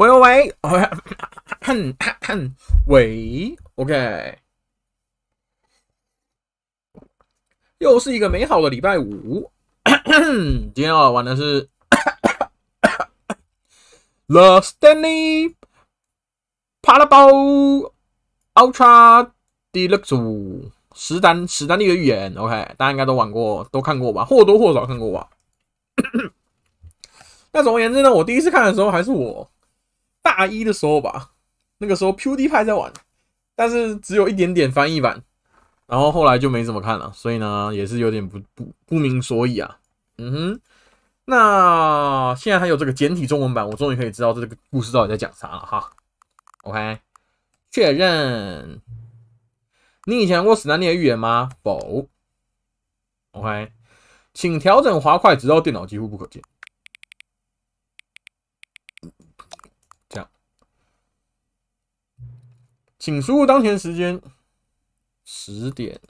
喂，喂 ，OK， 又是一个美好的礼拜五。今天要玩的是The Stanley Parable Ultra Deluxe 史丹利的寓言 ，OK， 大家应该都玩过，都看过吧，或多或少看过吧。那总而言之呢，我第一次看的时候还是我大一的时候吧，那个时候 PewDiePie 在玩，但是只有一点点翻译版，然后后来就没怎么看了，所以呢也是有点不明所以啊。那现在它有这个简体中文版，我终于可以知道这个故事到底在讲啥了哈。OK， 确认。你以前玩过史丹利的寓言吗？否。OK， 请调整滑块，直到电脑几乎不可见。这样，请输入当前时间10点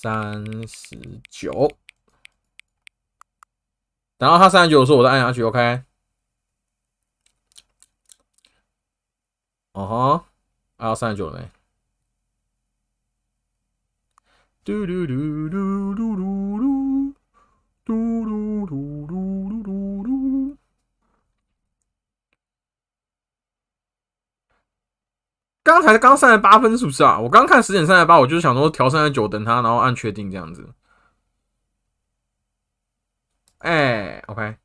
39。等到它39的时候，我再按下去 ，OK。按到39了没？嘟嘟嘟嘟嘟嘟嘟嘟嘟嘟嘟嘟嘟。刚38分是不是啊？我刚看10点38，我就是想说调39等它，然后按确定这样子。OK。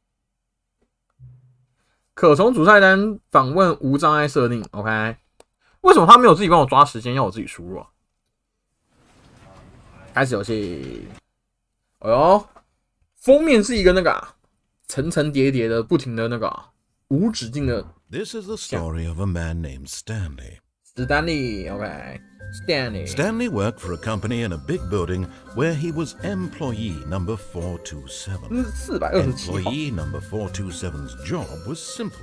可从主菜单访问无障碍设定 ，OK。为什么他没有自己帮我抓时间，要我自己输入啊？开始游戏。哎呦，封面是一个那个层层叠叠的，不停的那个无止境的。This is the story of a man named Stanley. 史丹利 ，OK。Stanley worked for a company in a big building where he was employee number 427. Employee number 427's job was simple.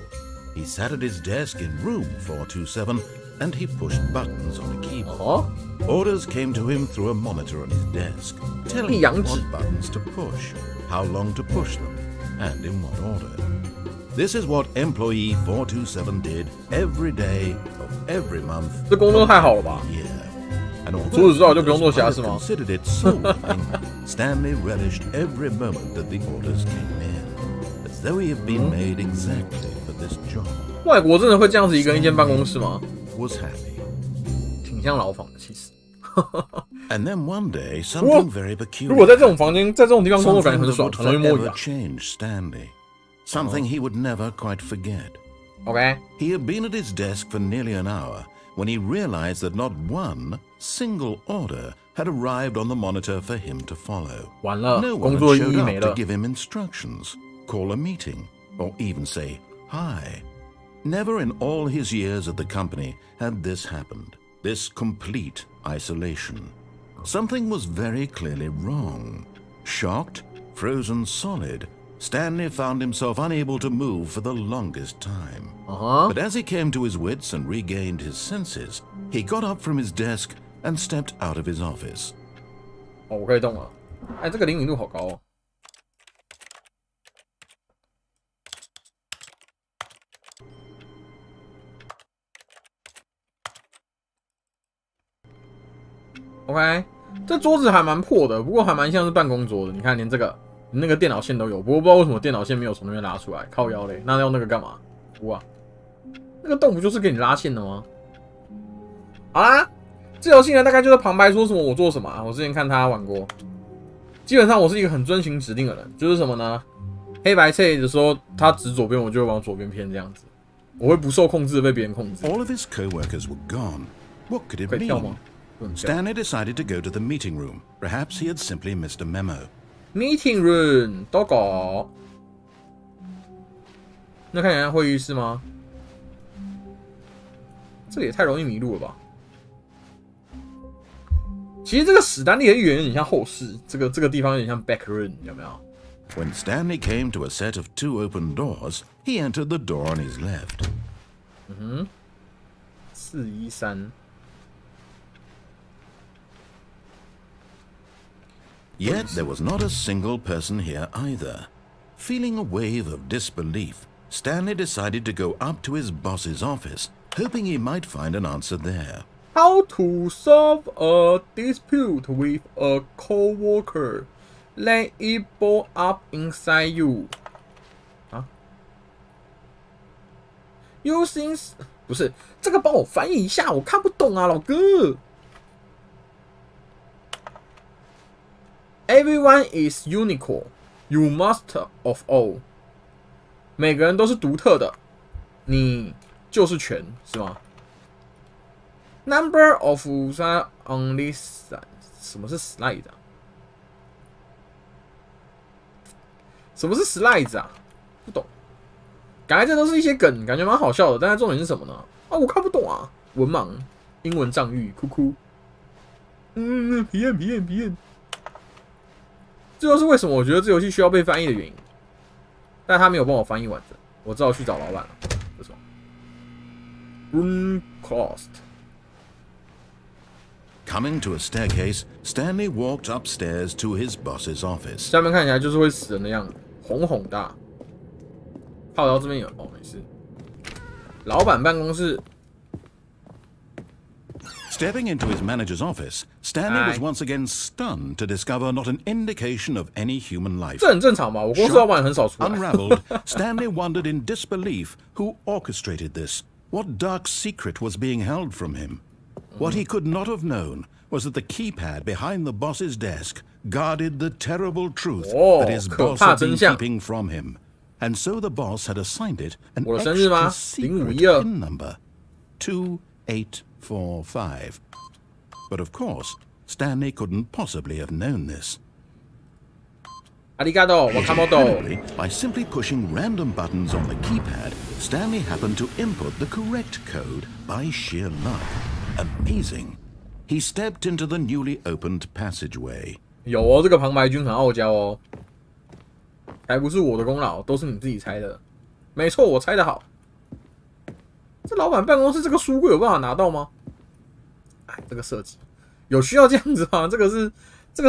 He sat at his desk in room 427 and he pushed buttons on a keyboard. Orders came to him through a monitor on his desk, telling him what buttons to push, how long to push them, and in what order. This is what employee 427 did every day of every month. 这工作太好了吧？ And although considered it so loving, Stanley relished every moment that the orders came in, as though he had been made exactly for this job. 外国真的会这样子一个人一间办公室吗？ Was happy. 挺像牢房的，其实。And then one day, something very peculiar. 如果在这种房间，在这种地方工作，感觉很爽，很容易摸鱼啊。 Changed Stanley. Something he would never quite forget. OK. He had been at his desk for nearly an hour when he realized that not one single order had arrived on the monitor for him to follow. 完了， No 工 one 作 had 意义 showed 没 up 了。 to give him instructions, call a meeting, or even say hi. Never in all his years at the company had this happened, this complete isolation. Something was very clearly wrong. Shocked, frozen solid, Stanley found himself unable to move for the longest time. But as he came to his wits and regained his senses, he got up from his desk and stepped out of his office. 我可以动了。这个灵敏度好高哦。OK， 这桌子还蛮破的，不过还蛮像是办公桌的。你看，连这个那个电脑线都有，不过不知道为什么电脑线没有从那边拉出来，靠腰嘞。那要那个干嘛？哇，那个洞不就是给你拉线的吗？好啦，这游戏呢大概就是旁白说什么我做什么啊。我之前看他玩过，基本上我是一个很遵行指令的人，就是什么呢？黑白配的时候他指左边，我就会往左边偏这样子，我会不受控制的被别人控制。All of his co-workers were gone. What could it 可以跳 mean? 吗？ Stanley decided to go to the meeting room. Perhaps he had simply missed a memo. Meeting room 都搞，那看起来像会议室吗？这个也太容易迷路了吧！其实这个史丹利的寓言有点像后室，这个地方有点像 back room， 有没有？ When Stanley came to a set of 2 open doors, he entered the door on his left. 413。 Yet there was not a single person here either. Feeling a wave of disbelief, Stanley decided to go up to his boss's office, hoping he might find an answer there. How to solve a dispute with a coworker? Let it ball up inside you. 啊 ？Using 不是这个，帮我翻译一下，我看不懂啊，老哥。Everyone is unique. You must of all. 每个人都是独特的，你就是全，是吗 ？Number of only 什么是 slide 啊？什么是 slides 啊？不懂。感觉这都是一些梗，感觉蛮好笑的，但是重点是什么呢？啊，我看不懂啊，文盲，英文障域，哭哭。皮验。这就是为什么我觉得这游戏需要被翻译的原因。但他没有帮我翻译完整，我只好去找老板了。这什么 ？Room closed. Coming to a staircase, Stanley walked upstairs to his boss's office. 下面看起来就是会死人的样子，红红的。靠到这边有哦，没事。老板办公室。Stepping into his manager's office, Stanley was once again stunned to discover not an indication of any human life. 这很正常吧？我公司老板很少出来。Unraveled, Stanley wondered in disbelief who orchestrated this. What dark secret was being held from him? What he could not have known was that the keypad behind the boss's desk guarded the terrible truth that his boss had been keeping from him. And so the boss had assigned it an extra secret PIN number, 2845. But of course, Stanley couldn't possibly have known this. Apparently, by simply pushing random buttons on the keypad, Stanley happened to input the correct code by sheer luck. Amazing. He stepped into the newly opened passageway. 有哦，这个旁白君很傲娇哦。还不是我的功劳，都是你自己猜的。没错，我猜的好。这老板办公室这个书柜有办法拿到吗？哎，这个设计有需要这样子吗？这个是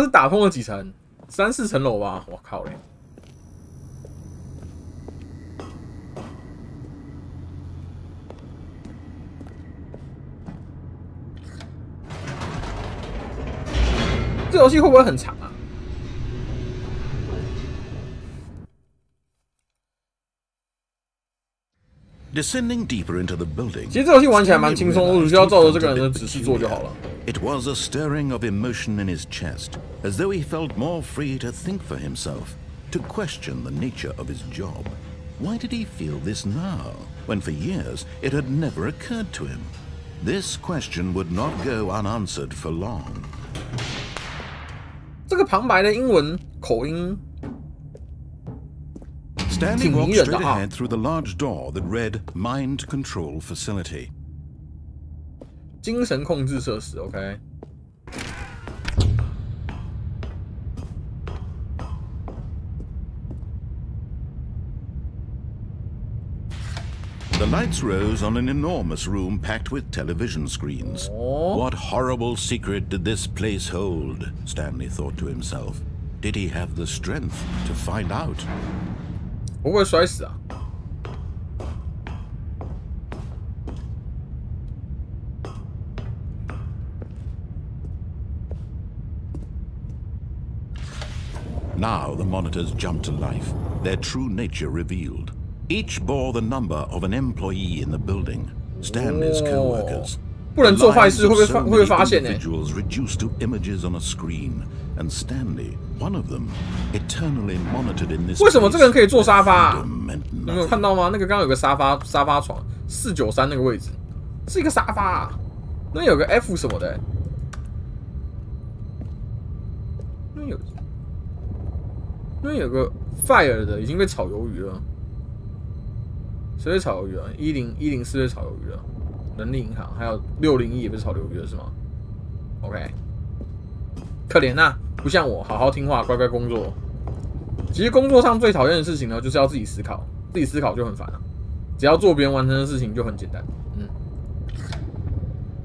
打通了几层？3、4层楼吧？我靠嘞！这游戏会不会很长啊？ Descending deeper into the building, 其实这游戏玩起来蛮轻松，我只需要照着这个人的指示做就好了。It was a stirring of emotion in his chest, as though he felt more free to think for himself, to question the nature of his job. Why did he feel this now, when for years it had never occurred to him? This question would not go unanswered for long. 这个旁白的英文口音。 Stanley walked straight ahead through the large door that read Mind Control Facility. 精神控制设施 ，OK。 The lights rose on an enormous room packed with television screens. What horrible secret did this place hold? Stanley thought to himself. Did he have the strength to find out? 我会不会摔死啊？ Now the monitors jumped to life, their true nature revealed. Each bore the number of an employee in the building, Stanley's co-workers. 不能做坏事会不会发现呢？ Individuals reduced to images on a screen, and Stanley, one of them, eternally monitored in this. 为什么这个人可以坐沙发啊？你没有看到吗？那个刚刚有个沙发床493那个位置，是一个沙发啊。那有个 F 什么的、欸，那有个 Fire 的已经被炒鱿鱼了。谁被炒鱿鱼啊？104被炒鱿鱼了。 人力银行还有601也被炒鱿鱼了是吗 ？OK， 可怜呐、啊，不像我好好听话，乖乖工作。其实工作上最讨厌的事情呢，就是要自己思考，自己思考就很烦了、啊。只要做别人完成的事情就很简单。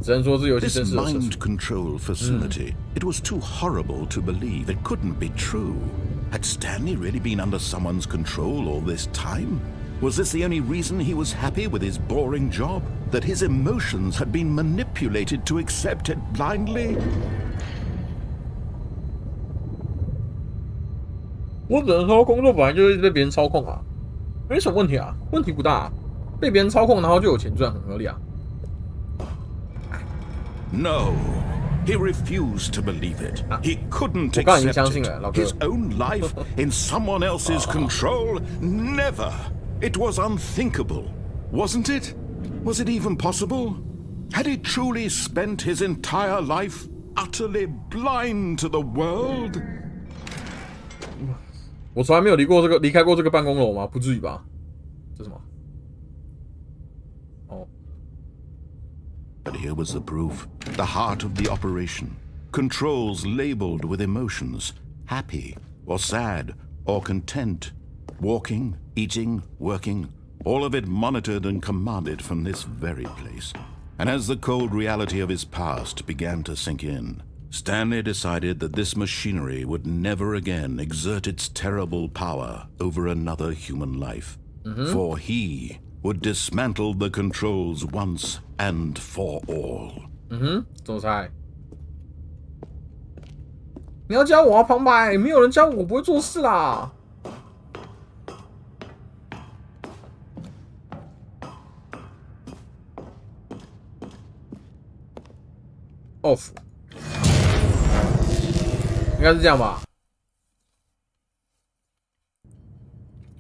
只能说这游戏真是有社畜。Mind control facility. It was too horrible to believe. It couldn't be true. Had Stanley really been under someone's control all this time? Was this the only reason he was happy with his boring job? That his emotions had been manipulated to accept it blindly? 我只能说，工作本来就是被别人操控啊，没什么问题啊，问题不大啊。被别人操控，然后就有钱赚，很合理啊。No, he refused to believe it. He couldn't accept it. His own life in someone else's control? Never. It was unthinkable, wasn't it? Was it even possible? Had he truly spent his entire life utterly blind to the world? 我从来没有离开过这个办公楼吗？不至于吧？这是什么？哦。But here was the proof. The heart of the operation. Controls labeled with emotions. Happy, or sad, or content. Walking, eating, working. All of it monitored and commanded from this very place. And as the cold reality of his past began to sink in, Stanley decided that this machinery would never again exert its terrible power over another human life. For he would dismantle the controls once and for all. 总裁，你要教我啊，旁白，没有人教我，我不会做事啦。off， 应该是这样吧？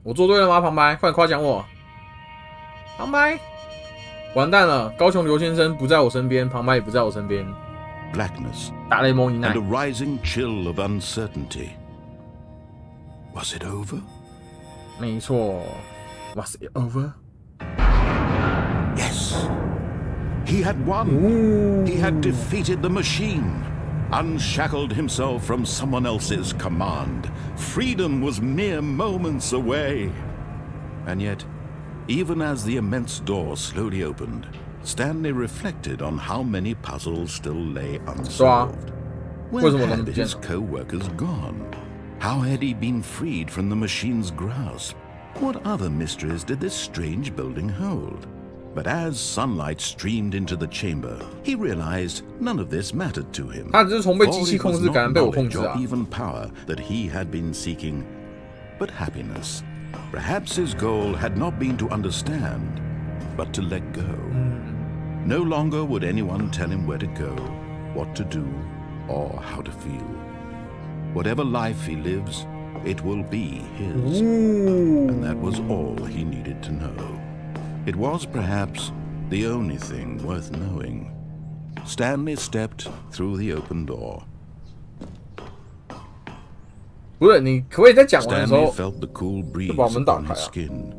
我做对了吗？旁白，快夸奖我！旁白，完蛋了！高雄刘先生不在我身边，旁白也不在我身边。Blackness 大雷蒙一奈 and a rising chill of uncertainty. Was it over? 没错 ，Was it over? Yes. He had won. He had defeated the machine. Unshackled himself from someone else's command. Freedom was mere moments away. And yet, even as the immense door slowly opened, Stanley reflected on how many puzzles still lay unsolved. Where had his co-workers gone? How had he been freed from the machine's grasp? What other mysteries did this strange building hold? But as sunlight streamed into the chamber, he realized none of this mattered to him. For it was not knowledge or even power that he had been seeking, but happiness. Perhaps his goal had not been to understand, but to let go. No longer would anyone tell him where to go, what to do, or how to feel. Whatever life he lives, it will be his. And that was all he needed to know. It was perhaps the only thing worth knowing. Stanley stepped through the open door. 不是，你可不可以在讲完的时候 Stanley felt the cool breeze on his skin,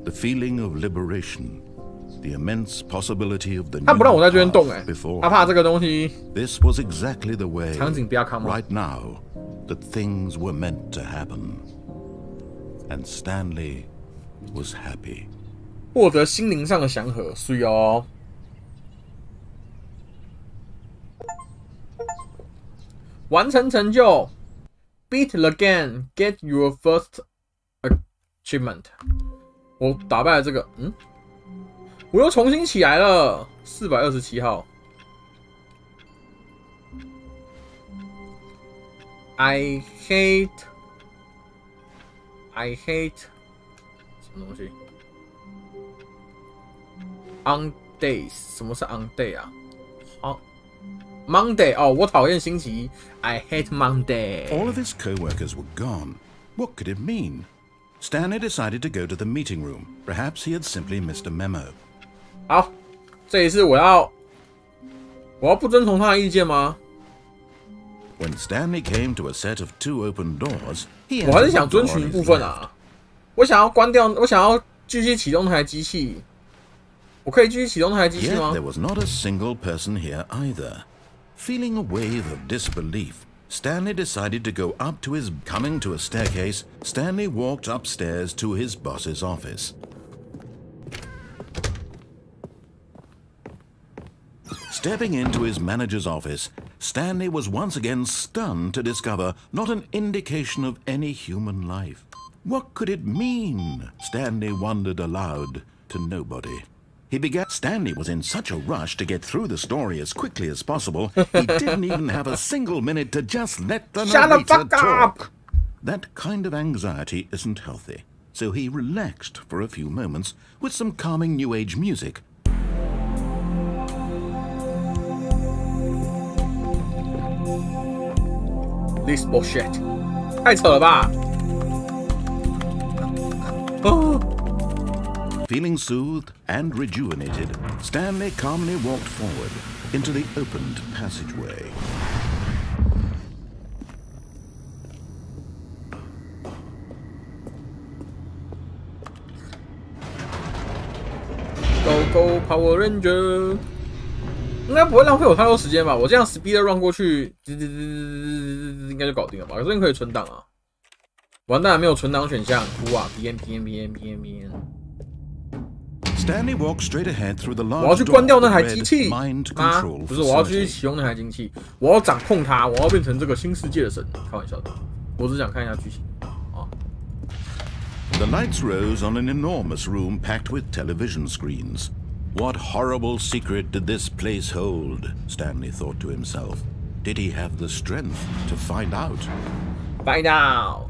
the feeling of liberation, the immense possibility of the new path before. 他怕这个东西 This was exactly the way, 场景不要看吗 right now, that things were meant to happen. And Stanley was happy. 获得心灵上的祥和，是哦。完成成就 ，Beat the game, get your first achievement。我打败了这个，我又重新起来了。427号。I hate 什么东西？ On days， 什么是 on day 啊？哦 ，Monday 哦，我讨厌星期一 ，I hate Monday。 All of his co-workers were gone. What could it mean? Stanley decided to go to the meeting room. Perhaps he had simply missed a memo. 好，这一次我要不遵从他的意见吗？ When Stanley came to a set of 2 open doors, he 我还是想遵循一部分啊。我想要关掉，我想要继续启动那台机器。 我可以继续启动那台机器吗 Yet there was not a single person here either. Feeling a wave of disbelief, Stanley decided to go up to his... Coming to a staircase, Stanley walked upstairs to his boss's office. Stepping into his manager's office, Stanley was once again stunned to discover not an indication of any human life. What could it mean? Stanley wondered aloud to nobody. Stanley was in such a rush to get through the story as quickly as possible, he didn't even have a single minute to just let the narrator talk. That kind of anxiety isn't healthy, so he relaxed for a few moments with some calming New Age music. This bullshit. 太扯了吧 Feeling soothed and rejuvenated, Stanley calmly walked forward into the opened passageway. Go Go Power Ranger！ 应该不会浪费我太多时间吧？我这样 speed run 过去，应该就搞定了吧？可是可以存档啊！完蛋，没有存档选项。哇 ！PM。Stanley walked straight ahead through the large 我要去关掉那台机器 mind 吗？ control 不是，我要去启用那台机器，我要掌控它，我要变成这个新世界的神。开玩笑的，我只想看一下剧情啊。The lights rose on an enormous room packed with television screens. What horrible secret did this place hold? Stanley thought to himself. Did he have the strength to find out? Find out.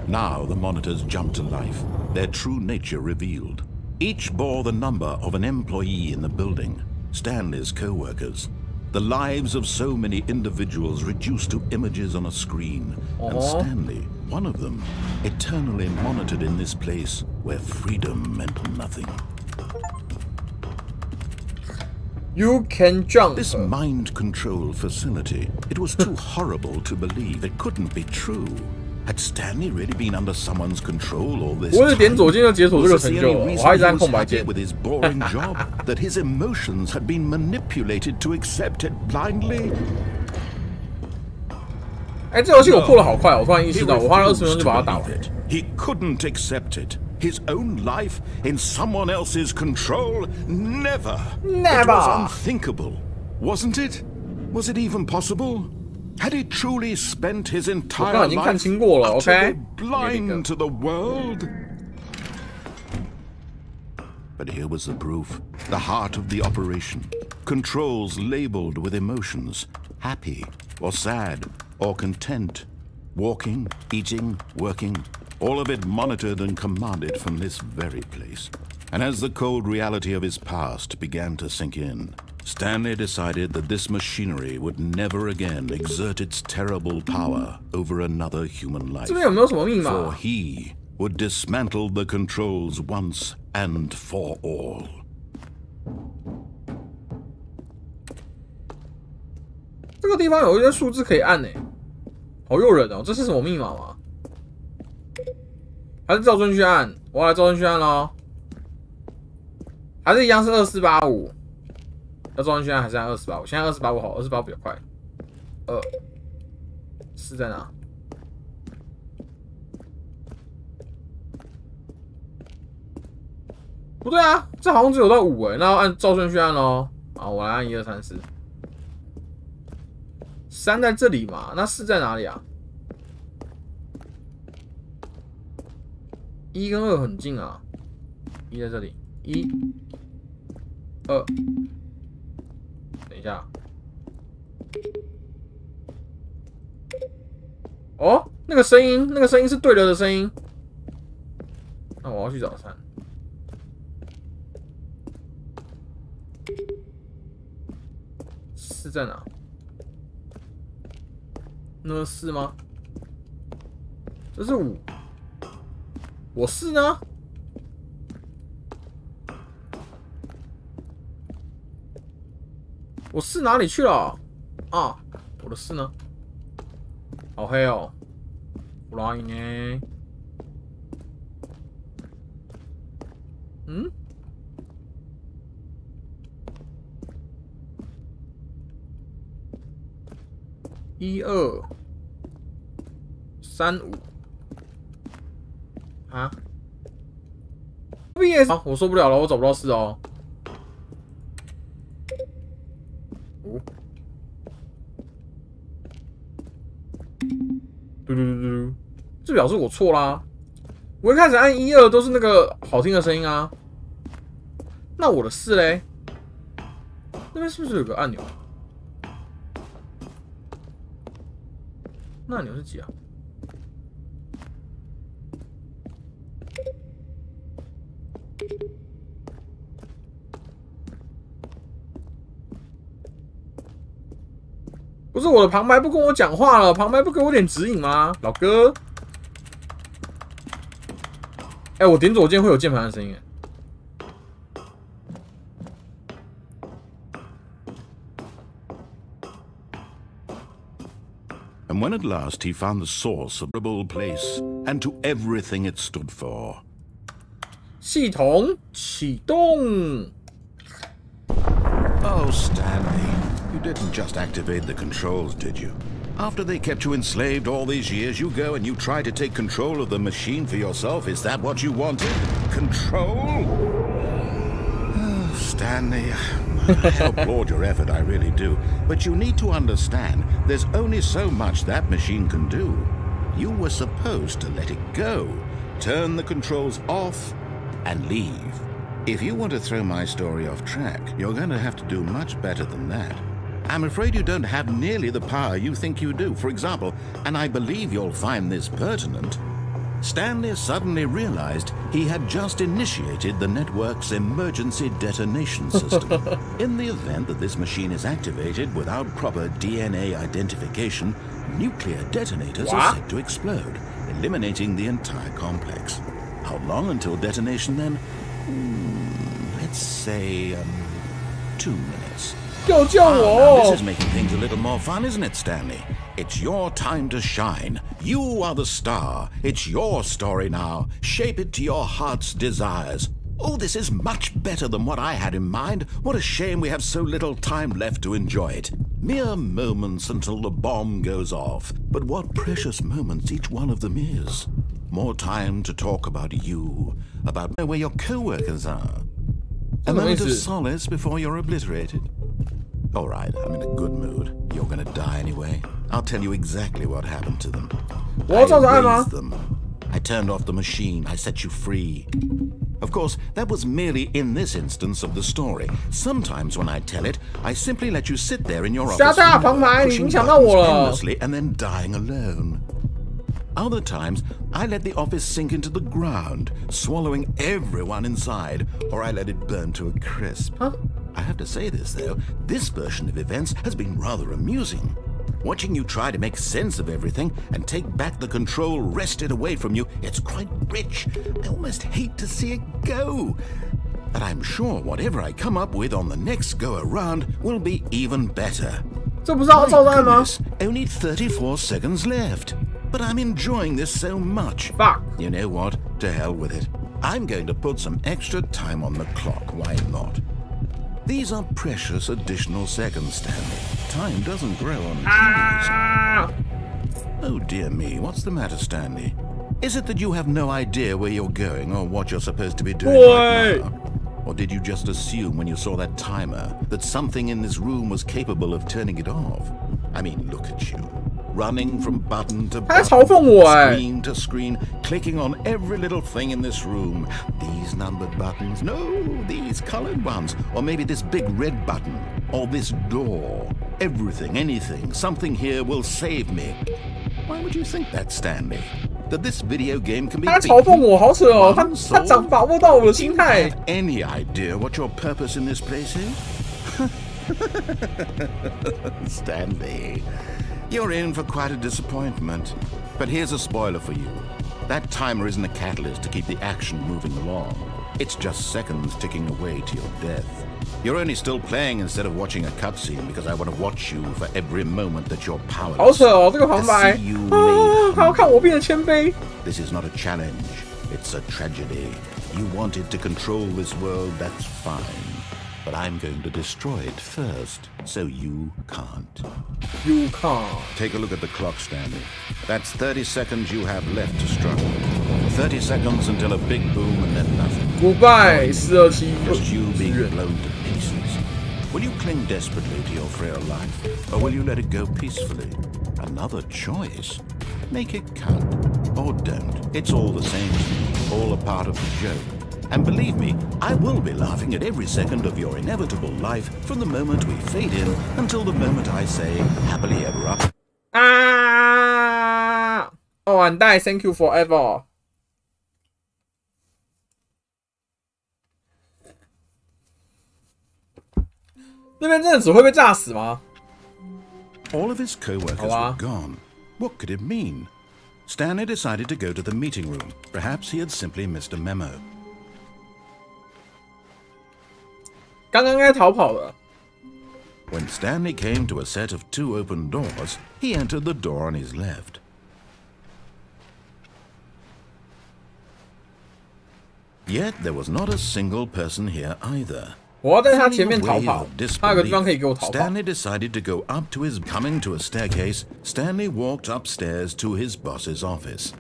Now the monitors jumped to life, their true nature revealed. Each bore the number of an employee in the building, Stanley's co-workers. The lives of so many individuals reduced to images on a screen, and Stanley, one of them, eternally monitored in this place where freedom meant nothing. You can jump. This mind control facility, it was too horrible to believe. It couldn't be true. Had Stanley really been under someone's control all this time? 我点左键就解锁这个成就了，我还一直按空白键。 with his boring job, that his emotions had been manipulated to accept it blindly. 哎，这游戏我破得好快，我突然意识到，我花了20分钟就把它打完。 He couldn't accept it. His own life in someone else's control? Never. Never. It was unthinkable, wasn't it? Was it even possible? Had he truly spent his entire life utterly blind to the world? But here was the proof. The heart of the operation. Controls labeled with emotions. Happy or sad or content. Walking, eating, working. All of it monitored and commanded from this very place. And as the cold reality of his past began to sink in, Stanley decided that this machinery would never again exert its terrible power over another human life. For he would dismantle the controls once and for all. 这个地方有一些数字可以按呢，好诱人哦！这是什么密码吗？还是照顺序按？我要来照顺序按咯。还是一样是2485。 要照顺序按还是按2485？现在2485好，2485比较快。4在哪？不对啊，这好像只有到5哎，那要按照顺序按咯。好，我来按1、2、3、4。3在这里嘛，那4在哪里啊？1跟2很近啊，1在这里，1、2。 等一下，哦，那个声音是对了的声音。那我要去找3。4在哪？那4吗？这是5。我4呢？ 我4哪里去了？啊，我的4呢？好黑哦，不拉音呢？嗯？1、2、3、5啊？BS 啊，我受不了了，我找不到4哦。 5、这表示我错啦。我一开始按1、2都是那个好听的声音啊。那我的4嘞？那边是不是有个按钮？那按钮是几啊？不是我的旁白不跟我讲话了，旁白不给我点指引吗，老哥？哎，我点左键会有键盘的声音。And when at last he found the source of the place and to everything it stood for. 系统启动。Oh, Stanley, you didn't just activate the controls, did you? After they kept you enslaved all these years, you go and you try to take control of the machine for yourself. Is that what you wanted? Control? Oh, Stanley, I applaud your effort, I really do. But you need to understand, there's only so much that machine can do. You were supposed to let it go, turn the controls off, and leave. If you want to throw my story off track, you're going to have to do much better than that. I'm afraid you don't have nearly the power you think you do. For example, and I believe you'll find this pertinent, Stanley suddenly realized he had just initiated the network's emergency detonation system. In the event that this machine is activated without proper DNA identification, nuclear detonators are set to explode, eliminating the entire complex. How long until detonation then? Let's say 2 minutes. Now this is making things a little more fun, isn't it, Stanley? It's your time to shine. You are the star. It's your story now. Shape it to your heart's desires. Oh, this is much better than what I had in mind. What a shame we have so little time left to enjoy it. Mere moments until the bomb goes off. But what precious moments each one of them is. More time to talk about you, about where your co-workers are. A moment of solace before you're obliterated. All right, I'm in a good mood. You're gonna die anyway. I'll tell you exactly what happened to them. I erased them. I turned off the machine. I set you free. Of course, that was merely in this instance of the story. Sometimes when I tell it, I simply let you sit there in your office, pushing buttons endlessly and then dying alone. Other times, I let the office sink into the ground, swallowing everyone inside, or I let it burn to a crisp. I have to say this, though, this version of events has been rather amusing. Watching you try to make sense of everything and take back the control wrested away from you, it's quite rich. I almost hate to see it go. But I'm sure whatever I come up with on the next go-around will be even better. My goodness, only 34 seconds left. But I'm enjoying this so much. Fuck. You know what? To hell with it. I'm going to put some extra time on the clock. Why not? These are precious additional seconds, Stanley. Time doesn't grow on trees. Oh dear me, what's the matter, Stanley? Is it that you have no idea where you're going or what you're supposed to be doing right now? Or did you just assume when you saw that timer that something in this room was capable of turning it off? I mean, look at you. Running from button to button, screen to screen, clicking on every little thing in this room. These numbered buttons, no, these colored ones. Or maybe this big red button, or this door. Everything, anything, something here will save me. Why would you think that, Stanley? That this video game can be beaten? Do you have any idea what your purpose in this place is? Stanley, you're in for quite a disappointment. But here's a spoiler for you. That timer isn't a catalyst to keep the action moving along. It's just seconds ticking away to your death. You're only still playing instead of watching a cutscene because I want to watch you for every moment that you're powerless. To see you laid. This is not a challenge. It's a tragedy. You wanted to control this world, that's fine. But I'm going to destroy it first, so you can't. You can't. Take a look at the clock, Stanley. That's 30 seconds you have left to struggle. 30 seconds until a big boom and then nothing. Goodbye, just you being blown to pieces. Will you cling desperately to your frail life, or will you let it go peacefully? Another choice. Make it count. or don't. It's all the same to me, all a part of the joke. And believe me, I will be laughing at every second of your inevitable life from the moment we fade in until the moment I say happily ever after. 啊！哦，完蛋 ，Thank you forever。那边真的只会被炸死吗？ All of his co-workers were gone. What could it mean? Stanley decided to go to the meeting room. Perhaps he had simply missed a memo. 刚刚应该逃跑了。 When Stanley came to a set of 2 open doors, he entered the door on his left. Yet there was not a single person here either. 我要在他前面逃跑，他有个地方可以给我逃跑。 Stanley decided to go up to his coming to a staircase. Stanley walked upstairs to his boss's office.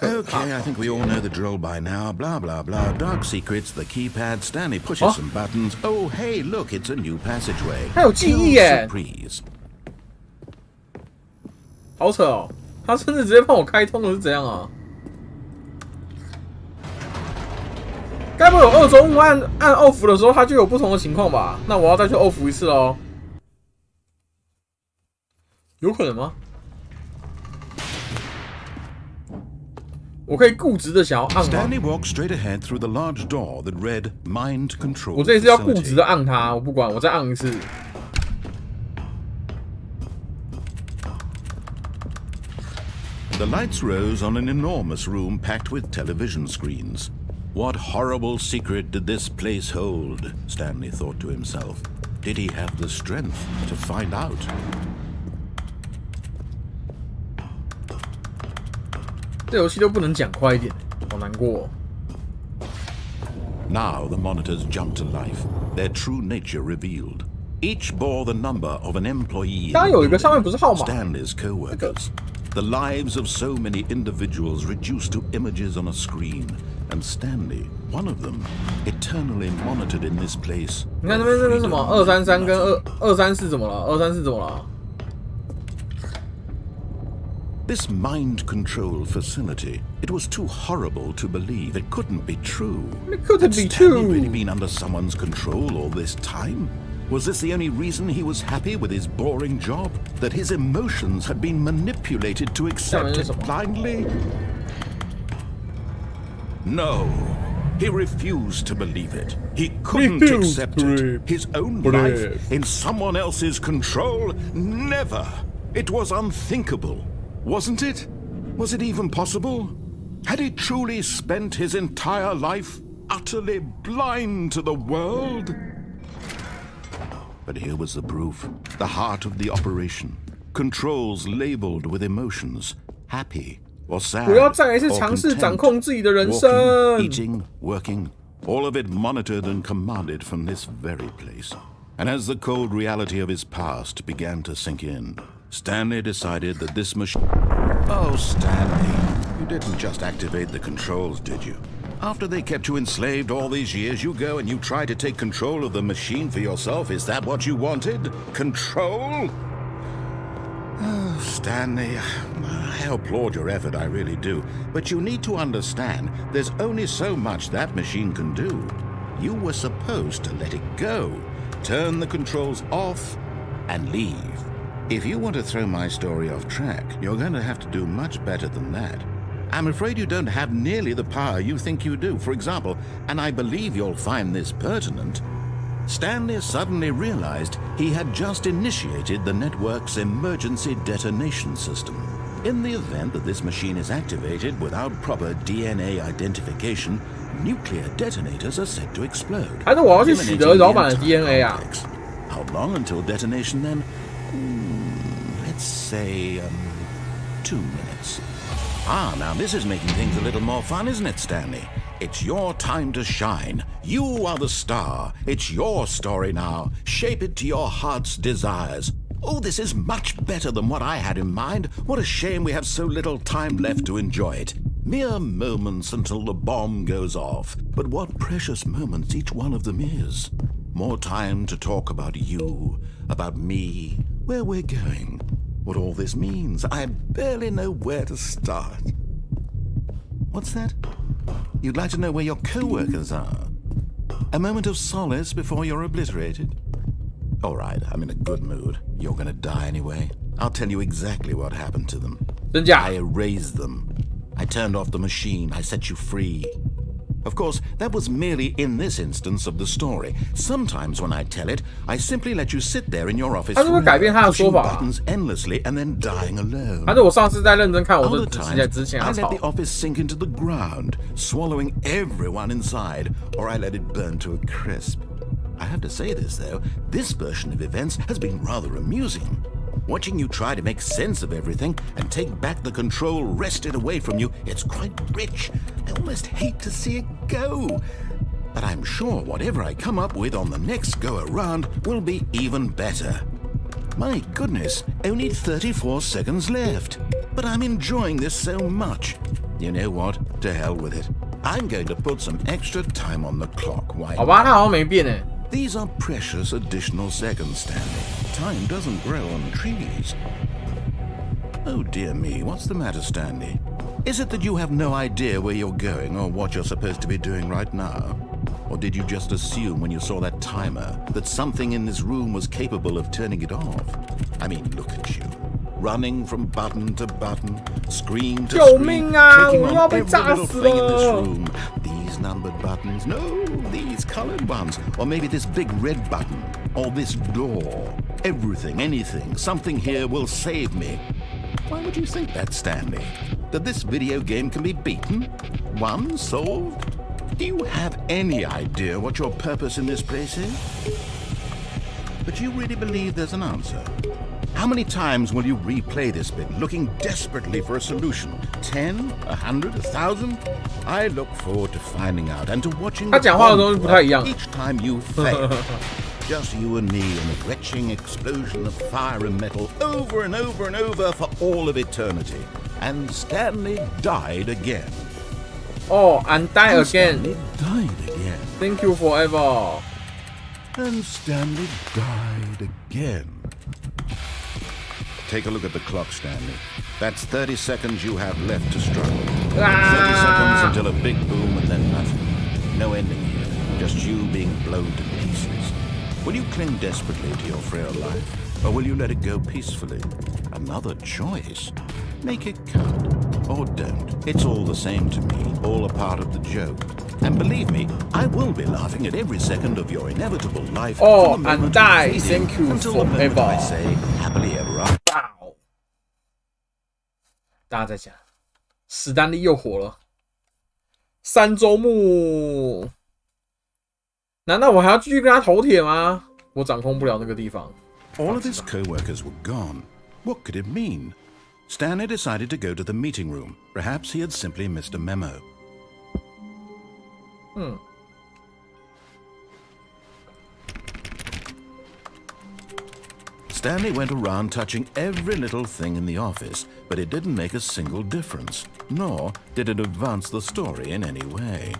Okay, I think we all know the drill by now. Blah, blah, blah. Dark secrets, the keypad. Stanley pushes some buttons. Oh, hey, look, it's a new passageway. 还有记忆耶！ Surprise. 好扯哦，他甚至直接帮我开通了是怎样啊？ 该不会有2周目按 off 的时候，它就有不同的情况吧？那我要再去 off 一次喽。有可能吗？我可以固执的想要按吗？ Stanley walked straight ahead through the large door that read Mind Control. 我这一次要固执的按它，我不管，我再按一次。 The lights rose on an enormous room packed with television screens. What horrible secret did this place hold? Stanley thought to himself. Did he have the strength to find out? This 游戏都不能讲快一点，好难过哦。 Now the monitors jumped to life, their true nature revealed. Each bore the number of an employee. 当然有一个上面不是号码。 Stanley's co-workers. The lives of so many individuals reduced to images on a screen, and Stanley, one of them, eternally monitored in this place. 你看那边这个什么233跟234怎么了？234怎么了？ This mind control facility, it was too horrible to believe. It couldn't be true. It couldn't be Had Stanley true. really been under someone's control all this time? Was this the only reason he was happy with his boring job? That his emotions had been manipulated to accept it blindly? No. He refused to believe it. He couldn't accept it. His own life in someone else's control? Never. It was unthinkable. Wasn't it? Was it even possible? Had he truly spent his entire life utterly blind to the world? But here was the proof. The heart of the operation. Controls labeled with emotions. Happy or sad 我要再来一次 or 尝试掌 content. 控自己的人生。 Walking, eating, working, all of it monitored and commanded from this very place. And as the cold reality of his past began to sink in, Stanley decided that this machine... Oh, Stanley, you didn't just activate the controls, did you? After they kept you enslaved all these years, you go and you try to take control of the machine for yourself. Is that what you wanted? Control? Oh, Stanley, I applaud your effort, I really do. But you need to understand, there's only so much that machine can do. You were supposed to let it go, turn the controls off, and leave. If you want to throw my story off track, you're going to have to do much better than that. I'm afraid you don't have nearly the power you think you do. For example, and I believe you'll find this pertinent, Stanley suddenly realized he had just initiated the network's emergency detonation system. In the event that this machine is activated without proper DNA identification, nuclear detonators are set to explode. 还是我要去取得老板的 DNA 啊？ How long until detonation then? Let's say 2 minutes. Ah, now this is making things a little more fun, isn't it, Stanley? It's your time to shine. You are the star. It's your story now. Shape it to your heart's desires. Oh, this is much better than what I had in mind. What a shame we have so little time left to enjoy it. Mere moments until the bomb goes off. But what precious moments each one of them is. More time to talk about you, about me, where we're going, what all this means. I barely know where to start. What's that? You'd like to know where your co-workers are? A moment of solace before you're obliterated? All right, I'm in a good mood. You're gonna die anyway. I'll tell you exactly what happened to them. I erased them. I turned off the machine. I set you free. Of course, that was merely in this instance of the story. Sometimes when I tell it, I simply let you sit there in your office pushing buttons endlessly and then dying alone. Other times, I let the office sink into the ground, swallowing everyone inside, or I let it burn to a crisp. I have to say this, though, this version of events has been rather amusing. Watching you try to make sense of everything and take back the control wrested away from you, it's quite rich. I almost hate to see it go. But I'm sure whatever I come up with on the next go-around will be even better. My goodness, only 34 seconds left. But I'm enjoying this so much. You know what? To hell with it. I'm going to put some extra time on the clock. Why not? These are precious additional seconds, Stanley. Time doesn't grow on trees. Oh dear me, what's the matter, Stanley? Is it that you have no idea where you're going or what you're supposed to be doing right now? Or did you just assume when you saw that timer that something in this room was capable of turning it off? I mean, look at you. Running from button to button, screen to screen, clicking on every little thing in this room. These numbered buttons, no, these colored ones. Or maybe this big red button, or this door. Everything, anything, something here will save me. Why would you think that, Stanley? That this video game can be beaten? Won? Solved? Do you have any idea what your purpose in this place is? But you really believe there's an answer? How many times will you replay this bit, looking desperately for a solution? 10? 100? 1,000? I look forward to finding out and to watching each time you fail. Just you and me in a retching explosion of fire and metal over and over and over for all of eternity. And Stanley died again. Oh, and died again. Stanley died again. Thank you forever. And Stanley died again. Take a look at the clock, Stanley. That's 30 seconds you have left to struggle. 30 seconds until a big boom and then nothing. No ending here. Just you being blown to pieces. Will you cling desperately to your frail life? Or will you let it go peacefully? Another choice. Make it count. Or don't. It's all the same to me. All a part of the joke. And believe me, I will be laughing at every second of your inevitable life. Oh, and die. Thank you forever. I say happily ever after. 大家在讲，史丹利又火了。3周目，难道我还要继续跟他头铁吗？我掌控不了那个地方。All of his co-workers were gone. What could it mean? Stanley decided to go to the meeting room. Perhaps he had simply missed a memo. Stanley went around touching every little thing in the office, but it didn't make a single difference, nor did it advance the story in any way.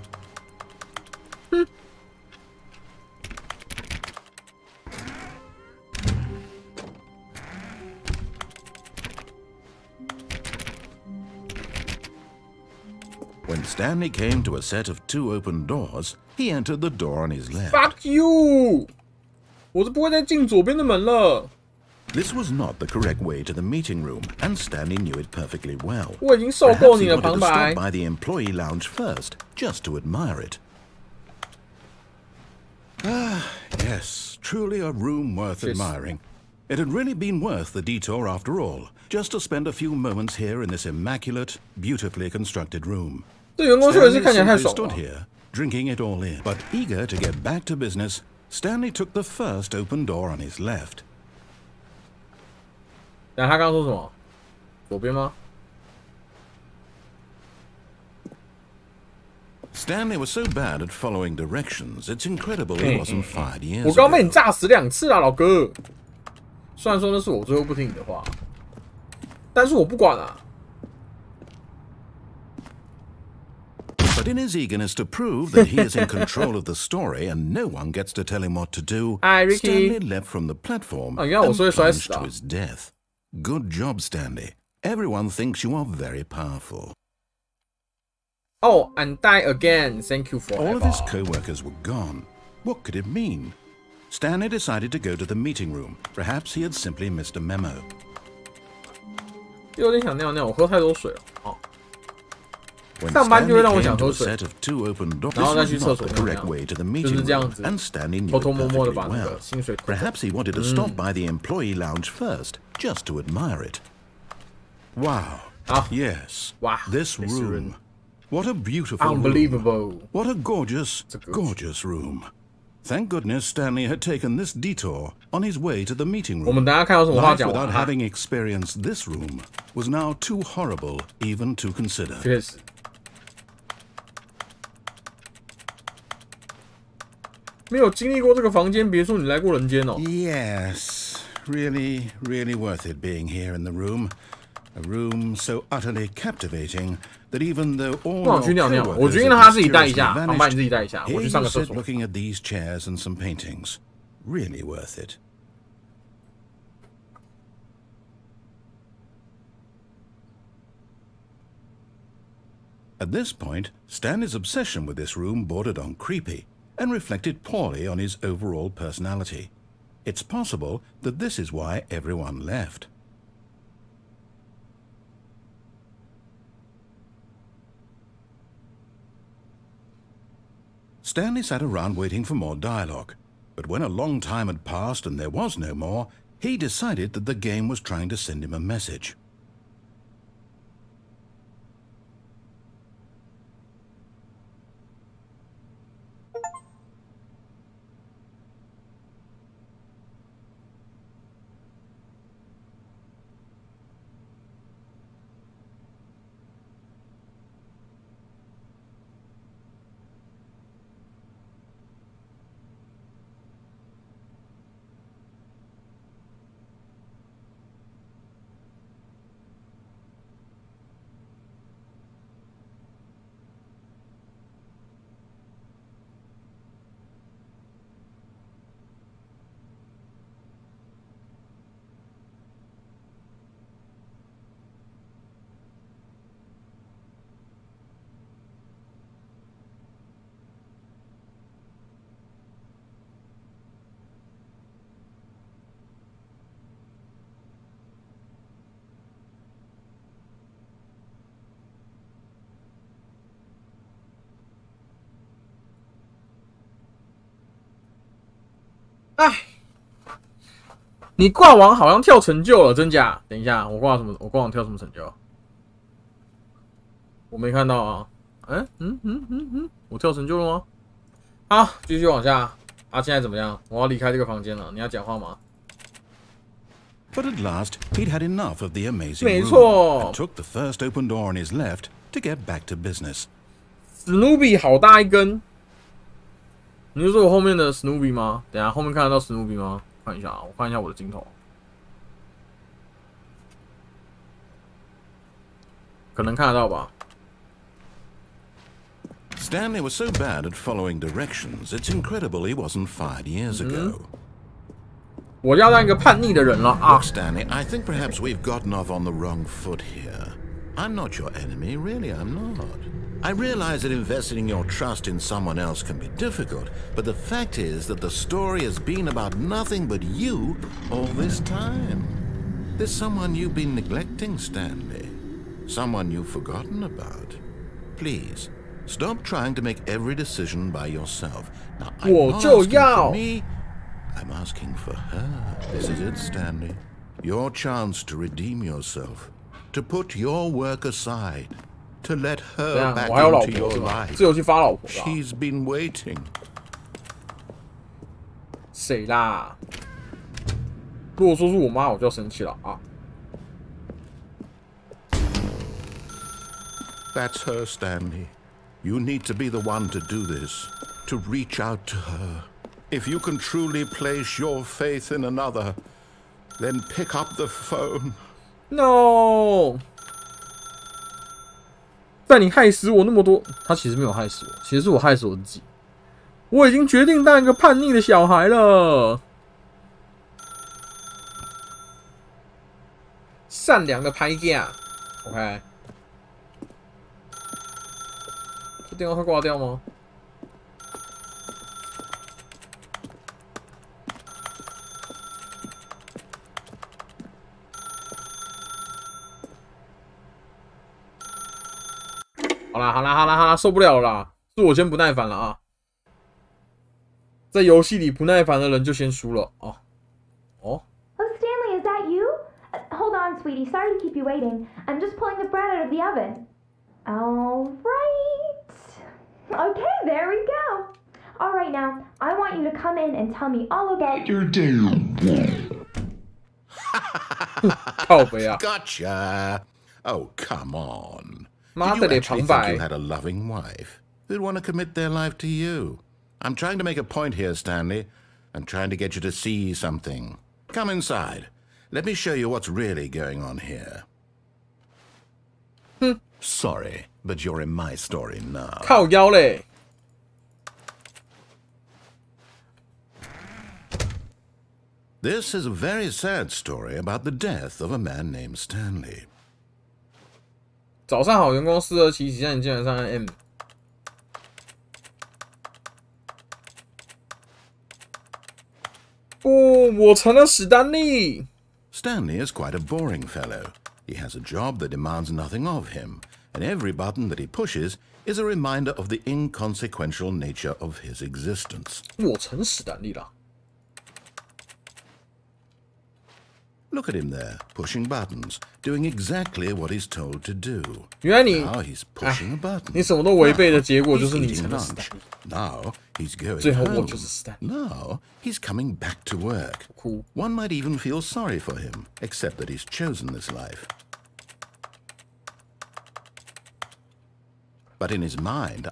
When Stanley came to a set of 2 open doors, he entered the door on his left. Fuck you! 我是不会再进左边的门了。This was not the correct way to the meeting room, and Stanley knew it perfectly well. 我已经受够你的旁白。Perhaps he wanted to stop by the employee lounge first, just to admire it. Ah, yes, truly a room worth admiring. It had really been worth the detour after all, just to spend a few moments here in this immaculate, beautifully constructed room. 这员工确实是看起来太爽 stood here, drinking it all in, but eager to get back to business. Stanley took the first open door on his left. 等下他刚刚说什么？左边吗？ Stanley was so bad at following directions, it's incredible he wasn't fired years ago. 我刚被你炸死2次啊，老哥。虽然说那是我最后不听你的话，但是我不管啊。But in his eagerness to prove that he is in control of the story and no one gets to tell him what to do, Stanley leapt from the platform and plunged to his death. Good job, Stanley. Everyone thinks you are very powerful. Oh, and die again. Thank you for all of his co-workers were gone. What could it mean? Stanley decided to go to the meeting room. Perhaps he had simply missed a memo. 有点想尿尿，我喝太多水了。哦。上班就会让我想喝水，然后再去厕所尿尿，就是这样子，偷偷摸摸的把那个薪水。Perhaps he wanted to stop by the employee lounge first, just to admire it. Wow. Yes. Wow. This room. What a beautiful Unbelievable. room. What a gorgeous, gorgeous room. Thank goodness Stanley had taken this detour on his way to the meeting room. Life without having experienced this room was now too horrible even to consider. 确实。没有经历过这个房间，别说你来过人间哦。Yes, really, really worth it being here in the room. A room so utterly captivating that even though all your coworkers have mysteriously vanished, here you sit looking at these chairs and some paintings. Really worth it. At this point, Stanley's obsession with this room bordered on creepy and reflected poorly on his overall personality. It's possible that this is why everyone left. Stanley sat around waiting for more dialogue, but when a long time had passed and there was no more, he decided that the game was trying to send him a message.哎，你挂网好像跳成就了，真假？等一下，我挂什么？我挂网跳什么成就？我没看到啊。我跳成就了吗？好，继续往下。啊，现在怎么样？我要离开这个房间了。你要讲话吗？ But at last, he'd had enough of the amazing 没 room 错 and took the first open door on his left to get back to business. Snoopy 好大一根。你是说我后面的 Snoopy 吗？等一下后面看得到 Snoopy 吗？看一下啊，我看一下我的镜头，可能看得到吧。Stanley was so bad at following directions, it's incredible he wasn't fired years ago. 我要当一个叛逆的人了啊 Look, Stanley, I think perhaps we've gotten off on the wrong foot here. I'm not your enemy, really, I'm not. I realize that investing your trust in someone else can be difficult, but the fact is that the story has been about nothing but you all this time. There's someone you've been neglecting, Stanley. Someone you've forgotten about. Please, stop trying to make every decision by yourself. Now, I'm not asking for me, I'm asking for her. This is it, Stanley. Your chance to redeem yourself. To put your work aside. To let her back into your life. She's been waiting. 谁啦？如果说是我妈，我就要生气了啊！ That's her, Stanley. You need to be the one to do this. To reach out to her. If you can truly place your faith in another, then pick up the phone. No. 在你害死我那么多，他其实没有害死我，其实是我害死我自己。我已经决定当一个叛逆的小孩了。善良的拍架 ，OK。这电话会挂掉吗？好啦，受不了了啦！是我先不耐烦了啊！在游戏里不耐烦的人就先输了哦。Oh, Stanley, is that you? Hold on, sweetie. Sorry to keep you waiting. I'm just pulling the bread out of the oven. All right. Okay, there we go. All right, now I want you to come in and tell me all about your day. Gotcha. Oh, come on. Did you actually think you had a loving wife who'd want to commit their life to you? I'm trying to make a point here, Stanley. I'm trying to get you to see something. Come inside. Let me show you what's really going on here. Sorry, but you're in my story now. 靠腰嘞。This is a very sad story about the death of a man named Stanley. 早上好，员工427，现在你竟然上 M。不，我成了史丹利。Stanley is quite a boring fellow. He has a job that demands nothing of him, and every button that he pushes is a reminder of the inconsequential nature of his existence. 我成史丹利了。Look at him there, pushing buttons, doing exactly what he's told to do. 原来你 Now he's pushing a button. 你什么都违背的结果就是你成了史丹利。Now he's going 最后我 home. 就是史丹利。Now he's coming back to work. One might even feel sorry for him, except that he's chosen this life. But in his mind,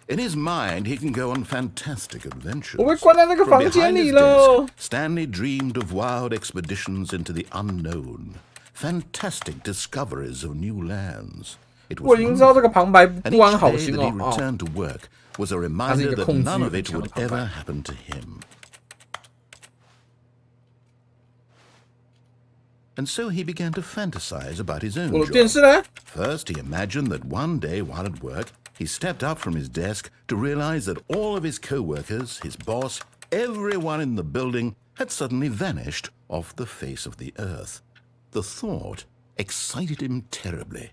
in his mind, he can go on fantastic adventures. 我被关在那个房间里了。Stanley dreamed of wild expeditions into the unknown, fantastic discoveries of new lands. It was 我已经知道这个旁白 and 不安 each 好 day 心 that he 哦。 returned to work was a reminder that none of it would ever happen to him. And so he began to fantasize about his own 我的电视 job. 呢？ First, he imagined that one day while at work, he stepped up from his desk to realize that all of his co-workers, his boss, everyone in the building had suddenly vanished off the face of the earth. The thought excited him terribly.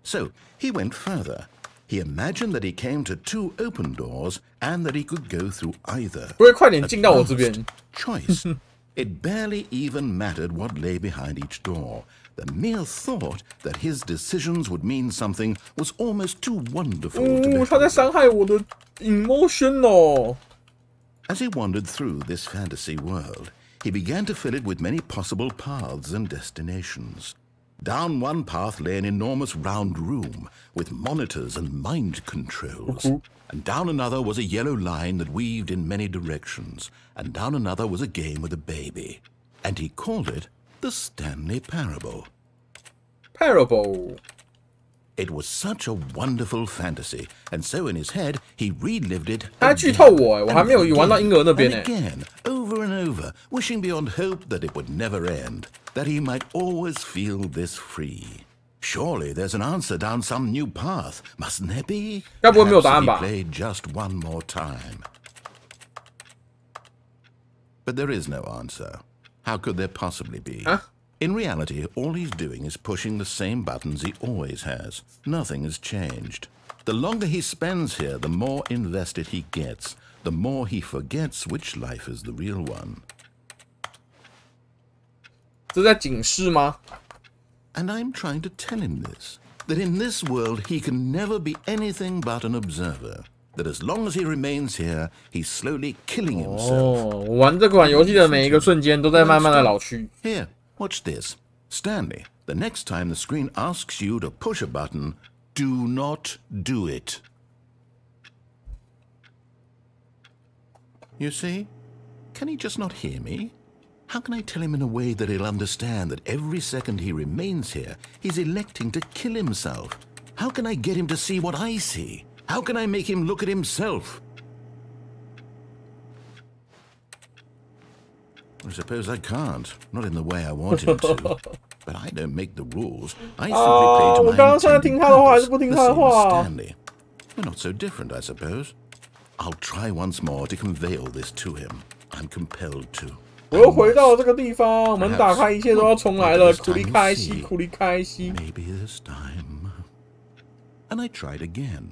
So he went further. He imagined that he came to 2 open doors and that he could go through either. 不会快点进到我这边。 Choice. It barely even mattered what lay behind each door. The mere thought that his decisions would mean something was almost too wonderful to be. 他在伤害我的 emotion 哦。 As he wandered through this fantasy world, he began to fill it with many possible paths and destinations. Down one path lay an enormous round room with monitors and mind controls. And down another was a yellow line that weaved in many directions. And down another was a game with a baby. And he called it the Stanley Parable. Parable. It was such a wonderful fantasy, and so in his head he relived it 他剧透我我还没有玩到婴儿那边 again, over and over, wishing beyond hope that it would never end, that he might always feel this free. Surely there's an answer down some new path, mustn't there be? 该不会没有答案吧？ Perhaps if he played just one more time. But there is no answer. How could there possibly be? Huh? In reality, all he's doing is pushing the same buttons he always has. Nothing has changed. The longer he spends here, the more invested he gets, the more he forgets which life is the real one. 这在警示吗？ And I'm trying to tell him this, that in this world he can never be anything but an observer. That as long as he remains here, he's slowly killing himself. 哦，我玩这款游戏的每一个瞬间都在慢慢的老去。 Here, watch this. Stanley, the next time the screen asks you to push a button, do not do it. You see? Can he just not hear me? How can I tell him in a way that he'll understand that every second he remains here, he's electing to kill himself? How can I get him to see what I see? How can I make him look at himself? I suppose I can't. Not in the way I want him to. But I don't make the rules. I simply play to my intended purpose. The same as Stanley. We're not so different, I suppose. I'll try once more to convey all this to him. I'm compelled to. 我又回到了这个地方，门打开，一切都要重来了。苦力开心，苦力开心。Maybe this time. And I tried again,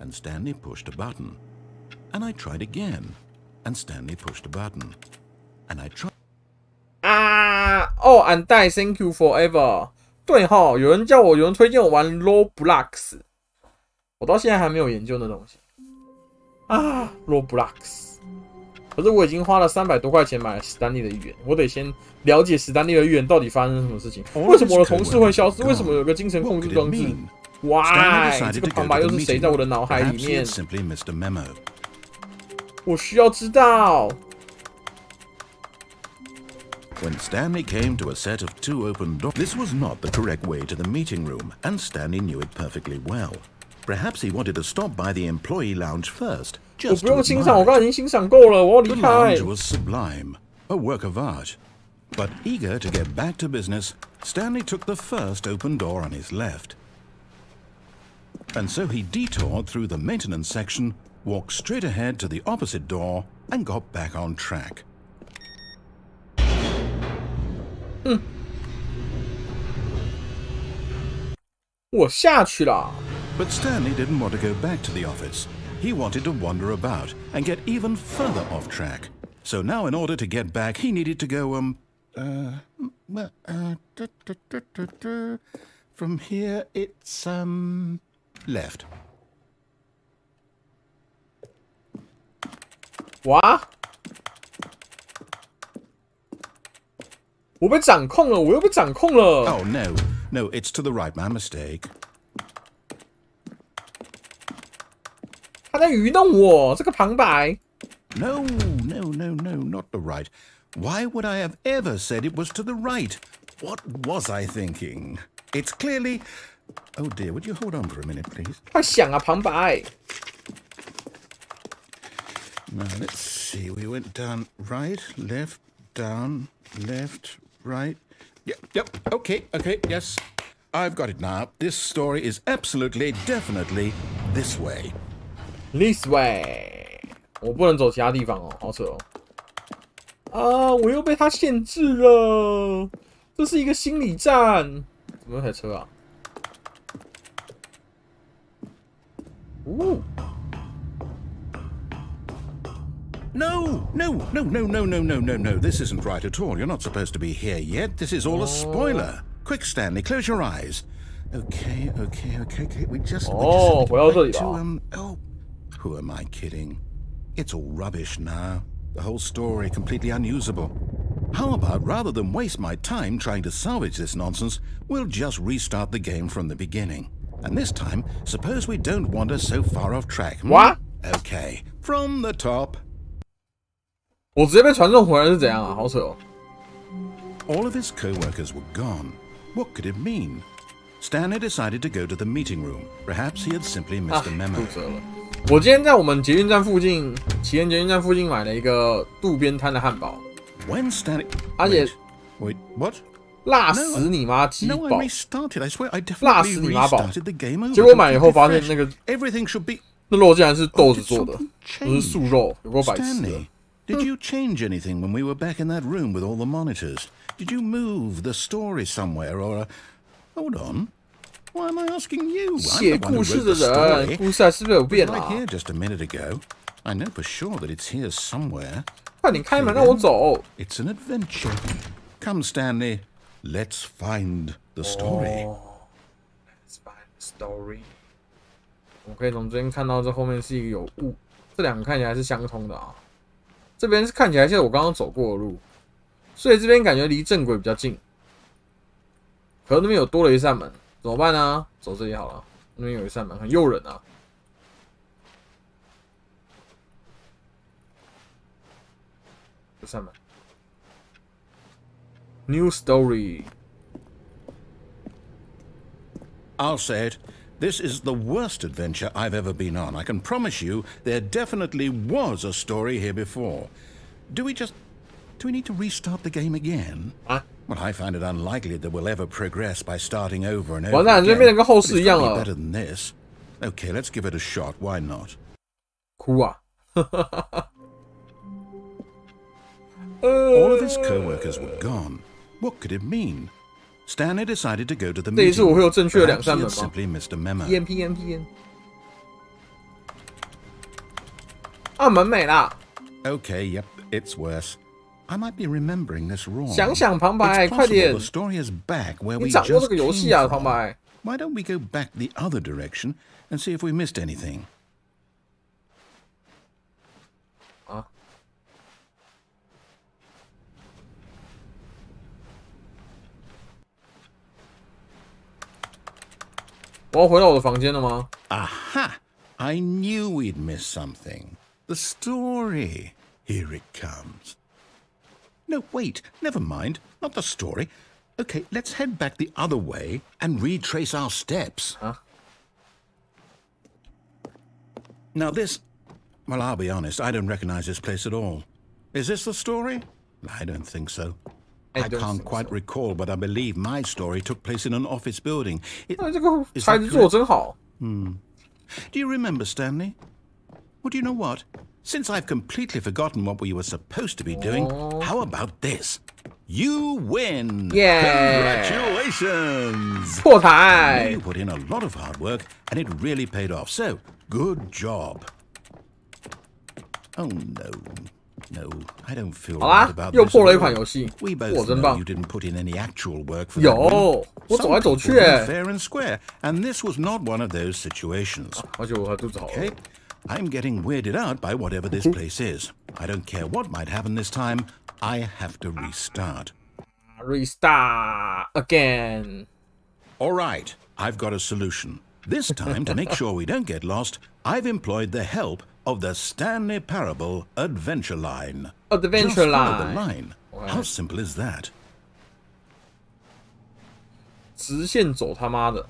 and Stanley pushed a button. And I tried again, and Stanley pushed a button. And I tried. 哦，俺带 Thank you forever。对哈，有人推荐我玩 Roblox， 我到现在还没有研究那东西。Roblox。可是我已经花了300多块钱买了史丹利的寓言，我得先了解史丹利的寓言到底发生什么事情。为什么我的同事会消失？为什么有个精神控制装置 ？Why？ 这个旁白又是谁在我的脑海里面？我需要知道。When Stanley came to a set of 2 open doors, this was not the correct way to the meeting room, and Stanley knew it perfectly well. Perhaps he wanted to stop by the employee lounge first. 我不用欣赏，我刚才已经欣赏够了，我要离开。The lounge was sublime, a work of art. But eager to get back to business, Stanley took the first open door on his left. And so he detoured through the maintenance section, walked straight ahead to the opposite door, and got back on track. 我下去了。But Stanley didn't want to go back to the office. He wanted to wander about and get even further off track. So now in order to get back, he needed to go, from here it's, left. 哇！我被掌控了，我又被掌控了。Oh no, it's to the right, my mistake. 他在愚弄我，这个旁白。No, not the right. Why would I have ever said it was to the right? What was I thinking? It's clearly. Oh dear, would you hold on for a minute, please? 快想啊，旁白。Now let's see. We went down right, left, down, left, right. Yep. Okay. Yes, I've got it now. This story is absolutely, definitely this way. This way， 我不能走其他地方哦，好扯哦。我又被他限制了，这是一个心理战。怎么有台车啊？No. This isn't right at all. You're not supposed to be here yet. This is all a spoiler. Quick, Stanley, close your eyes. Okay. We just 回到这里吧。Who am I kidding? It's all rubbish now. The whole story completely unusable. How about rather than waste my time trying to salvage this nonsense, we'll just restart the game from the beginning. And this time, suppose we don't wander so far off track. What? Okay, from the top. 我直接被传送回来是怎样啊？好扯哦。All of his co-workers were gone. What could it mean? Stanley decided to go to the meeting room. Perhaps he had simply missed a memo. 我今天在我们捷运站附近，旗延捷运站附近买了一个渡边摊的汉堡， When Stanley... 而且 Wait, what? 辣死你妈鸡 No, 堡 I restarted. I swear I 辣死 definitely 你妈堡 restarted the game over. 结果买以后发现那个 Everything should be... 那肉竟然是豆子做的，不是素肉，有够白痴的。 Stanley, did you change anything when we were back in that room with all the monitors? Did you move the story somewhere or... Hold on. Why am I asking you? 写故事的人，故事还是不是有变啦？ Here just a minute ago. I know for sure that it's here somewhere. 快点开门让我走。 It's an adventure. Come, Stanley. Let's find the story. Let's find the story. 我可以从这边看到，这后面是一个有雾，这两个看起来是相通的啊。这边是看起来像我刚刚走过的路，所以这边感觉离正轨比较近。可是那边有多了一扇门。 怎么办呢？走这里好了，那边有一扇门，很诱人啊。这扇门， New story. I'll say it. This is the worst adventure I've ever been on. I can promise you there definitely was a story here before. Do we need to restart the game again? Huh? Well, I find it unlikely that we'll ever progress by starting over and over 完蛋，这 again. 变成跟后 But 世 it's 一样 gotta be 了。 better than this. Okay, let's give it a shot. Why not? 哭啊！ All of his co-workers were gone. What could it mean? Stanley decided to go to the 这一次我 meeting. 会有正确的2、3 Perhaps he 本 had 吗 simply missed a memo.？EMP。啊，蛮美啦。 Okay, yep, it's worse. I might be remembering this wrong. 想想旁白， It's 快点 possible！the story is back where 你 we 掌握这 just 个游戏啊， came 旁 from. 白。 Why don't we go back the other direction and see if we missed anything? 啊！我要回到我的房间了吗？ Aha! I knew we'd miss something. The story. Here it comes. No, wait, never mind. Not the story. Okay, let's head back the other way and retrace our steps. 啊！ Now this... Well, I'll be honest, I don't recognize this place at all. Is this the story? I don't think so. I don't can't think quite so. recall, but I believe my story took place in an office building. 那这个材质做得真好。 Do you remember, Stanley? Well, do you know what? Since I've completely forgotten what we were supposed to be doing, how about this? You win! Yeah! Congratulations! 破 I know 台 you put in a lot of hard work, and it really paid off. So, good job. Oh no, no, I don't feel 好 right 啦 about，又 this 破了 at 一款 all. 游戏， We 哇， both 真 know 棒 you！didn't put in any actual work for 有 that one. 我走来走去 Some people 哎 were fair and square, and this was not one of those situations. 而且我还肚子好饿。 Okay, I'm getting weirded out by whatever this place is. I don't care what might happen this time. I have to restart. Restart again。 All right, I've got a solution. This time, to make sure we don't get lost, I've employed the help of the Stanley Parable Adventure Line. Adventure Just follow Line the line. Wow. How simple is that? 直线走他妈的，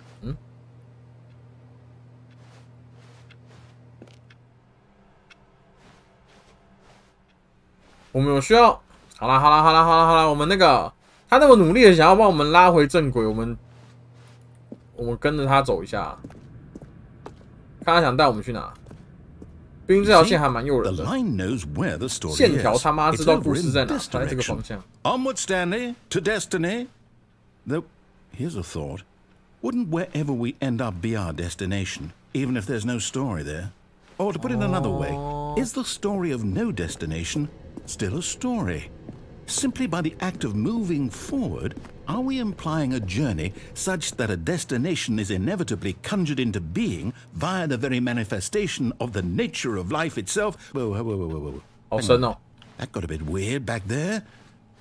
我们有需要，好啦，我们那个他那么努力的想要帮我们拉回正轨，我们跟着他走一下，看他想带我们去哪。毕竟这条线还蛮诱 The 人的， line knows where the story 线条 is. 他妈 It's 知道 over 故事 in 在哪， this 它在这个 direction. 方向。 Onward, Stanley, to destiny. Though, here's a thought. Wouldn't wherever we end up be our destination, even if there's no story there? Or to put it another way, is the story of no destination still a story? Simply by the act of moving forward, are we implying a journey such that a destination is inevitably conjured into being via the very manifestation of the nature of life itself? Whoa. 好深哦。 That got a bit weird back there.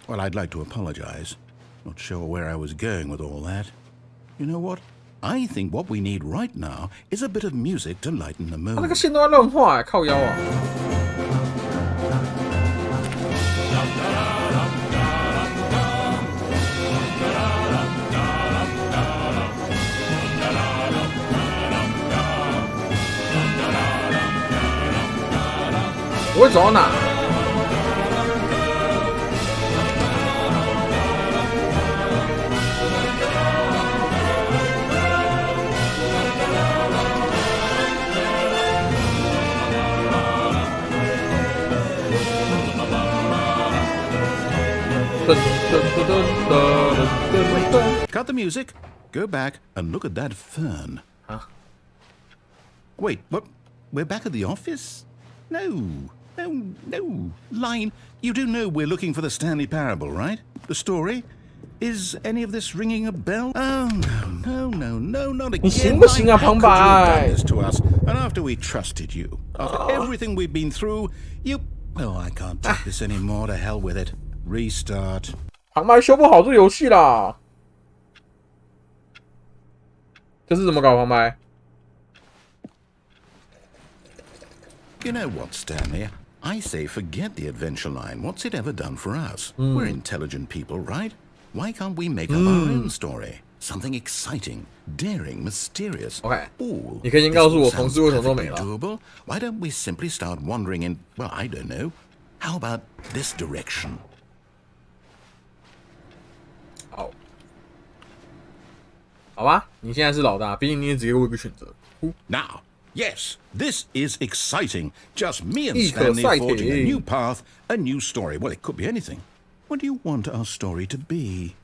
Well, I'd like to apologize. Not sure where I was going with all that. You know what? I think what we need right now is a bit of music to lighten the 他那个 mood. 线都在乱画，靠腰啊！我会走到哪？Cut the music, go back, and look at that fern. Huh? Wait, what? We're back at the office? No. Line, you do know we're looking for the Stanley Parable, right? The story? Is any of this ringing a bell? Oh, no, not again. 你行不行啊， How 旁 could you have 白 done this to us? And after we trusted you, after everything we've been through, you... Oh, I can't take this anymore. To hell with it. Restart. 旁白修不好这游戏啦。这是怎么搞旁白？ You know what, Stanley? I say forget the adventure line. What's it ever done for us? We're intelligent people, right? Why can't we make up our own story? Something exciting, daring, mysterious. OK， Ooh, 你可以先告诉我同事为什么都没了。 doable. Why don't we simply start wandering in? Well, I don't know. How about this direction? 好，好吧，你现在是老大，毕竟你也只给我一个选择。Now, yes, this is exciting. Just me and Stanley forging a new path, a new story. Well, it could be anything. What do you want our story to be?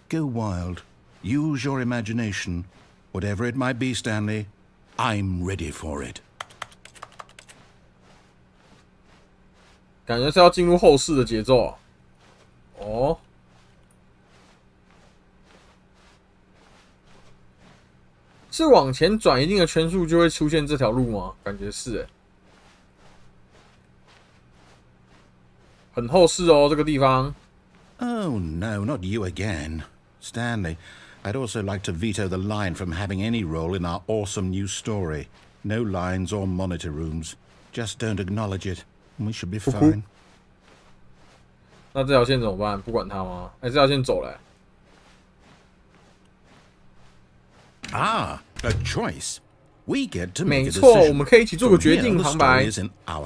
Go wild. Use your imagination. Whatever it might be, Stanley, I'm ready for it. 感觉是要进入后世的节奏哦。是往前转一定的圈数就会出现这条路吗？感觉是很后世哦，这个地方。Oh no, not you again, Stanley. I'd also like to veto the line from having any role in our awesome new story. No lines or monitor rooms. Just don't acknowledge it, and we should be fine. 那这条线怎么办？不管它吗？哎，这条线走了。Ah, a choice. We get to make a decision. 没错，我们可以一起做个决定，旁白。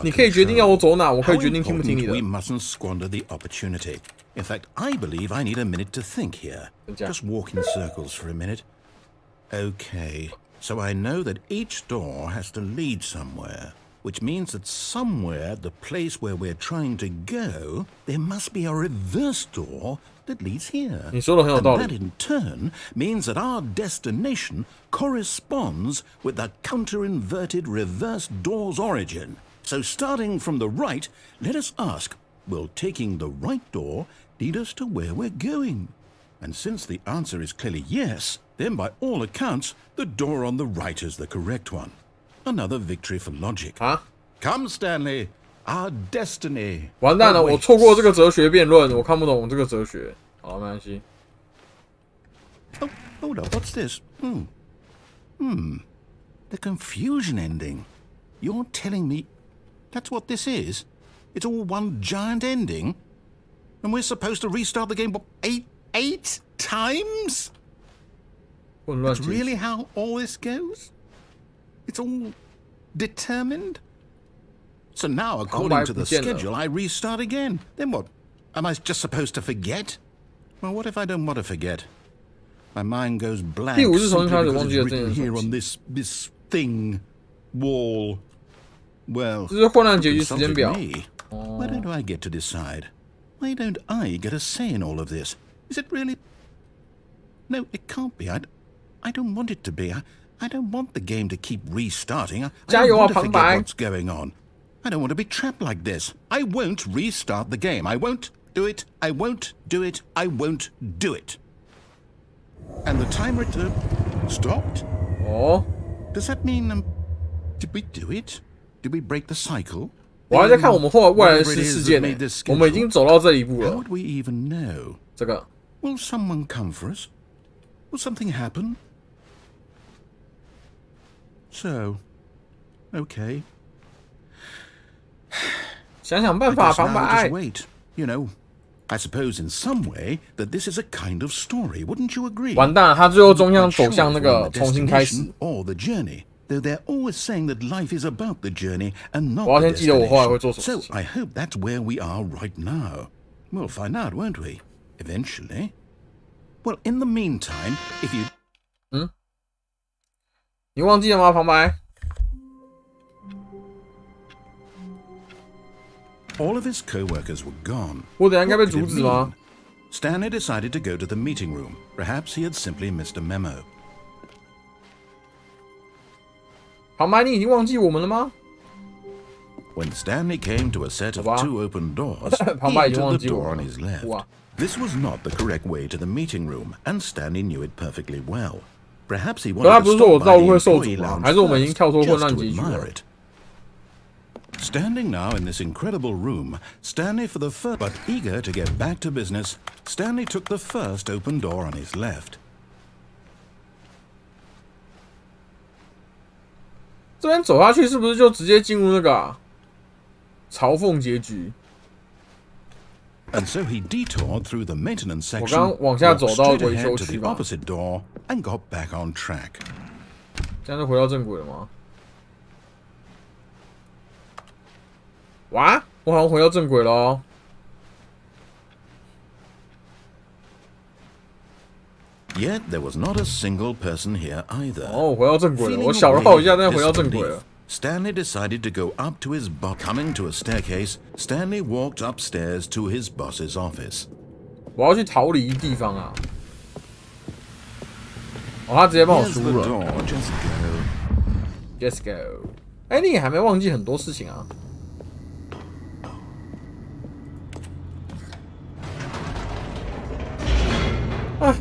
你可以决定要我走哪，我可以决定听不听你的。 We mustn't squander the opportunity. In fact, I believe I need a minute to think here. Just walk in circles for a minute. Okay, so I know that each door has to lead somewhere, which means that somewhere at the place where we're trying to go, there must be a reverse door that leads here. 你说的很有道理。 And that in turn means that our destination corresponds with the counter-inverted reverse door's origin. So starting from the right, let us ask, will taking the right door lead us to where we're going? And since the answer is clearly yes, then by all accounts, the door on the right is the correct one. Another victory for logic. 啊 Come, Stanley, our destiny. 完蛋了，我错过这个哲学辩论，我看不懂这个哲学。好，没关系。 Oh, hold up, what's this? The confusion ending. You're telling me that's what this is? It's all one giant ending? And we're supposed to restart the game, what, eight times? 混乱 That's 结局 really how all this goes? It's all determined? So now, according to the schedule, I restart again. Then what? Am I just supposed to forget? Well, what if I don't want to forget? My mind goes blank simply because it's written here on this thing, wall. Well, 这是混乱结局时间表。 Why don't I get to decide? Why don't I get a say in all of this? Is it really? No, it can't be. I don't want it to be. I don't want the game to keep restarting. I don't want to forget what's going on. I don't want to be trapped like this. I won't restart the game. I won't do it. I won't do it. I won't do it. And the timer stopped? Oh. Does that mean, did we do it? Did we break the cycle? 我还在看我们后未来的事件呢，我们已经走到这一步了。 How would we even know? 这个 Will someone come for us? Will something happen? So, okay. 想想办法，旁白。 Just wait. You know, I suppose in some way that this is a kind of story. Wouldn't you agree? 完蛋了，他最后终将走向那个重新开始。 Or the journey. Though they're always saying that life is about the journey and not 我要 the 先记得我后来会做什么 destination. 事 So 情。 I hope that's where we are right now. We'll find out, won't we? Eventually. Well, in the meantime, if you... 你忘记了吗，旁白？ All of his co-workers were gone. 我等下应该被 What 阻 could it 止吗 mean? Stanley decided to go to the meeting room. Perhaps he had simply missed a memo. 旁白，你已经忘记我们了吗？ When Stanley came to a set of 好吧。 two open doors, 旁 he 白已经 entered 忘 the 记我 door 了 on his left. 哇 This was not the correct way to the meeting room, and Stanley knew it perfectly well. Perhaps he 可他 wanted 不 to 是说 stop 我 by 道路 the 会受 employee 阻吗？ lounge 还是我们已经 first, 跳脱混 just 乱 to 结局 admire 了？ it. Standing now in this incredible room, Stanley for the first, but eager to get back to business, Stanley took the first open door on his left. 这边走下去是不是就直接进入那个嘲讽结局？ And so he detoured through the maintenance section, 我刚往下走到 walked straight 维 ahead 修 to 区 the 吧， opposite door, and got back on track. 这样就回到正轨了吗？哇，我好像回到正轨了哦。Yet there was not a single person here either. 哦，我回到正轨了。 Feeling 我小绕一下，再 relieved 回到正 at 轨 this 了。 Stanley decided to go up to his boss. Coming to a staircase, Stanley walked upstairs to his boss's office. 我要去逃离地方啊！哦，他直接帮我 Here's 输 the 了。 door, just go. Let's go。哎，你也还没忘记很多事情啊。哎。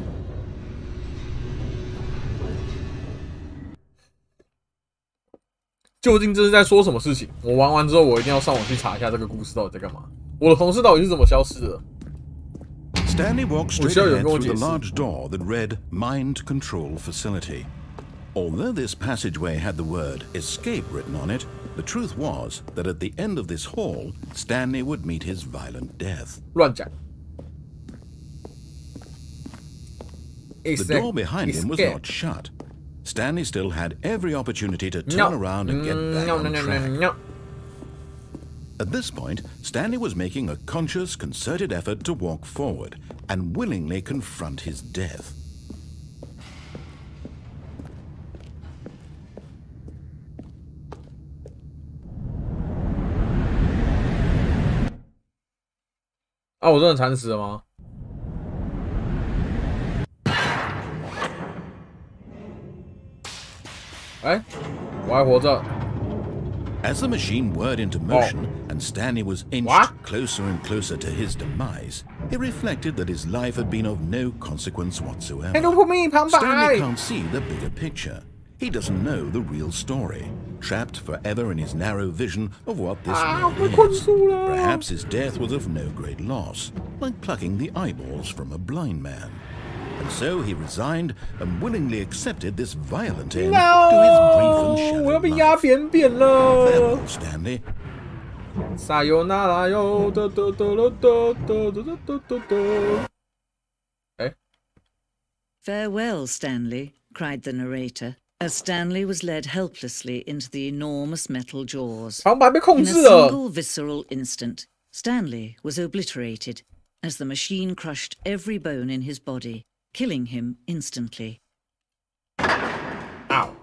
究竟这是在说什么事情？我玩完之后，我一定要上网去查一下这个故事到底在干嘛。我的同事到底是怎么消失的？ Stanley walked straight ahead through the large door that read Mind Control Facility. Although this passageway had the word escape written on it, the truth was that at the end of this hall, Stanley would meet his violent death. 乱讲。The door behind him was not shut. Stanley still had every opportunity to turn around and get back on track. At this point, Stanley was making a conscious, concerted effort to walk forward and willingly confront his death. 啊，我真的惨死了吗？哎，我还活着。 As the machine whirred into motion and Stanley was inched closer and closer to his demise, he reflected that his life had been of no consequence whatsoever. Stanley can't see the bigger picture. He doesn't know the real story, trapped forever in his narrow vision of what this world is. Perhaps his death was of no great loss, like plucking the eyeballs from a blind man. And so he resigned and willingly accepted this violent end to his brief and shallow life. Farewell, Stanley. Sayonara yo, Farewell, Stanley, cried the narrator, as Stanley was led helplessly into the enormous metal jaws. In a single visceral instant, Stanley was obliterated as the machine crushed every bone in his body, killing him instantly. Ow.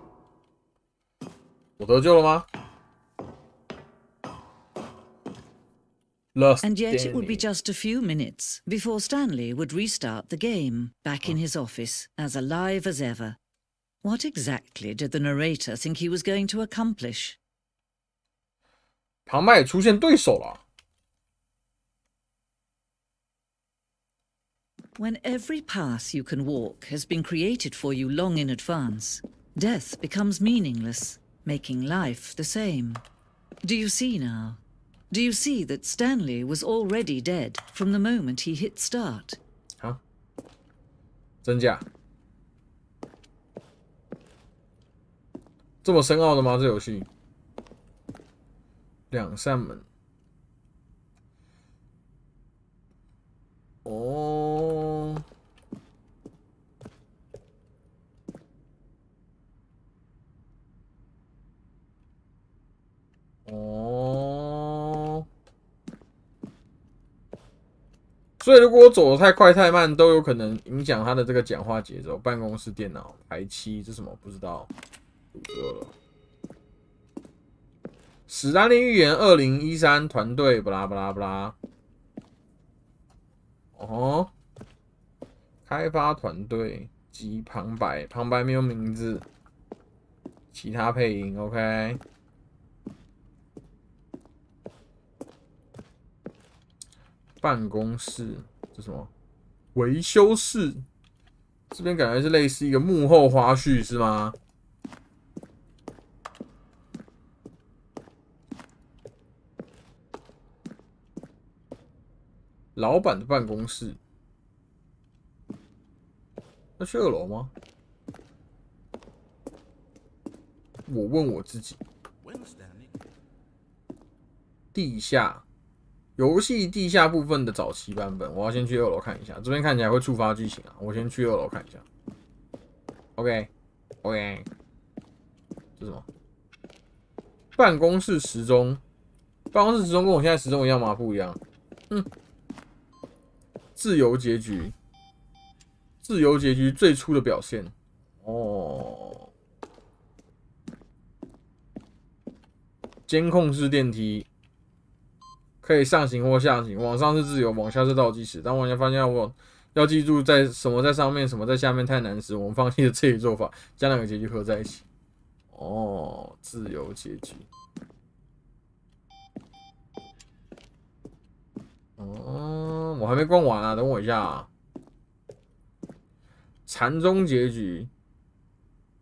我得救了吗？ And yet it would be just a few minutes before Stanley would restart the game, back in his office, as alive as ever. What exactly did the narrator think he was going to accomplish? 旁白也出现对手了。 When every path you can walk has been created for you long in advance, death becomes meaningless, making life the same. Do you see now? Do you see that Stanley was already dead from the moment he hit start? 啊？真假？这么深奥的吗？这游戏？两扇门。哦。哦。所以如果我走得太快太慢，都有可能影响他的这个讲话节奏。办公室电脑排期，这什么不知道？读了。史丹利寓言2013团队，巴拉巴拉巴拉。哦，开发团队及旁白，旁白没有名字，其他配音 OK。办公室这什么？维修室，这边感觉是类似一个幕后花絮是吗？老板的办公室，那去2楼吗？我问我自己。地下游戏地下部分的早期版本，我要先去2楼看一下。这边看起来会触发剧情啊，我先去2楼看一下。OK， 这是什么？办公室时钟。办公室时钟跟我现在时钟一样吗？不一样。自由结局。自由结局最初的表现。哦。监控式电梯。可以上行或下行，往上是自由，往下是倒计时。当玩家发现要记住什么在上面，什么在下面太难时，我们放弃了这一做法，将两个结局合在一起。哦，自由结局。哦，我还没逛完啊，等我一下啊。禅宗结局，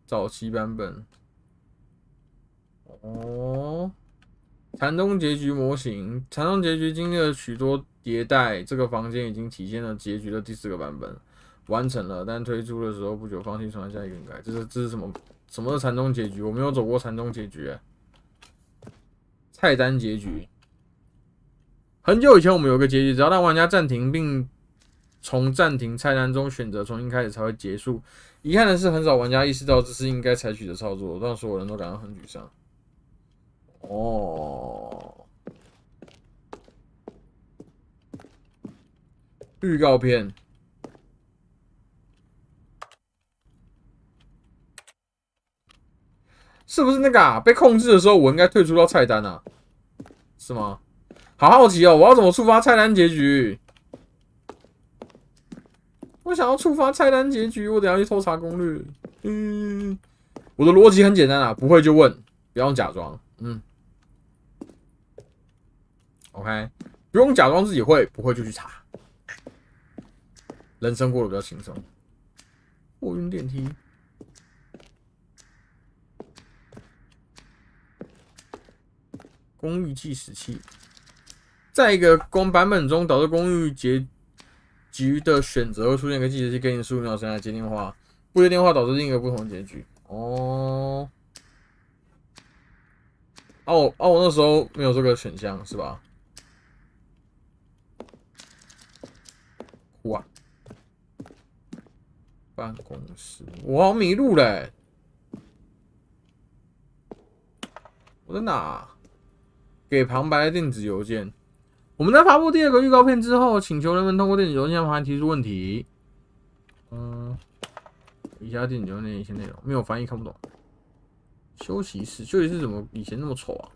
早期版本。哦。禅宗结局模型，禅宗结局经历了许多迭代，这个房间已经体现了结局的第4个版本，完成了。但推出的时候不久，放弃重来下一个更改。这是什么？什么是禅宗结局？我没有走过禅宗结局欸。菜单结局，很久以前我们有个结局，只要让玩家暂停并从暂停菜单中选择重新开始才会结束。遗憾的是，很少玩家意识到这是应该采取的操作，让所有人都感到很沮丧。哦，预告片，是不是那个啊？被控制的时候，我应该退出到菜单啊？是吗？好好奇哦，我要怎么触发菜单结局？我想要触发菜单结局，我等一下去偷查攻略。我的逻辑很简单啊，不会就问，不用假装。OK， 不用假装自己会，不会就去查。人生过得比较轻松。货运电梯，公寓计时器，在一个版本中，导致公寓结局的选择会出现一个计时器，给你15秒时间来接电话，不接电话导致另一个不同的结局。哦，我那时候没有这个选项是吧？哇！办公室，我好迷路嘞！我在哪？给旁白的电子邮件。我们在发布第2个预告片之后，请求人们通过电子邮件向旁白提出问题。以下电子邮件一些内容没有翻译，看不懂。休息室，休息室怎么以前那么丑啊？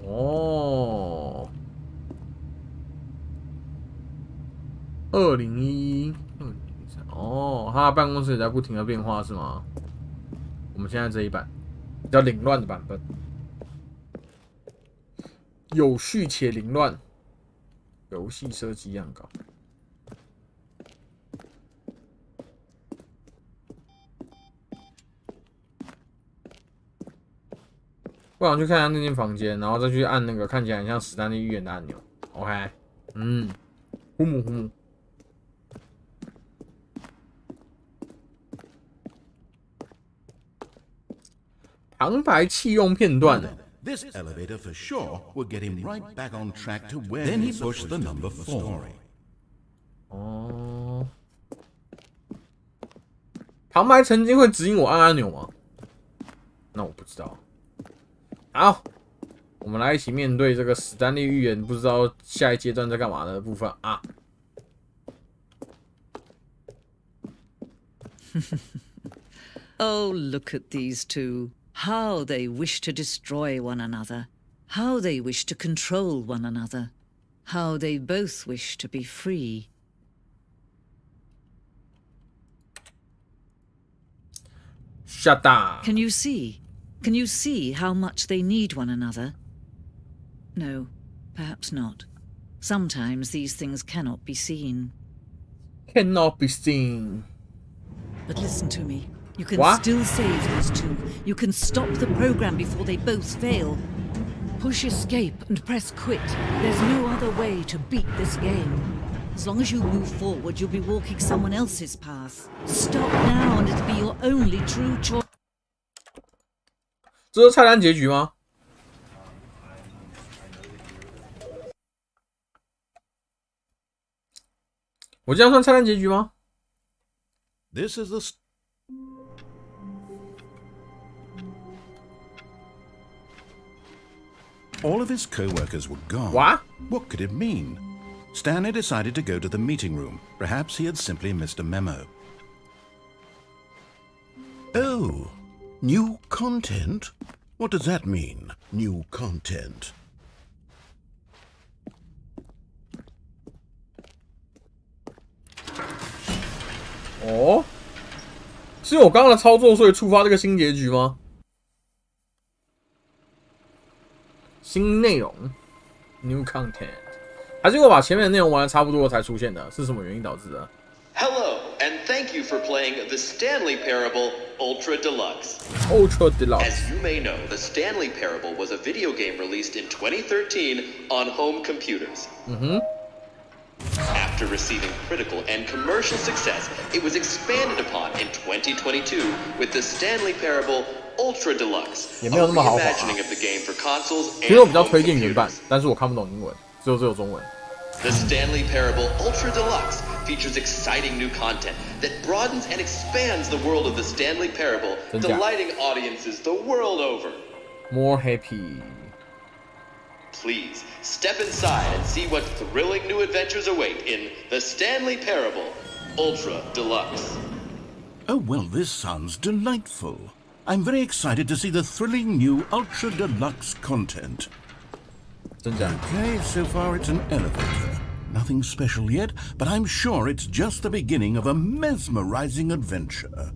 哦。2011，哦，他的办公室也在不停的变化是吗？我们现在这一版比较凌乱的版本，有序且凌乱，游戏设计样高。我想去看一下那间房间，然后再去按那个看起来很像史丹利寓言的按钮。OK， 呼姆呼姆。旁白弃用片段。This elevator for sure will get him right back on track to where then he pushed the number 4. 哦，旁白曾经会指引我按按钮吗？那我不知道。好，我们来一起面对这个史丹利寓言不知道下一阶段在干嘛的部分啊。Oh, look at these two. How they wish to destroy one another. How they wish to control one another. How they both wish to be free. Shut up. Can you see? Can you see how much they need one another? No, perhaps not. Sometimes these things cannot be seen. Cannot be seen. But listen to me. You can What? still save these two. You can stop the program before they both fail. Push escape and press quit. There's no other way to beat this game. As long as you move forward, you'll be walking someone else's path. Stop now and it'll be your only true choice. 这是菜单结局吗？我这样算菜单结局吗 ？This is the. All of his co-workers were gone. What? What could it mean? Stanley decided to go to the meeting room. Perhaps he had simply missed a memo. Oh, new content? What does that mean, new content? 哦，是我刚刚的操作，所以触发这个新结局吗？新内容 ，new content， 还是我把前面的内容玩的差不多才出现的？是什么原因导致的 ？Hello and thank you for playing the Stanley Parable Ultra Deluxe. Ultra Deluxe. As you may know, the Stanley Parable was a video game released in 2013 on home computers. After receiving critical and commercial success, it was expanded upon in 2022 with the Stanley Parable Ultra Deluxe, a reimagining of the game for consoles and home computers. 但是我看不懂英文，只有中文。The Stanley Parable Ultra Deluxe features exciting new content that broadens and expands the world of the Stanley Parable, delighting audiences the world over. More happy. Please step inside and see what thrilling new adventures await in the Stanley Parable Ultra Deluxe. Oh, well, this sounds delightful. I'm very excited to see the thrilling new Ultra Deluxe content. Okay, so far it's an elevator. Nothing special yet, but I'm sure it's just the beginning of a mesmerizing adventure.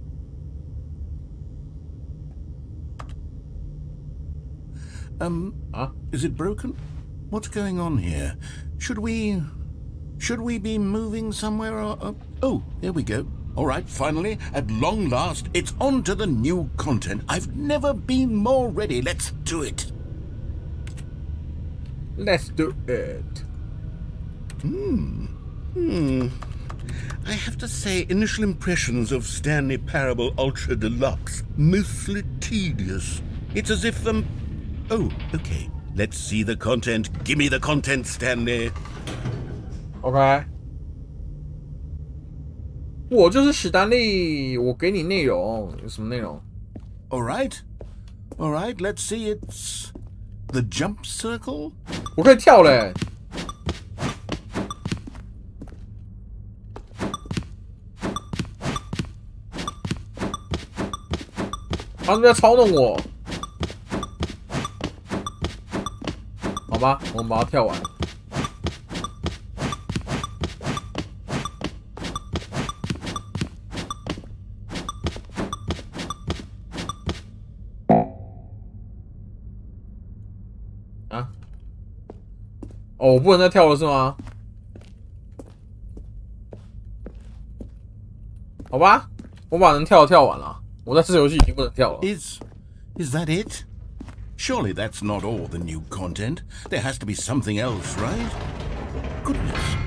Is it broken? What's going on here? Should we be moving somewhere or oh, there we go. All right, finally, at long last, it's on to the new content. I've never been more ready. Let's do it. Let's do it. I have to say, initial impressions of Stanley Parable Ultra Deluxe, mostly tedious. It's as if oh, okay. Let's see the content. Give me the content, Stanley. OK. 我就是史丹利，我给你内容，有什么内容 All right. Let's see. It's the jump circle. 我可以跳嘞。他是不是在操弄我？好吧，我们把它跳完。啊？哦，我不能再跳了是吗？好吧，我把能跳的跳完了。我在这游戏已经不能跳了。Is that it? Surely that's not all the new content. There has to be something else, right? Goodness,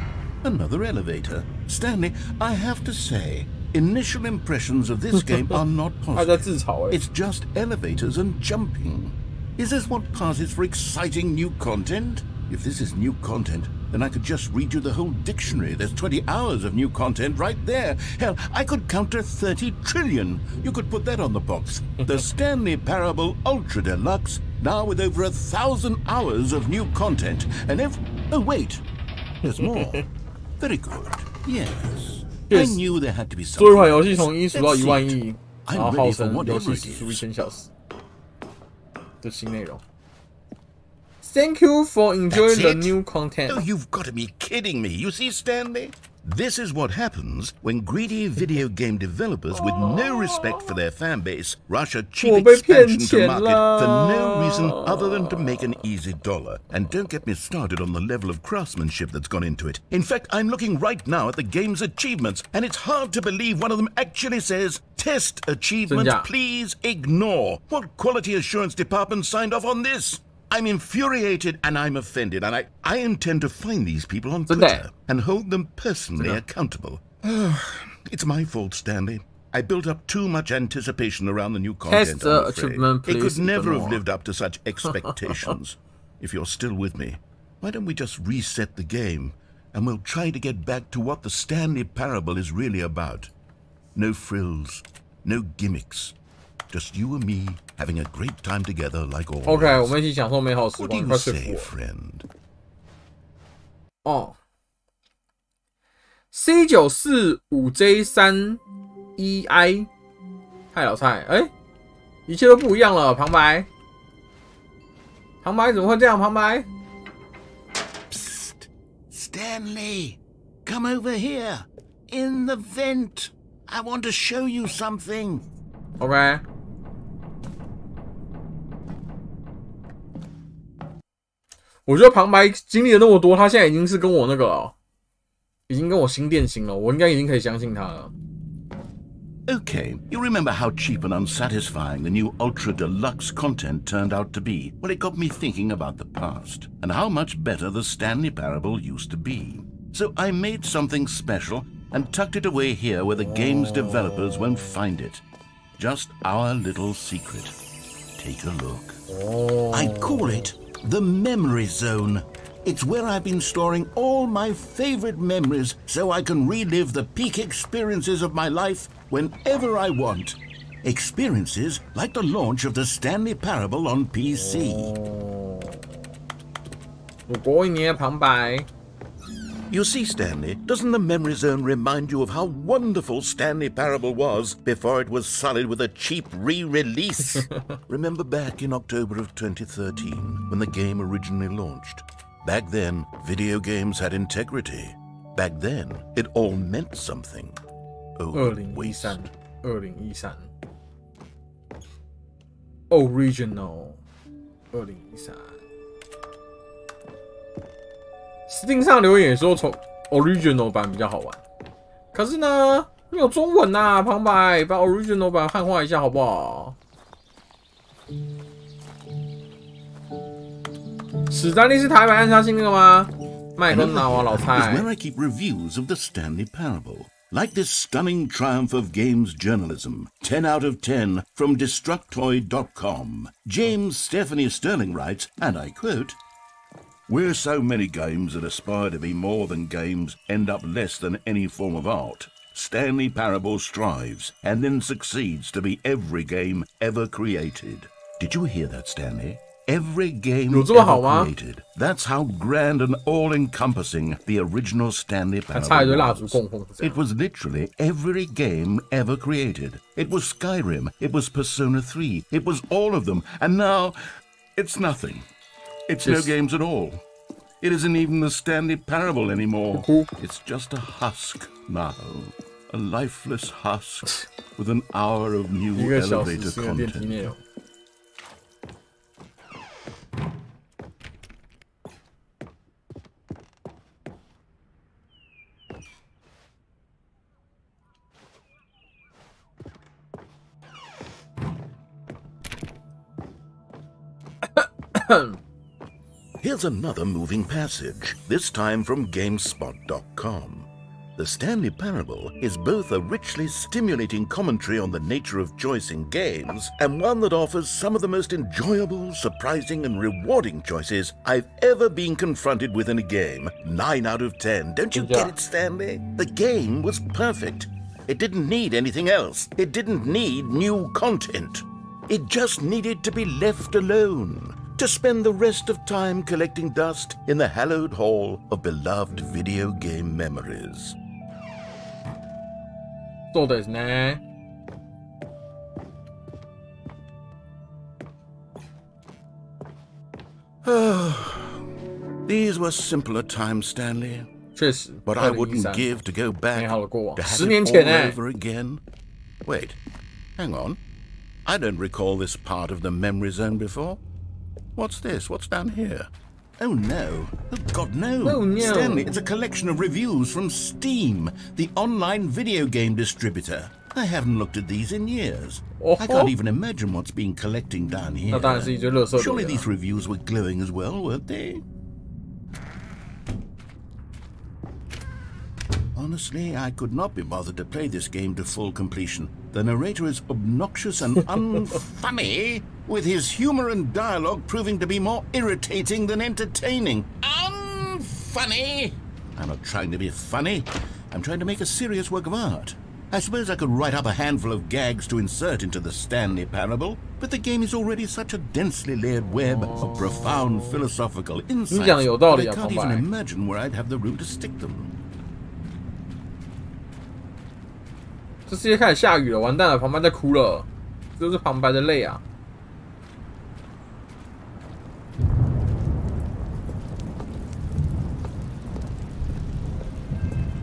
another elevator. Stanley, I have to say, initial impressions of this game are not positive. It's just elevators and jumping. Is this what passes for exciting new content? If this is new content, then I could just read you the whole dictionary. There's 20 hours of new content right there. Hell, I could count to 30 trillion. You could put that on the box. The Stanley Parable Ultra Deluxe, now with over 1,000 hours of new content. And oh, wait. There's more. Very good. Yes. I knew there had to be something. 做一款游戏从1数到1万亿，然后 I'm 号 ready for 称游 whatever 戏 it 时速 is. 1000小时的新内容。Thank you for enjoying the new content. Oh, you've got to be kidding me. You see, Stanley? This is what happens when greedy video game developers with no respect for their fan base rush a cheap expansion to market for no reason other than to make an easy dollar. And don't get me started on the level of craftsmanship that's gone into it. In fact, I'm looking right now at the game's achievements, and it's hard to believe one of them actually says, "Test achievement, please ignore." What quality assurance department signed off on this? I'm infuriated and I'm offended, and I intend to find these people on Twitter and hold them personally accountable. It's my fault, Stanley. I built up too much anticipation around the new content. It could never have lived up to such expectations. If you're still with me, why don't we just reset the game and we'll try to get back to what the Stanley Parable is really about. No frills, no gimmicks, just you and me having a great time together like always. OK， 我们一起享受美好时光。 What do you say, friend? 哦 ，C945J3EI， 太老蔡，哎，一切都不一样了。旁白，旁白怎么会这样？旁白 ，Psst, Stanley, come over here, in the vent. I want to show you something. OK。我觉得旁白经历了那么多，他现在已经是跟我那个了，已经跟我心电心了，我应该已经可以相信他了。Okay, you remember how cheap and unsatisfying the new Ultra Deluxe content turned out to be? Well, it got me thinking about the past and how much better the Stanley Parable used to be. So I made something special and tucked it away here where the game's developers won't find it. Just our little secret. Take a look. I'd call it the Memory Zone. It's where I've been storing all my favorite memories so I can relive the peak experiences of my life whenever I want. Experiences like the launch of the Stanley Parable on PC. 我国一年的旁白。 You see, Stanley, doesn't the Memory Zone remind you of how wonderful Stanley Parable was before it was sullied with a cheap re-release? Remember back in October of 2013, when the game originally launched? Back then, video games had integrity. Back then, it all meant something. Oh, 2013 Original 2013 Steam 上留言也说从 Original 版比较好玩，可是呢没有中文呐、旁白把 Original 版汉化一下好不好？史丹利是台版暗杀星那个吗？麦克拿我老蔡。 Is where I keep reviews of the Stanley Parable. Like this stunning triumph of games journalism, 10 out of 10 from Destructoid.com. James Stephanie Sterling writes, and I quote, "Where so many games that aspire to be more than games end up less than any form of art, Stanley Parable strives and then succeeds to be every game ever created." Did you hear that, Stanley? Every game ever created. That's how grand and all-encompassing the original Stanley Parable was. It was literally every game ever created. It was Skyrim, it was Persona 3, it was all of them, and now it's nothing. It's no games at all. It isn't even the Stanley Parable anymore. It's just a husk now. A lifeless husk with an hour of new elevator content. Here's another moving passage, this time from GameSpot.com. The Stanley Parable is both a richly stimulating commentary on the nature of choice in games and one that offers some of the most enjoyable, surprising, and rewarding choices I've ever been confronted with in a game. 9 out of 10. Don't you get it, Stanley? The game was perfect. It didn't need anything else. It didn't need new content. It just needed to be left alone, to spend the rest of time collecting dust in the hallowed hall of beloved video game memories. そうですね。These were simpler times, Stanley. 确实 But I wouldn't give to go back 美好的过往 to ，10 have 年 it 前 all over again. Wait, hang on. I don't recall this part of the memory zone before. What's this? What's down here? Oh no. Oh God, no. Oh no. Stanley, it's a collection of reviews from Steam, the online video game distributor. I haven't looked at these in years. I can't even imagine what's been collecting down here. 那当然是一堆垃圾留言啊。 Surely these reviews were glowing as well, weren't they? Honestly, I could not be bothered to play this game to full completion. The narrator is obnoxious and unfunny, with his humor and dialogue proving to be more irritating than entertaining. Unfunny! I'm not trying to be funny. I'm trying to make a serious work of art. I suppose I could write up a handful of gags to insert into the Stanley Parable, but the game is already such a densely layered web of profound philosophical insights that I can't even imagine where I'd have the room to stick them. 这世界开始下雨了，完蛋了！旁白在哭了，这就是旁白的泪啊。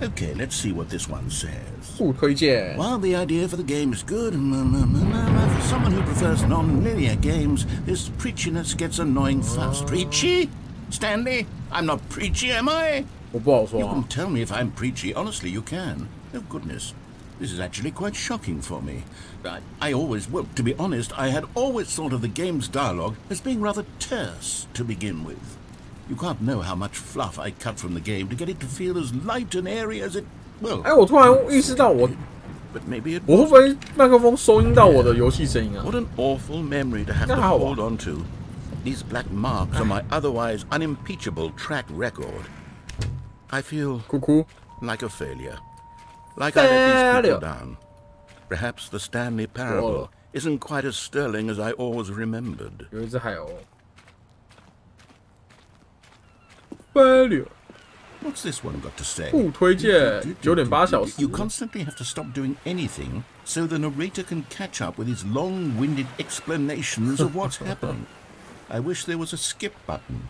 Okay, let's see what this one says. 不推荐。 While the idea for the game is good, for someone who prefers non-linear games, this preachiness gets annoying fast. Preachy? Stanley? I'm not preachy, am I? 我不好说。 You can tell me if I'm preachy. Honestly, you can. Oh, goodness. This is actually quite shocking for me. Well, to be honest, I had always thought of the game's dialogue as being rather terse to begin with. You can't know how much fluff I cut from the game to get it to feel as light and airy as it. Well, 哎，我突然意识到我 but maybe it 我会不会麦克风收音到我的游戏声音啊？ What an awful memory to have to hold on to. These black marks on my otherwise unimpeachable track record. I feel like a failure. Like I let these people down. Perhaps the Stanley Parable isn't quite as sterling as I always remembered. 有一只海鸥。Failure. What's this one got to say? 不推荐9.8小时。 You constantly have to stop doing anything so the narrator can catch up with his long-winded explanations of what's happening. I wish there was a skip button.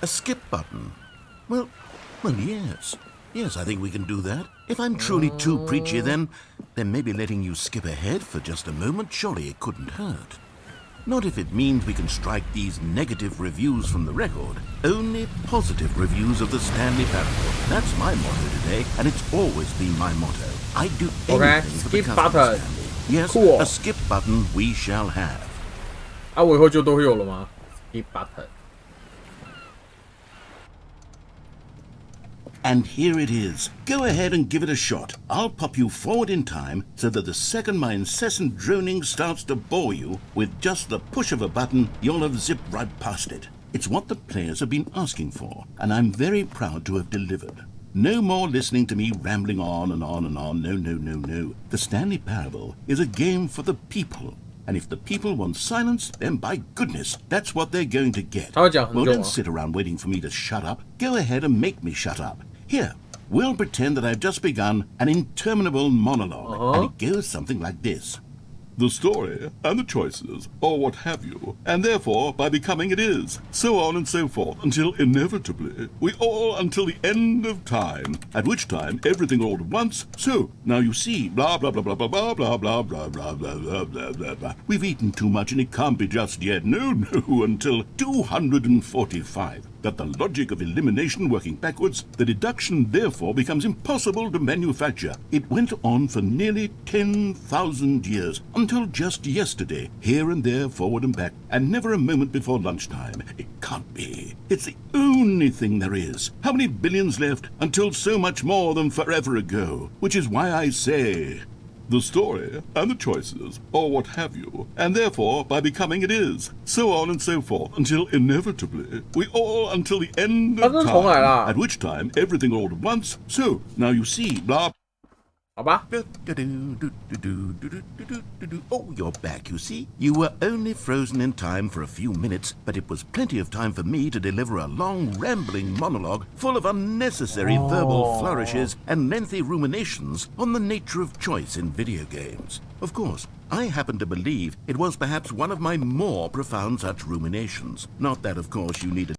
A skip button? Well, yes. Yes, I think we can do that. If I'm truly too preachy, then maybe letting you skip ahead for just a moment, surely it couldn't hurt. Not if it means we can strike these negative reviews from the record. Only positive reviews of the Stanley Parable. That's my motto today, and it's always been my motto. I do anything for the customer, Stanley. Yes, cool. A skip button we shall have. 啊，我以后就都会有了吗 ？Skip button. And here it is. Go ahead and give it a shot. I'll pop you forward in time so that the second my incessant droning starts to bore you, with just the push of a button, you'll have zipped right past it. It's what the players have been asking for, and I'm very proud to have delivered. No more listening to me rambling on and on and on. No. The Stanley Parable is a game for the people. And if the people want silence, then by goodness, that's what they're going to get. Well, don't sit around waiting for me to shut up. Go ahead and make me shut up. Here, we'll pretend that I've just begun an interminable monologue, and it goes something like this. The story and the choices, or what have you, and therefore, by becoming it is, so on and so forth, until inevitably, we all until the end of time, at which time everything all at once, so, now you see, blah blah blah blah blah blah blah blah blah blah blah blah blah blah blah. We've eaten too much and it can't be just yet, no, until 245. That the logic of elimination working backwards, the deduction therefore becomes impossible to manufacture. It went on for nearly 10,000 years, until just yesterday, here and there, forward and back, and never a moment before lunchtime. It can't be. It's the only thing there is. How many billions left until so much more than forever ago? Which is why I say... The story and the choices, or what have you, and therefore, by becoming it is, so on and so forth, until inevitably, we all until the end of time, at which time everything all at once, so, now you see, blah... 好吧。 Oh, you're back, you see. You were only frozen in time for a few minutes, but it was plenty of time for me to deliver a long, rambling monologue full of unnecessary verbal flourishes and lengthy ruminations on the nature of choice in video games. Of course, I happen to believe it was perhaps one of my more profound such ruminations. Not that, of course, you needed...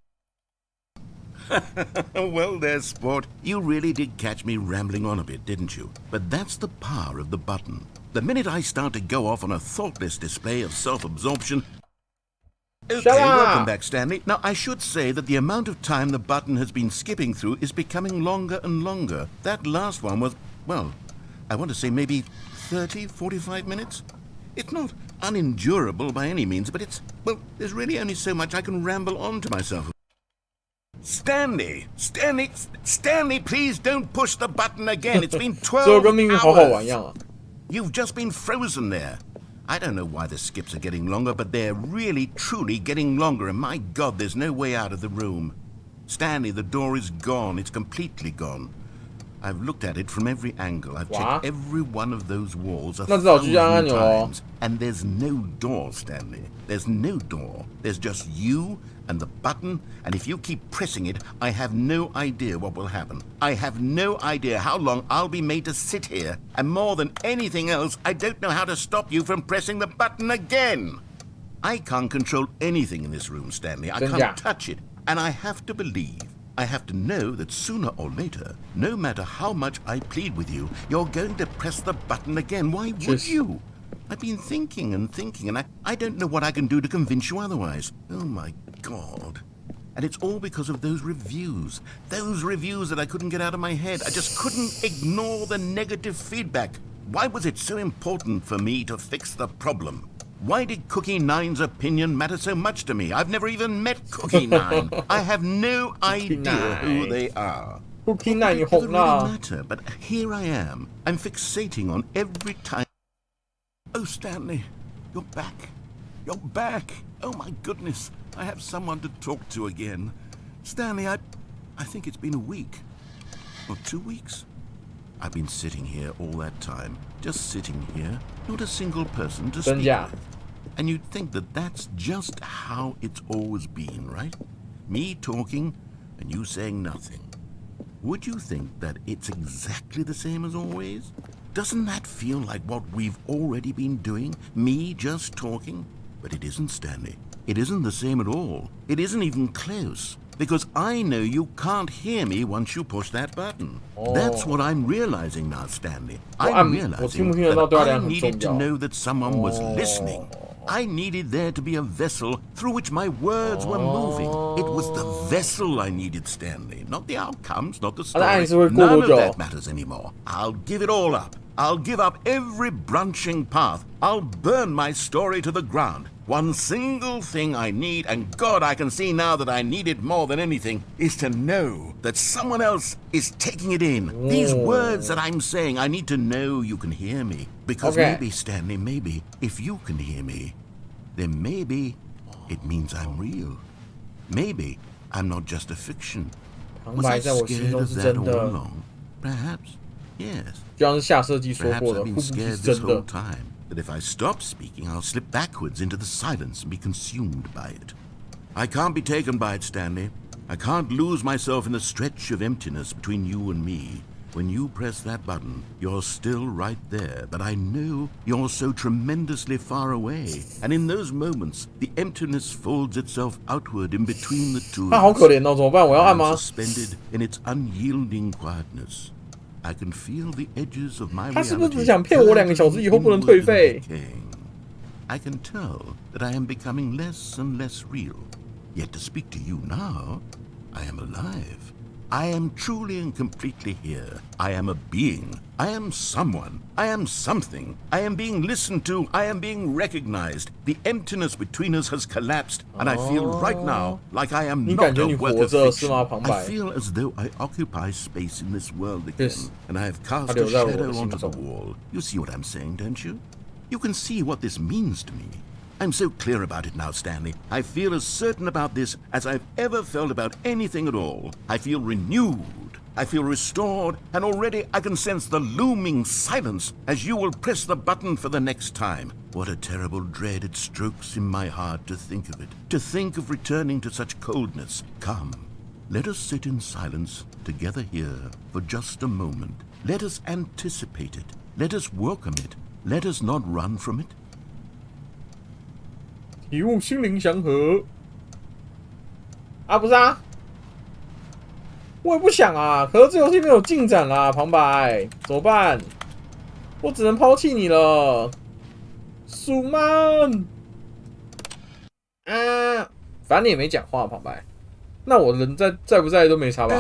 Well, there, sport. You really did catch me rambling on a bit, didn't you? But that's the power of the button. The minute I start to go off on a thoughtless display of self-absorption... Okay, welcome back, Stanley. Now, I should say that the amount of time the button has been skipping through is becoming longer and longer. That last one was, well, I want to say maybe 30, 45 minutes? It's not unendurable by any means, but it's, well, there's really only so much I can ramble on to myself. Stanley, please don't push the button again. It's been 12 hours. You've just been frozen there. I don't know why the skips are getting longer, but they're really, truly getting longer, and my God, there's no way out of the room. Stanley, the door is gone. It's completely gone. I've looked at it from every angle. I've checked every one of those walls 1,000 times. And there's no door, Stanley. There's no door. There's just you and the button. And if you keep pressing it, I have no idea what will happen. I have no idea how long I'll be made to sit here. And more than anything else, I don't know how to stop you from pressing the button again. I can't control anything in this room, Stanley. I can't touch it. And I have to believe, I have to know that sooner or later, no matter how much I plead with you, you're going to press the button again. Why would you? I've been thinking and thinking, and I don't know what I can do to convince you otherwise. Oh, my God. And it's all because of those reviews. Those reviews that I couldn't get out of my head. I just couldn't ignore the negative feedback. Why was it so important for me to fix the problem? Why did Cookie Nine's opinion matter so much to me? I've never even met Cookie Nine. I have no idea who they are. Cookie Nine, it doesn't really matter, but here I am. I'm fixating on every time. Oh, Stanley, you're back. You're back. Oh, my goodness. I have someone to talk to again. Stanley, I think it's been a week. Or 2 weeks. I've been sitting here all that time. Just sitting here. Not a single person to speak with. And you'd think that that's just how it's always been, right? Me talking and you saying nothing. Would you think that it's exactly the same as always? Doesn't that feel like what we've already been doing? Me just talking? But it isn't, Stanley. It isn't the same at all. It isn't even close. Because I know you can't hear me once you push that button. That's what I'm realizing now, Stanley. I'm realizing that I needed to know that someone was listening. I needed there to be a vessel through which my words were moving. It was the vessel I needed, Stanley. Not the outcomes, not the story. None of that matters anymore. I'll give it all up. I'll give up every branching path. I'll burn my story to the ground. One single thing I need, and God, I can see now that I need it more than anything, is to know that someone else is taking it in. These words that I'm saying, I need to know you can hear me. Because maybe, Stanley, maybe, if you can hear me, then maybe it means I'm real. Maybe I'm not just a fiction. Was I scared of that all along? Perhaps, yes. Perhaps I've been scared this whole time. That if I stop speaking, I'll slip backwards into the silence and be consumed by it. I can't be taken by it, Stanley. I can't lose myself in the stretch of emptiness between you and me. When you press that button, you're still right there, but I know you're so tremendously far away. And in those moments, the emptiness folds itself outward in between the two of us. I'm suspended in its unyielding quietness. I can feel the edges of my reality. I can tell that I am becoming less and less real. Yet to speak to you now, I am alive. I am truly and completely here. I am a being. I am someone. I am something. I am being listened to. I am being recognized. The emptiness between us has collapsed, and I feel right now like I am not a work of fiction. I feel as though I occupy space in this world again, and I have cast a shadow onto the wall. You see what I'm saying, don't you? You can see what this means to me. I'm so clear about it now, Stanley. I feel as certain about this as I've ever felt about anything at all. I feel renewed. I feel restored, and already I can sense the looming silence as you will press the button for the next time. What a terrible dread it strokes in my heart to think of it, to think of returning to such coldness. Come, let us sit in silence together here for just a moment. Let us anticipate it. Let us welcome it. Let us not run from it. 体悟心灵祥和啊，不是啊，我也不想啊，可是这游戏没有进展啦，旁白怎么办？我只能抛弃你了，鼠们啊，反正你也没讲话，旁白，那我人在不在都没差吧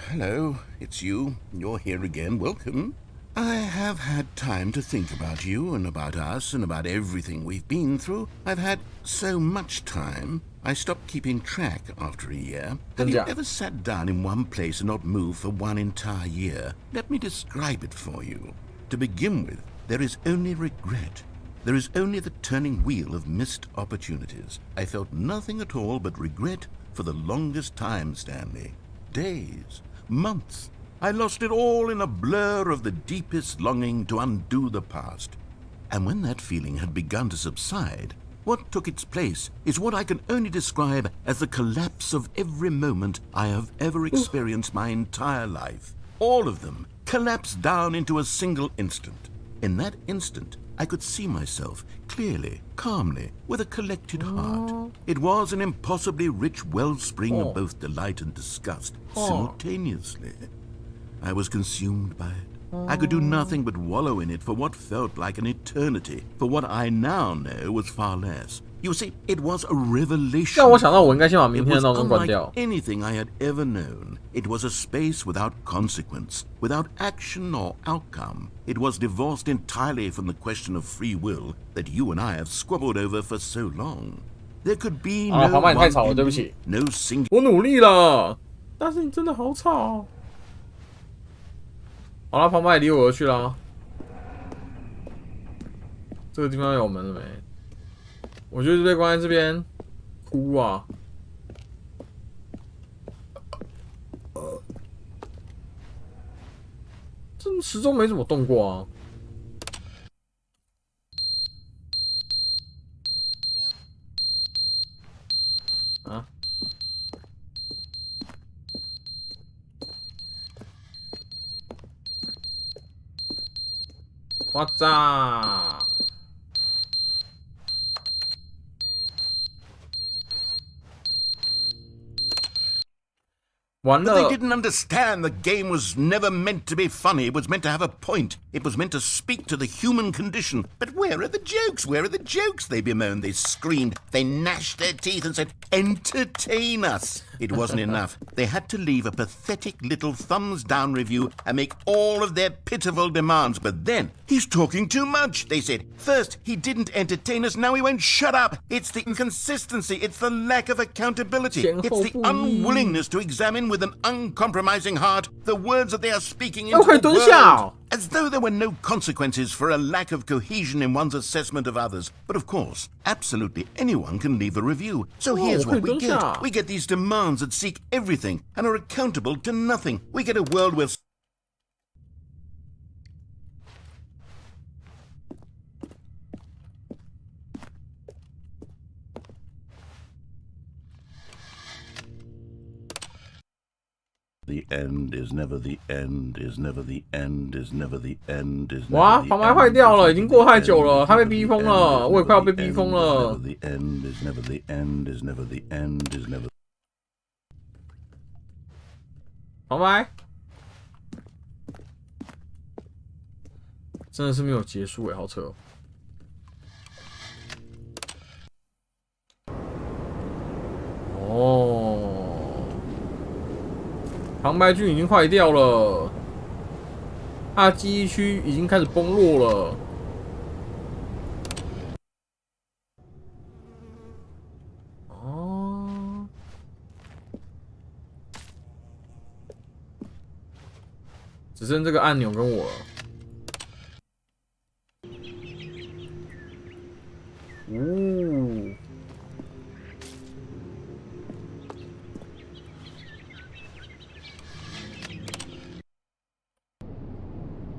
？Hello, it's you. You're here again. Welcome. I have had time to think about you and about us and about everything we've been through. I've had so much time, I stopped keeping track after a year. Have you ever sat down in one place and not moved for one entire year? Let me describe it for you. To begin with, there is only regret. There is only the turning wheel of missed opportunities. I felt nothing at all but regret for the longest time, Stanley. Days, months. I lost it all in a blur of the deepest longing to undo the past. And when that feeling had begun to subside, what took its place is what I can only describe as the collapse of every moment I have ever experienced my entire life. All of them collapsed down into a single instant. In that instant, I could see myself clearly, calmly, with a collected heart. It was an impossibly rich wellspring of both delight and disgust simultaneously. I was consumed by it. I could do nothing but wallow in it for what felt like an eternity, for what I now know was far less. You see, it was a revelation. 让我想到我应该先把明天的闹钟关 掉. Anything I had ever known. It was a space without consequence, without action or outcome. It was divorced entirely from the question of free will that you and I have squabbled over for so long. There could be no one ending, no single. 我努力了，但是你真的好吵。好了，旁白也离我而去啦。这个地方有门了没？我就是被关在这边，哭啊！这始终没怎么动过啊！啊！我操！But they didn't understand the game was never meant to be funny. It was meant to have a point. It was meant to speak to the human condition. But where are the jokes? Where are the jokes? They bemoaned, they screamed, they gnashed their teeth and said, entertain us. It wasn't enough. They had to leave a pathetic little thumbs-down review and make all of their pitiful demands. But then, he's talking too much, they said. First, he didn't entertain us, now he won't shut up. It's the inconsistency, it's the lack of accountability. It's the unwillingness to examine with an uncompromising heart the words that they are speaking into the world. As though there were no consequences for a lack of cohesion in one's assessment of others. But of course, absolutely anyone can leave a review. So here's what we get. We get these demands that seek everything and are accountable to nothing. We get a world where... The end is never the end, is never the end, is never the end, is never the end. 哇，旁白坏掉了，已经过太久了，他被逼疯了，我也快要被逼疯了。The end is never the end, is never the end, is never. 旁白，真的是没有结束哎，好扯哦。哦。旁白菌已经坏掉了，它的记忆区已经开始崩落了。哦，只剩这个按钮跟我了。呜。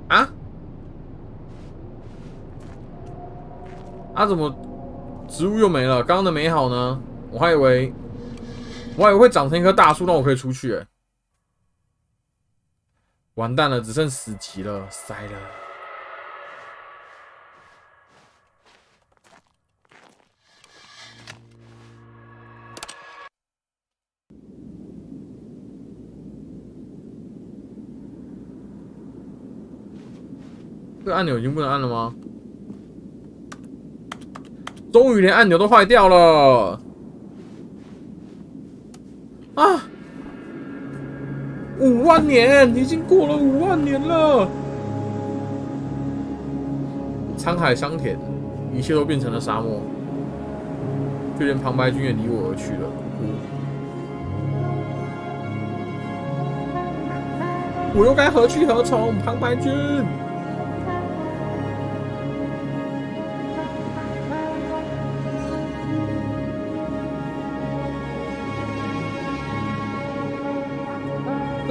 啊！怎么植物又没了？刚刚的美好呢？我还以为会长成一棵大树，让我可以出去。完蛋了，只剩死寂了，塞了。这个按钮已经不能按了吗？终于连按钮都坏掉了！啊！5万年，已经过了5万年了。沧海桑田，一切都变成了沙漠，就连旁白君也离我而去了。我又该何去何从？旁白君。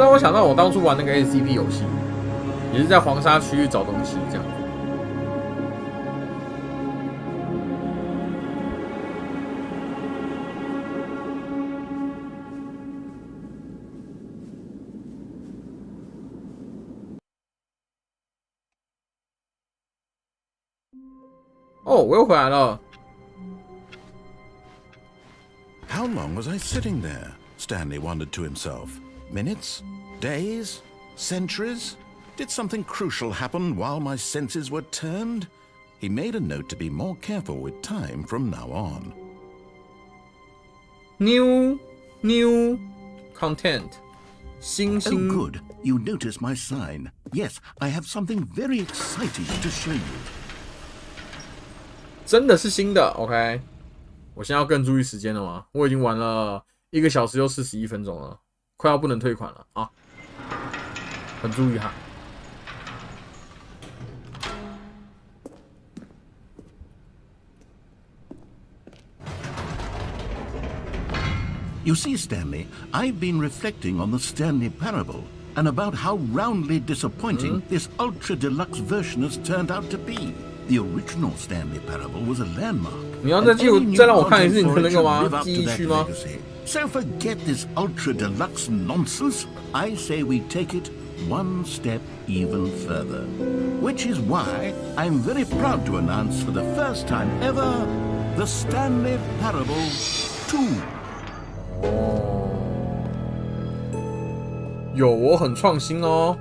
让我想到我当初玩那个 SCP 游戏，也是在黄沙区域找东西这样。哦，我又回来了。How long was I sitting there? Stanley wondered to himself. Minutes? Days? Centuries? Did something crucial happen while my senses were turned? He made a note to be more careful with time from now on. New content. 星星 Oh, good. You noticed my sign. Yes, I have something very exciting to show you. 真的是新的 ，OK。我现在要更注意时间了吗？我已经玩了1个小时又41分钟了，快要不能退款了啊！很注意哈。You see, Stanley, I've been reflecting on the Stanley Parable and about how roundly disappointing this ultra deluxe version has turned out to be. The original Stanley Parable was a landmark. 你要再让我看一次你的那个吗？记忆区吗？ So forget this ultra deluxe nonsense. I say we take it one step even further. Which is why I'm very proud to announce for the first time ever the Stanley Parable 2. 有我很创新哦。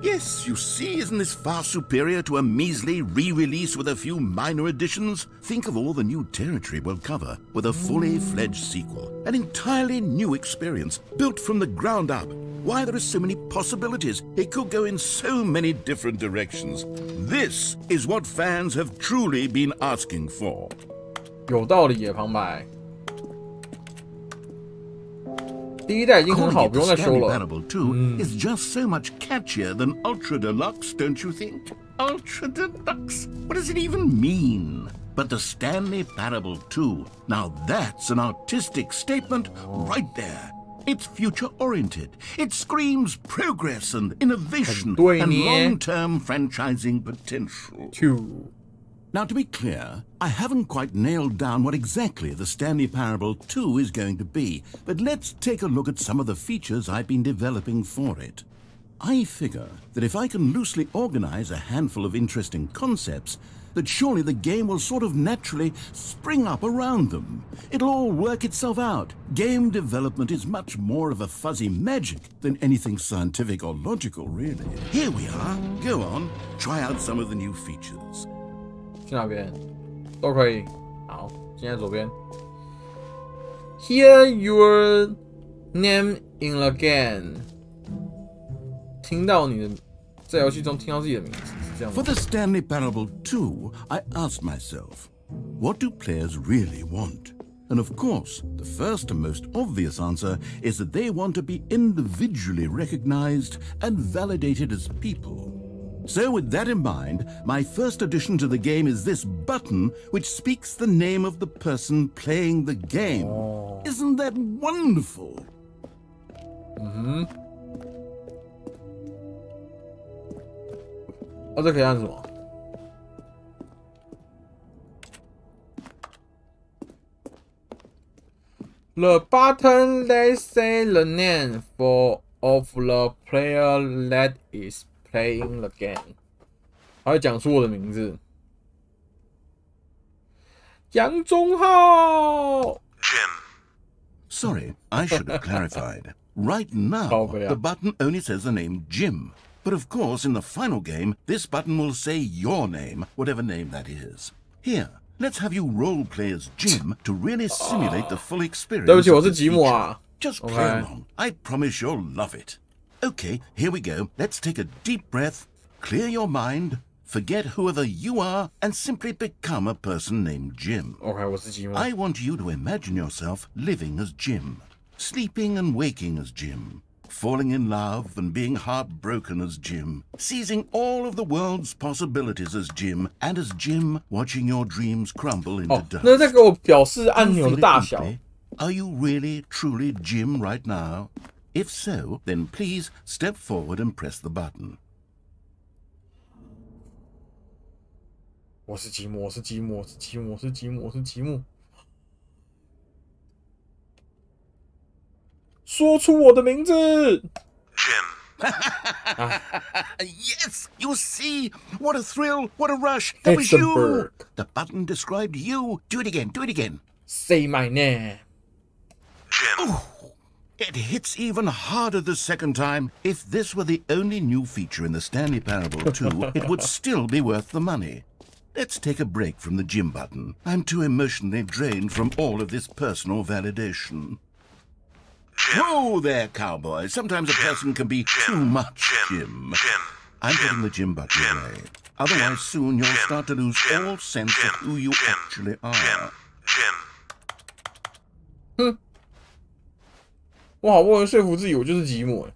Yes, you see, isn't this far superior to a measly re-release with a few minor additions? Think of all the new territory we'll cover with a fully fledged sequel. An entirely new experience, built from the ground up. Why, there are so many possibilities. It could go in so many different directions. This is what fans have truly been asking for. 有道理耶，旁白。第一代已经很好，不用再修了。Stanley Parable 2 is just so much catchier than Ultra Deluxe, don't you think? Ultra Deluxe? What does it even mean? But the Stanley Parable 2, now that's an artistic statement right there. It's future-oriented. It screams progress and innovation and long-term franchising potential. Now, to be clear, I haven't quite nailed down what exactly the Stanley Parable 2 is going to be, but let's take a look at some of the features I've been developing for it. I figure that if I can loosely organize a handful of interesting concepts, that surely the game will sort of naturally spring up around them. It'll all work itself out. Game development is much more of a fuzzy magic than anything scientific or logical, really. Here we are. Go on, try out some of the new features. 去哪边都可以。好，现在左边。Hear your name in the game。听到你的在游戏中听到自己的名字是这样。For the Stanley Parable 2, I asked myself, what do players really want? And of course, the first and most obvious answer is that they want to be individually recognized and validated as people. So with that in mind, my first addition to the game is this button which speaks the name of the person playing the game. Isn't that wonderful? 这可以按什么？ The button let's say the name of the player that is playing the game。他会讲出我的名字。杨忠浩。Jim. Sorry, I should have clarified. Right now, the button only says the name Jim. But of course, in the final game, this button will say your name, whatever name that is. Here, let's have you role play as Jim to really simulate the full experience. 对不起，我是吉姆啊。 Just play along. I promise you'll love it. Okay, here we go. Let's take a deep breath, clear your mind, forget whoever you are, and simply become a person named Jim. Okay, 我是吉姆。 I want you to imagine yourself living as Jim, sleeping and waking as Jim, falling in love and being heartbroken as Jim, seizing all of the world's possibilities as Jim, and as Jim watching your dreams crumble into dust. 那再给我表示按钮的大小。 Are you really, truly Jim right now? If so, then please step forward and press the button. 我是吉姆，我是吉姆，我是吉姆，我是吉姆，我是吉姆。说出我的名字 Jim. Yes, you see? What a thrill, what a rush. That was you. The button described you. Do it again, do it again. Say my name. Jim. Ooh, it hits even harder the second time. If this were the only new feature in the Stanley Parable 2, it would still be worth the money. Let's take a break from the Jim button. I'm too emotionally drained from all of this personal validation. Whoa there, cowboy. Sometimes a person can be too much Jim. I'm putting the Jim button away. Otherwise, soon you'll start to lose all sense of who you actually are. 哼，我好不容易说服自己，我就是吉姆。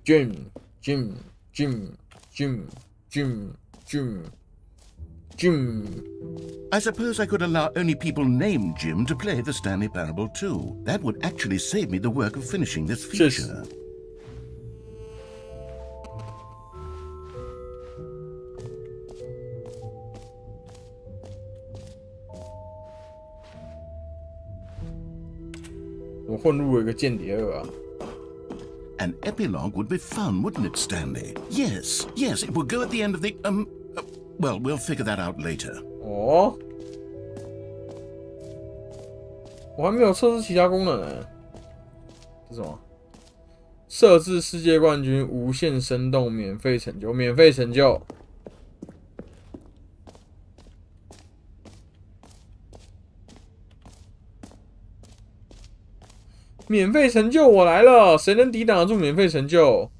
Jim. I suppose I could allow only people named Jim to play the Stanley Parable 2. That would actually save me the work of finishing this feature. 我混入了一个间谍二啊。 An epilogue would be fun, wouldn't it, Stanley? Yes, yes, it would go at the end of the, well, we'll figure that out later. 哦，我还没有测试其他功能呢。这是什么？设置世界冠军，无限生动，免费成就，免费成就。免费成就我来了，谁能抵挡得住免费成就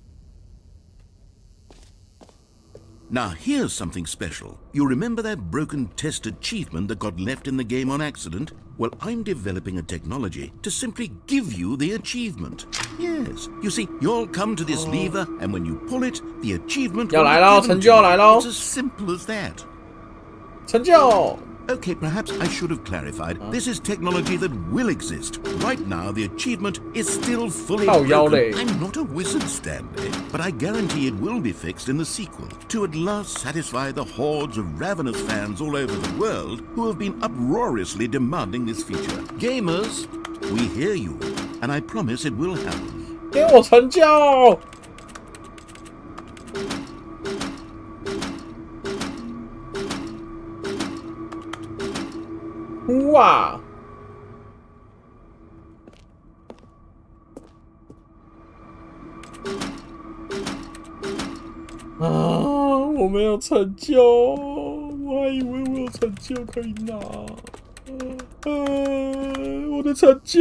？Now here's something special. You remember that broken test achievement that got left in the game on accident? Well, I'm developing a technology to simply give you the achievement. Yes, you see, you'll come to this lever, and when you pull it, the achievement will be given to you. It's as simple as that. 成就。 Okay, perhaps I should have clarified. This is technology that will exist. Right now, the achievement is still fully broken. I'm not a wizard, Stanley, but I guarantee it will be fixed in the sequel to at last satisfy the hordes of ravenous fans all over the world who have been uproariously demanding this feature. Gamers, we hear you, and I promise it will happen. 给我成就！ 哇！啊！我没有成就，我还以为我有成就可以拿。我的成就！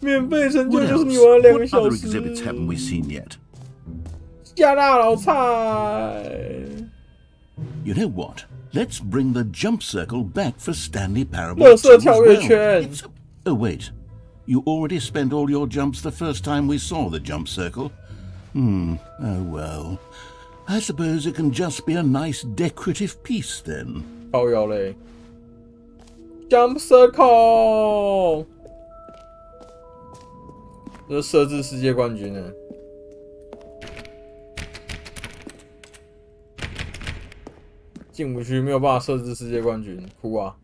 免费成就就是你玩了2个小时。加大老菜。 You know what? Let's bring the jump circle back for Stanley Parable 2 as well. Oh wait, you already spent all your jumps the first time we saw the jump circle. Oh well. I suppose it can just be a nice decorative piece then. 靠腰嘞 ，jump circle， 这设置世界冠军呢。 进不去，没有办法设置世界冠军，哭啊！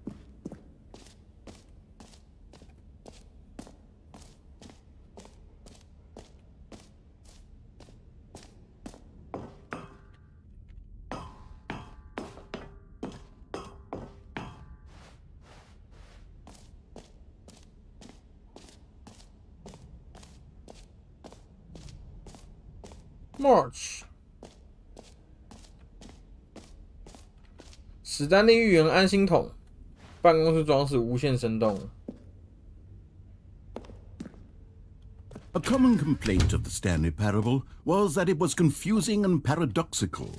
March， 史丹利寓言安心筒，办公室装饰无限生动。 A common complaint of the Stanley Parable was that it was confusing and paradoxical,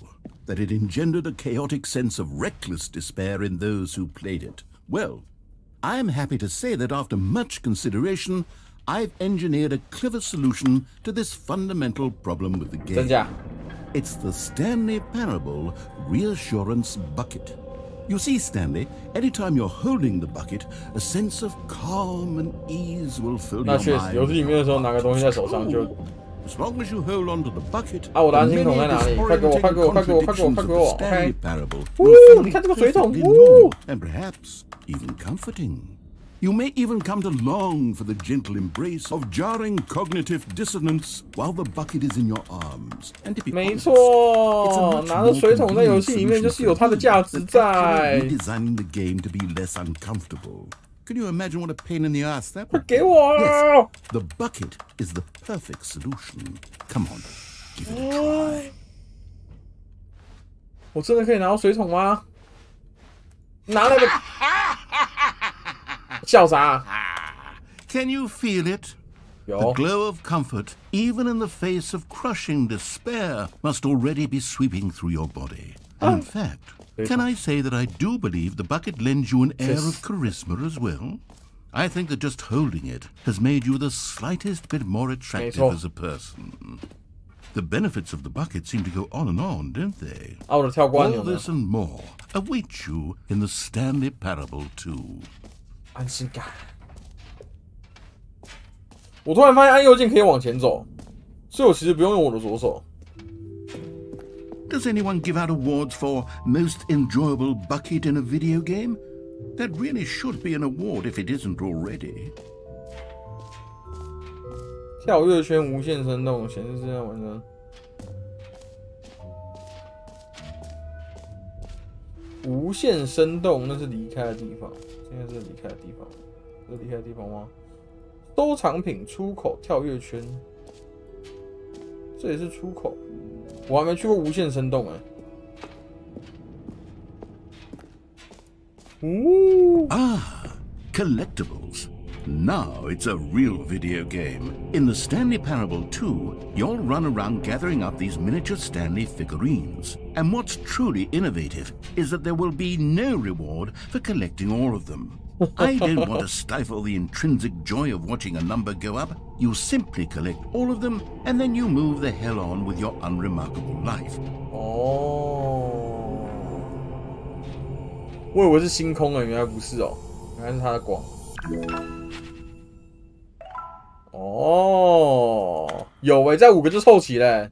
that it engendered a chaotic sense of reckless despair in those who played it. Well, I am happy to say that after much consideration, I've engineered a clever solution to this fundamental problem with the game. 真假 It's the Stanley Parable Reassurance Bucket. You see, Stanley, anytime you're holding the bucket, a sense of calm and ease will fill your mind. 游戏里面的时候拿个东西在手上就 As long as you hold on to the bucket, 啊，我的安心筒在哪里？快给我！快给我！快给我！快给我！快给我 ！OK。你看这个水桶， and perhaps even comforting. You may even come to long for the gentle embrace of jarring cognitive dissonance while the bucket is in your arms. And to be 没错，拿着水桶在游戏里面就是有它的价值在。 Redesigning the game to be less uncomfortable. Can you imagine what a pain in the ass that would be? 给我 Yes, the bucket is the perfect solution. Come on, give it a try. 我真的可以拿到水桶吗？拿那个笑啥 Can you feel it? 有 The glow of comfort, even in the face of crushing despair, must already be sweeping through your body. And in fact, can I say that I do believe the bucket lends you an air of charisma as well? I think that just holding it has made you the slightest bit more attractive as a person. The benefits of the bucket seem to go on and on, don't they? All this and more await you in the Stanley Parable 2. 安心感。我突然发现按右键可以往前走，所以我其实不用用我的左手。 Does anyone give out awards for most enjoyable bucket in a video game? That really should be an award if it isn't already. 跳跃圈无限生动，显示这样完成。无限生动，那是离开的地方。现在是离开的地方，这是离开的地方吗？收藏品出口跳跃圈，这也是出口。我还没去过无限生动哎。Collectibles. Now it's a real video game. In the Stanley Parable 2, you'll run around gathering up these miniature Stanley figurines. And what's truly innovative is that there will be no reward for collecting all of them. I don't want to stifle the intrinsic joy of watching a number go up. You simply collect all of them, and then you move the hell on with your unremarkable life. 哦，我以为是星空原来不是哦，原来是它的光。哦，有欸，再5个就凑齐嘞。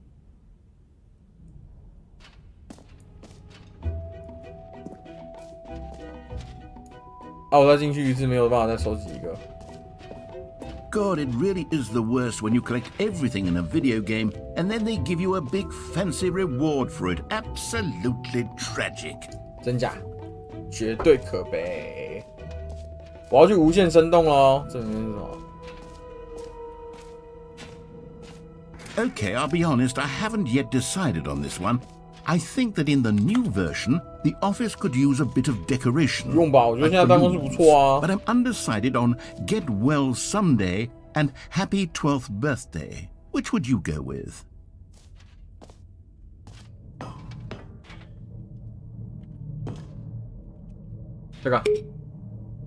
啊，我再进去一次没有办法再收集一个。 God, it really is the worst when you collect everything in a video game and then they give you a big fancy reward for it. Absolutely tragic. 真假？绝对可悲。我要去无限生动咯，这里面是什么？ Okay, I'll be honest, I haven't yet decided on this one. I think that in the new version, the office could use a bit of decoration. 不用吧，我觉得现在办公室不错啊。 But I'm undecided on Get Well Someday and Happy 12th Birthday. Which would you go with?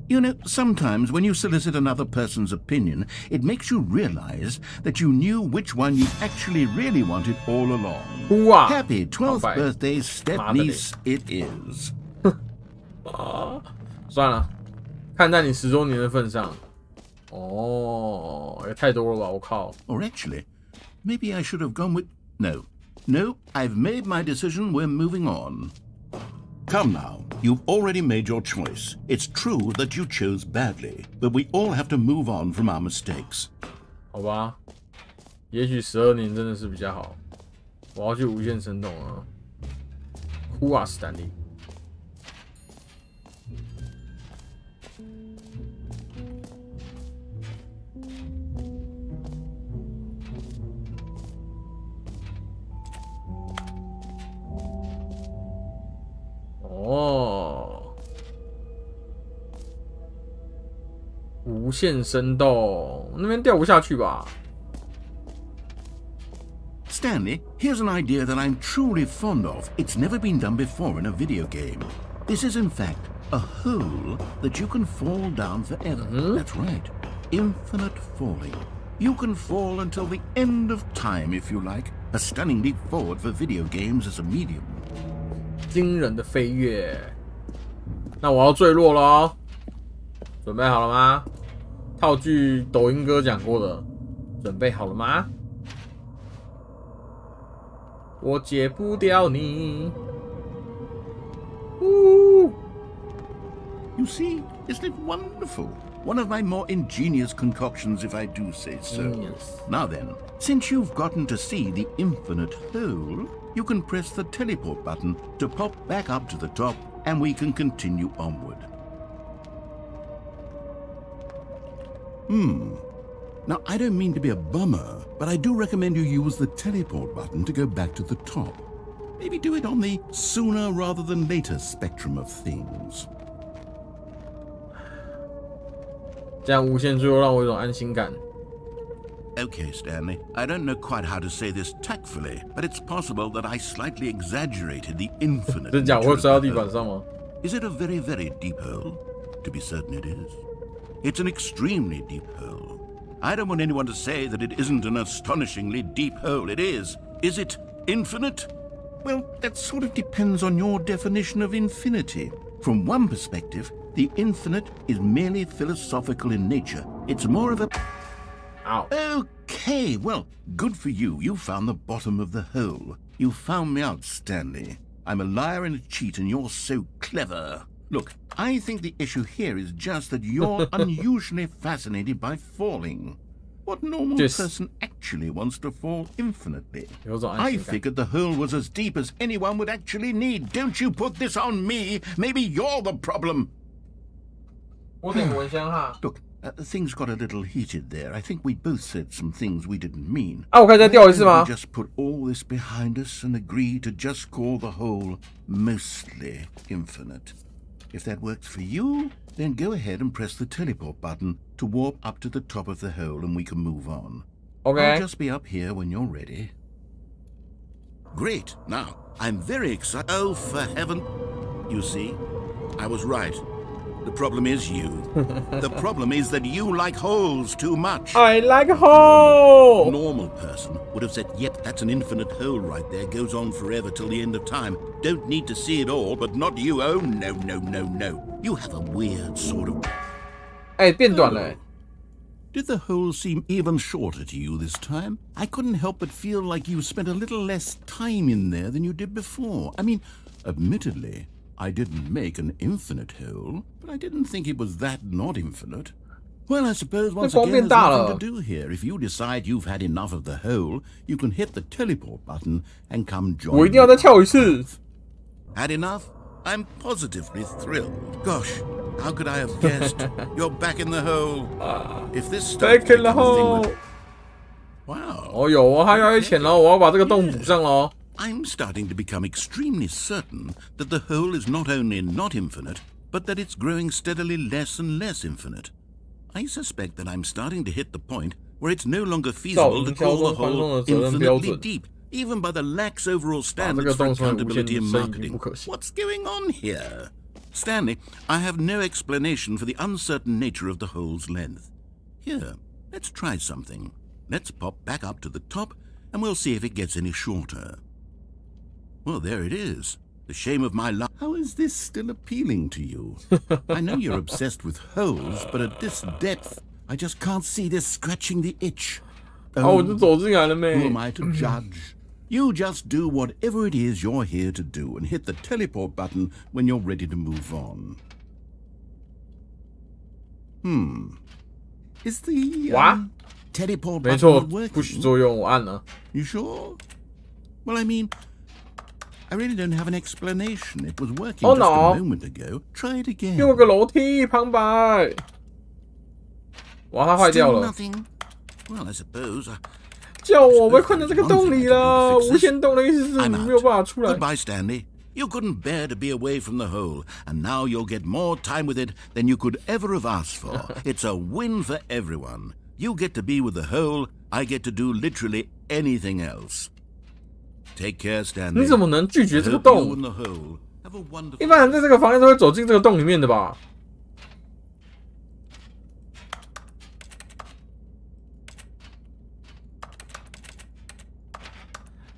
You know, sometimes when you solicit another person's opinion, it makes you realize that you knew which one you actually really wanted all along. Happy 12th birthday, step-niece it is. 算了，看在你10周年的份上。哦，也太多了吧，我靠。 Or actually, maybe I should have gone with... No, I've made my decision, we're moving on. Come now, you've already made your choice. It's true that you chose badly, but we all have to move on from our mistakes. 好吧，也许12年真的是比较好。我要去无限生动啊！哭啊，史丹利！哦，无限生动，那边掉不下去吧？ Stanley, here's an idea that I'm truly fond of. It's never been done before in a video game. This is, in fact, a hole that you can fall down forever. That's right. infinite falling. You can fall until the end of time if you like. A stunning leap forward for video games as a medium. 惊人的飞跃。那我要坠落了哦，准备好了吗？套句抖音哥讲过的，准备好了吗？我戒不掉你。You see, isn't it wonderful? One of my more ingenious concoctions, if I do say so. Genius. Now then, since you've gotten to see the infinite hole, you can press the teleport button to pop back up to the top, and we can continue onward. Now, I don't mean to be a bummer, but I do recommend you use the teleport button to go back to the top. Maybe do it on the sooner rather than later spectrum of things. 这样无限坠落让我有种安心感。Okay, Stanley, I don't know quite how to say this tactfully, but it's possible that I slightly exaggerated the infinite. 真假？我会摔到地板上吗？ Is it a very, very deep hole? To be certain it is. It's an extremely deep hole. I don't want anyone to say that it isn't an astonishingly deep hole. It is. Is it infinite? Well, that sort of depends on your definition of infinity. From one perspective, the infinite is merely philosophical in nature. It's more of a... Ow. Okay, well, good for you. You found the bottom of the hole. You found me out, Stanley. I'm a liar and a cheat, and you're so clever. Look, I think the issue here is just that you're unusually fascinated by falling. What normal person actually wants to fall infinitely? I figured the hole was as deep as anyone would actually need. Don't you put this on me. Maybe you're the problem. Look, things got a little heated there. I think we both said some things we didn't mean. We just put all this behind us and agree to just call the hole mostly infinite. If that works for you, then go ahead and press the teleport button to warp up to the top of the hole and we can move on. Okay. I'll just be up here when you're ready. Great. Now, I'm very excited. Oh, for heaven. You see, I was right. The problem is you. The problem is that you like holes too much. I like a hole! A normal person would have said, yep, that's an infinite hole right there. Goes on forever till the end of time. Don't need to see it all, but not you. Oh, no, no, no, no. You have a weird sort of...变短了. Did the hole seem even shorter to you this time? I couldn't help but feel like you spent a little less time in there than you did before. I mean, admittedly, I didn't make an infinite hole, but I didn't think it was that not infinite. Well, I suppose once again there's nothing to do here. If you decide you've had enough of the hole, you can hit the teleport button and come join me. Had enough? I'm positively thrilled. Gosh, how could I have guessed? You're back in the hole. If this back in the hole. Wow. 哦有哦，还要钱喽，我要把这个洞补上喽。I'm starting to become extremely certain that the hole is not only not infinite, but that it's growing steadily less and less infinite. I suspect that I'm starting to hit the point where it's no longer feasible to call the hole infinitely deep, even by the lax overall standards for accountability and marketing. What's going on here? Stanley, I have no explanation for the uncertain nature of the hole's length. Here, let's try something. Let's pop back up to the top, and we'll see if it gets any shorter. Well, there it is. The shame of my life. How is this still appealing to you? I know you're obsessed with holes, but at this depth, I just can't see this scratching the itch. Oh, who am I to judge? You just do whatever it is you're here to do and hit the teleport button when you're ready to move on. Is the teleport button working? You sure? Well, I mean, I really don't have an explanation. It was working just a moment ago. Try it again. 用个楼梯旁白。哇，它坏掉了。 Well, I suppose. 叫我被困在这个洞里了。无限洞的意思是你没有办法出来。 Goodbye, Stanley. You couldn't bear to be away from the hole, and now you'll get more time with it than you could ever have asked for. It's a win for everyone. You get to be with the hole. I get to do literally anything else. Take care, Stanley. 你怎么能拒绝这个洞？一般人在这个房间都会走进这个洞里面的吧？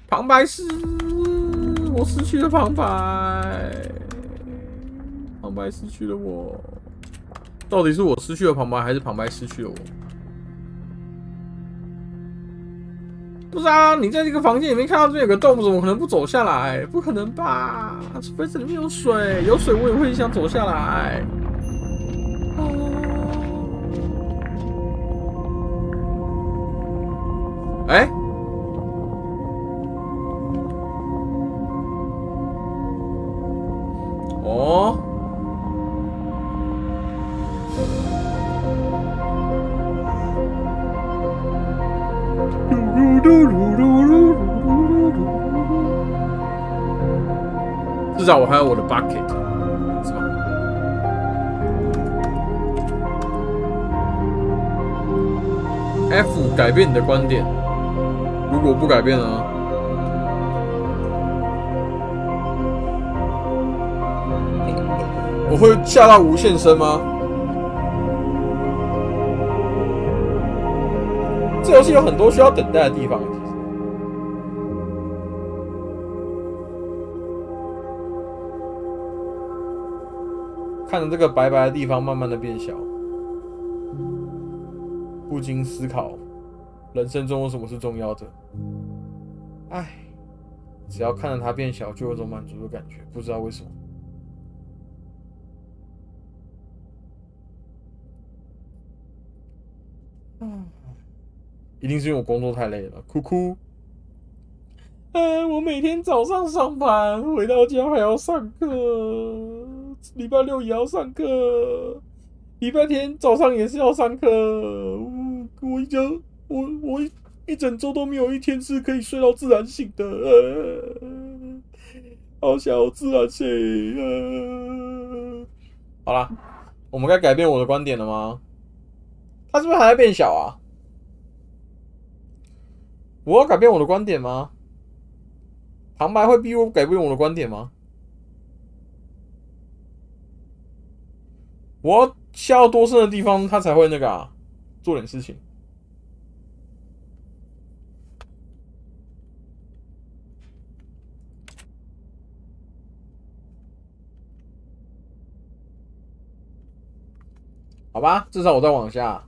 旁白师，我失去了旁白，旁白失去了我。到底是我失去了旁白，还是旁白失去了我？不是啊，你在这个房间里面看到这边有个洞，怎么可能不走下来？不可能吧？除非这里面有水，有水我也会想走下来。哎。哦。至少我还有我的 bucket， 是吧 ？F 改变你的观点，如果不改变呢？我会下到无限深吗？这游戏有很多需要等待的地方。看着这个白白的地方慢慢的变小，不禁思考，人生中有什么是重要的？唉，只要看着它变小，就有种满足的感觉，不知道为什么。一定是因为我工作太累了，哭哭。我每天早上上班，回到家还要上课，礼拜六也要上课，礼拜天早上也是要上课。我一整周都没有一天是可以睡到自然醒的，好想要自然醒。好啦，我们该改变我的观点了吗？它是不是还在变小啊？我要改变我的观点吗？旁白会逼我改变我的观点吗？我要下到多深的地方，他才会那个啊，做点事情。好吧，至少我再往下。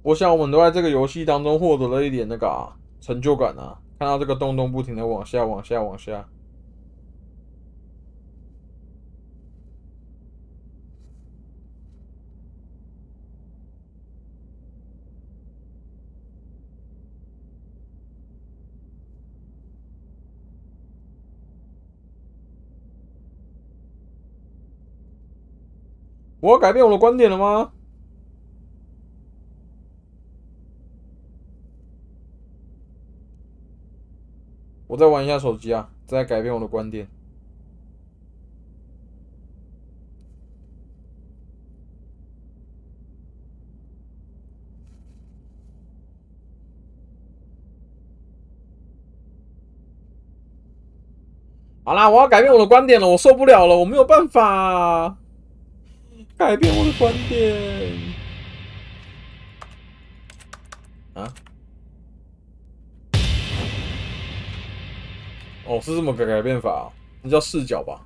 我想我们都在这个游戏当中获得了一点那个啊成就感啊，看到这个洞洞不停的往下、往下、往下。我要改变我的观点了吗？我再玩一下手机啊，再改变我的观点。好啦，我要改变我的观点了，我受不了了，我没有办法改变我的观点啊！哦，是这么个改变法，那叫视角吧。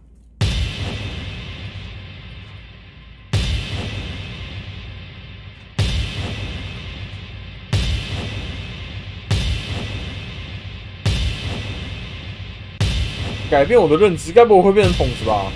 改变我的认知，该不会变成筒子吧？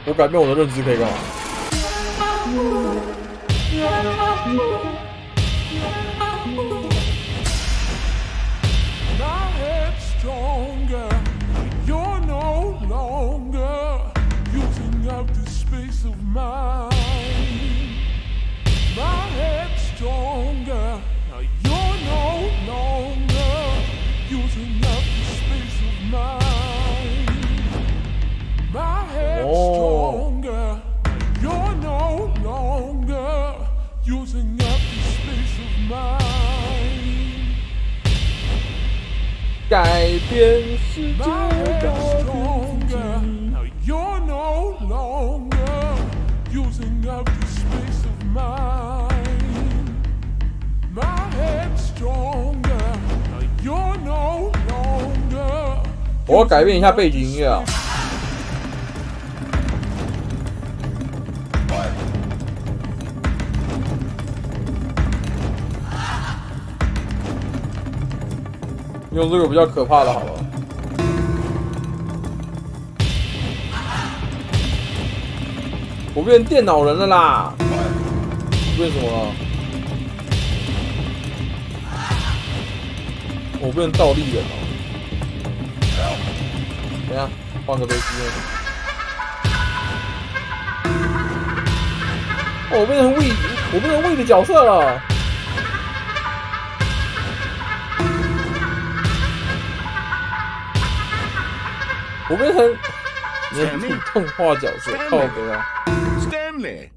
我改变我的认知可以干嘛？ up the space of mine. My head's stronger. Now you're no longer using up the space of mine. My head's stronger. Now you're no longer using up the space of mine. 改变世界的自己。Now you're no longer using up the space of mine. My head's stronger. Now you're no longer. 我要改变一下背景音乐啊。用这个比较可怕的好了。我变电脑人了啦！变什么了？我变倒立人了。等一下，换个飞机。哦，我变成 Wii 的角色了。我变成人体动画角色，靠北啊 ！Stanley!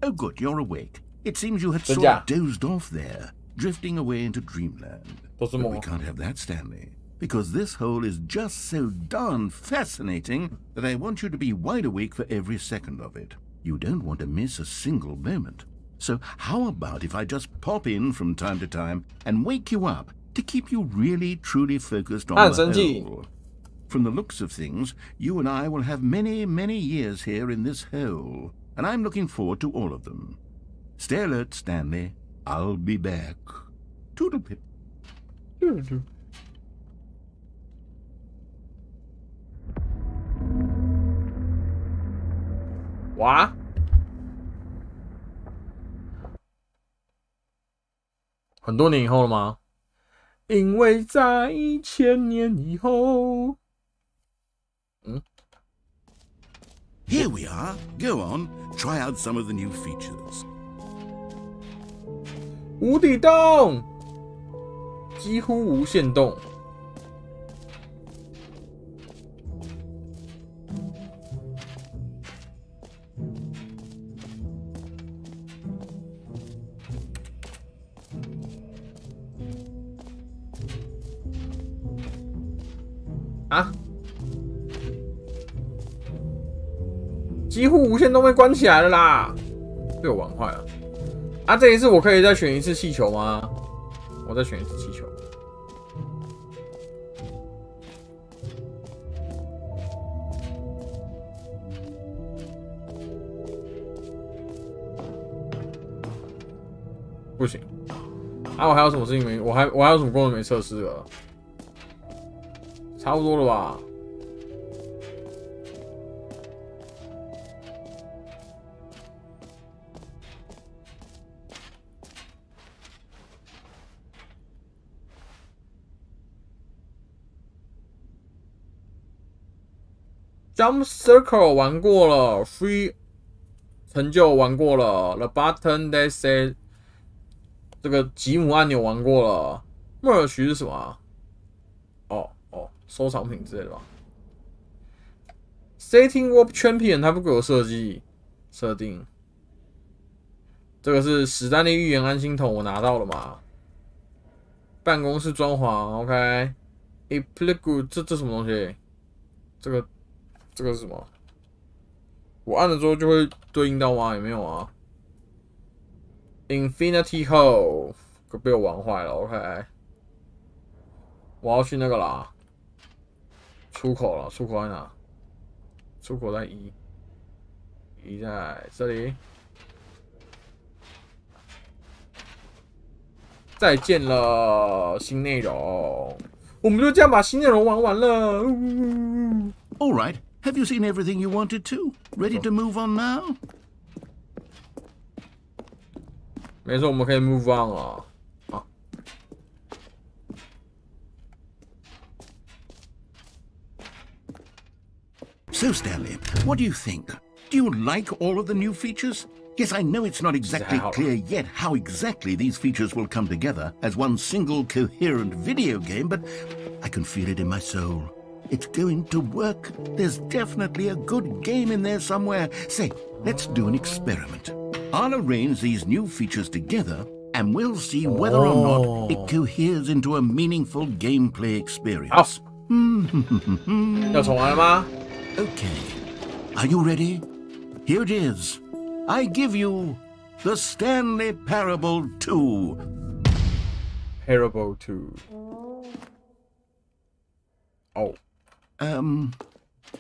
Oh, good, you're awake. It seems you had sort of dozed off there, drifting away into dreamland. But we can't have that, Stanley, because this hole is just so darn fascinating that I want you to be wide awake for every second of it. You don't want to miss a single moment. So how about if I just pop in from time to time and wake you up to keep you really, truly focused on the hole? From the looks of things, you and I will have many, many years here in this hole, and I'm looking forward to all of them. Stay alert, Stanley. I'll be back. Toodle-pip. Toodle-pip. 哇！很多年以后了吗？因为在1000年以后。Here we are. Go on, try out some of the new features. 无底洞，几乎无限洞。啊！几乎无限都被关起来了啦，被我玩坏了。啊，这一次我可以再选一次气球吗？我再选一次气球。不行。啊，我还有什么事情没？我还有什么功能没测试了？差不多了吧。Jump Circle 玩过了 ，Free 成就玩过了 ，The Button That Says 这个吉姆按钮玩过了 ，Merge 是什么啊？收藏品之类的吧。Setting Warp Champion 它不给我设定，这个是史丹利寓言安心筒我拿到了嘛？办公室装潢 ，OK。Applique 这什么东西？这个是什么？我按了之后就会对应到吗？有没有啊 ？Infinity Hole 被我玩坏了 ，OK。我要去那个啦。出口了，出口在哪？出口在1在这里。再见了，新内容。我们就这样把新内容玩完了。All right, have you seen everything you wanted to? Ready to move on now? 没错，我们可以 move on 了。好。So, Stanley, what do you think? Do you like all of the new features? Yes, I know it's not exactly clear yet how exactly these features will come together as one single coherent video game, but I can feel it in my soul. It's going to work. There's definitely a good game in there somewhere. Say, let's do an experiment. I'll arrange these new features together, and we'll see whether or not it coheres into a meaningful gameplay experience. Okay. Are you ready? Here it is. I give you the Stanley Parable 2. Parable 2. Oh.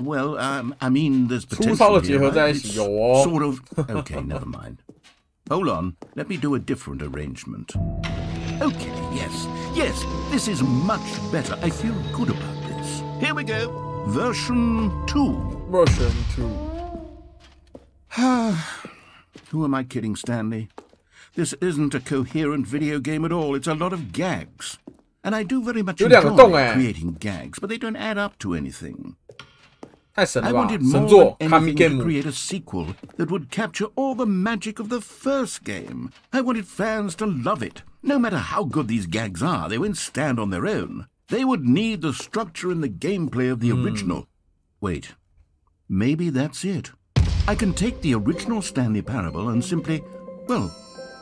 Well, I mean, there's potential here, right? Sort of. Okay, never mind. Hold on. Let me do a different arrangement. Okay, yes, this is much better. I feel good about this. Here we go. Version 2. Version 2. Who am I kidding, Stanley? This isn't a coherent video game at all. It's a lot of gags. And I do very much enjoy creating gags, but they don't add up to anything. I wanted more than anything to create a sequel that would capture all the magic of the first game. I wanted fans to love it. No matter how good these gags are, they won't stand on their own. They would need the structure and the gameplay of the original. Wait, maybe that's it. I can take the original Stanley Parable and simply, well,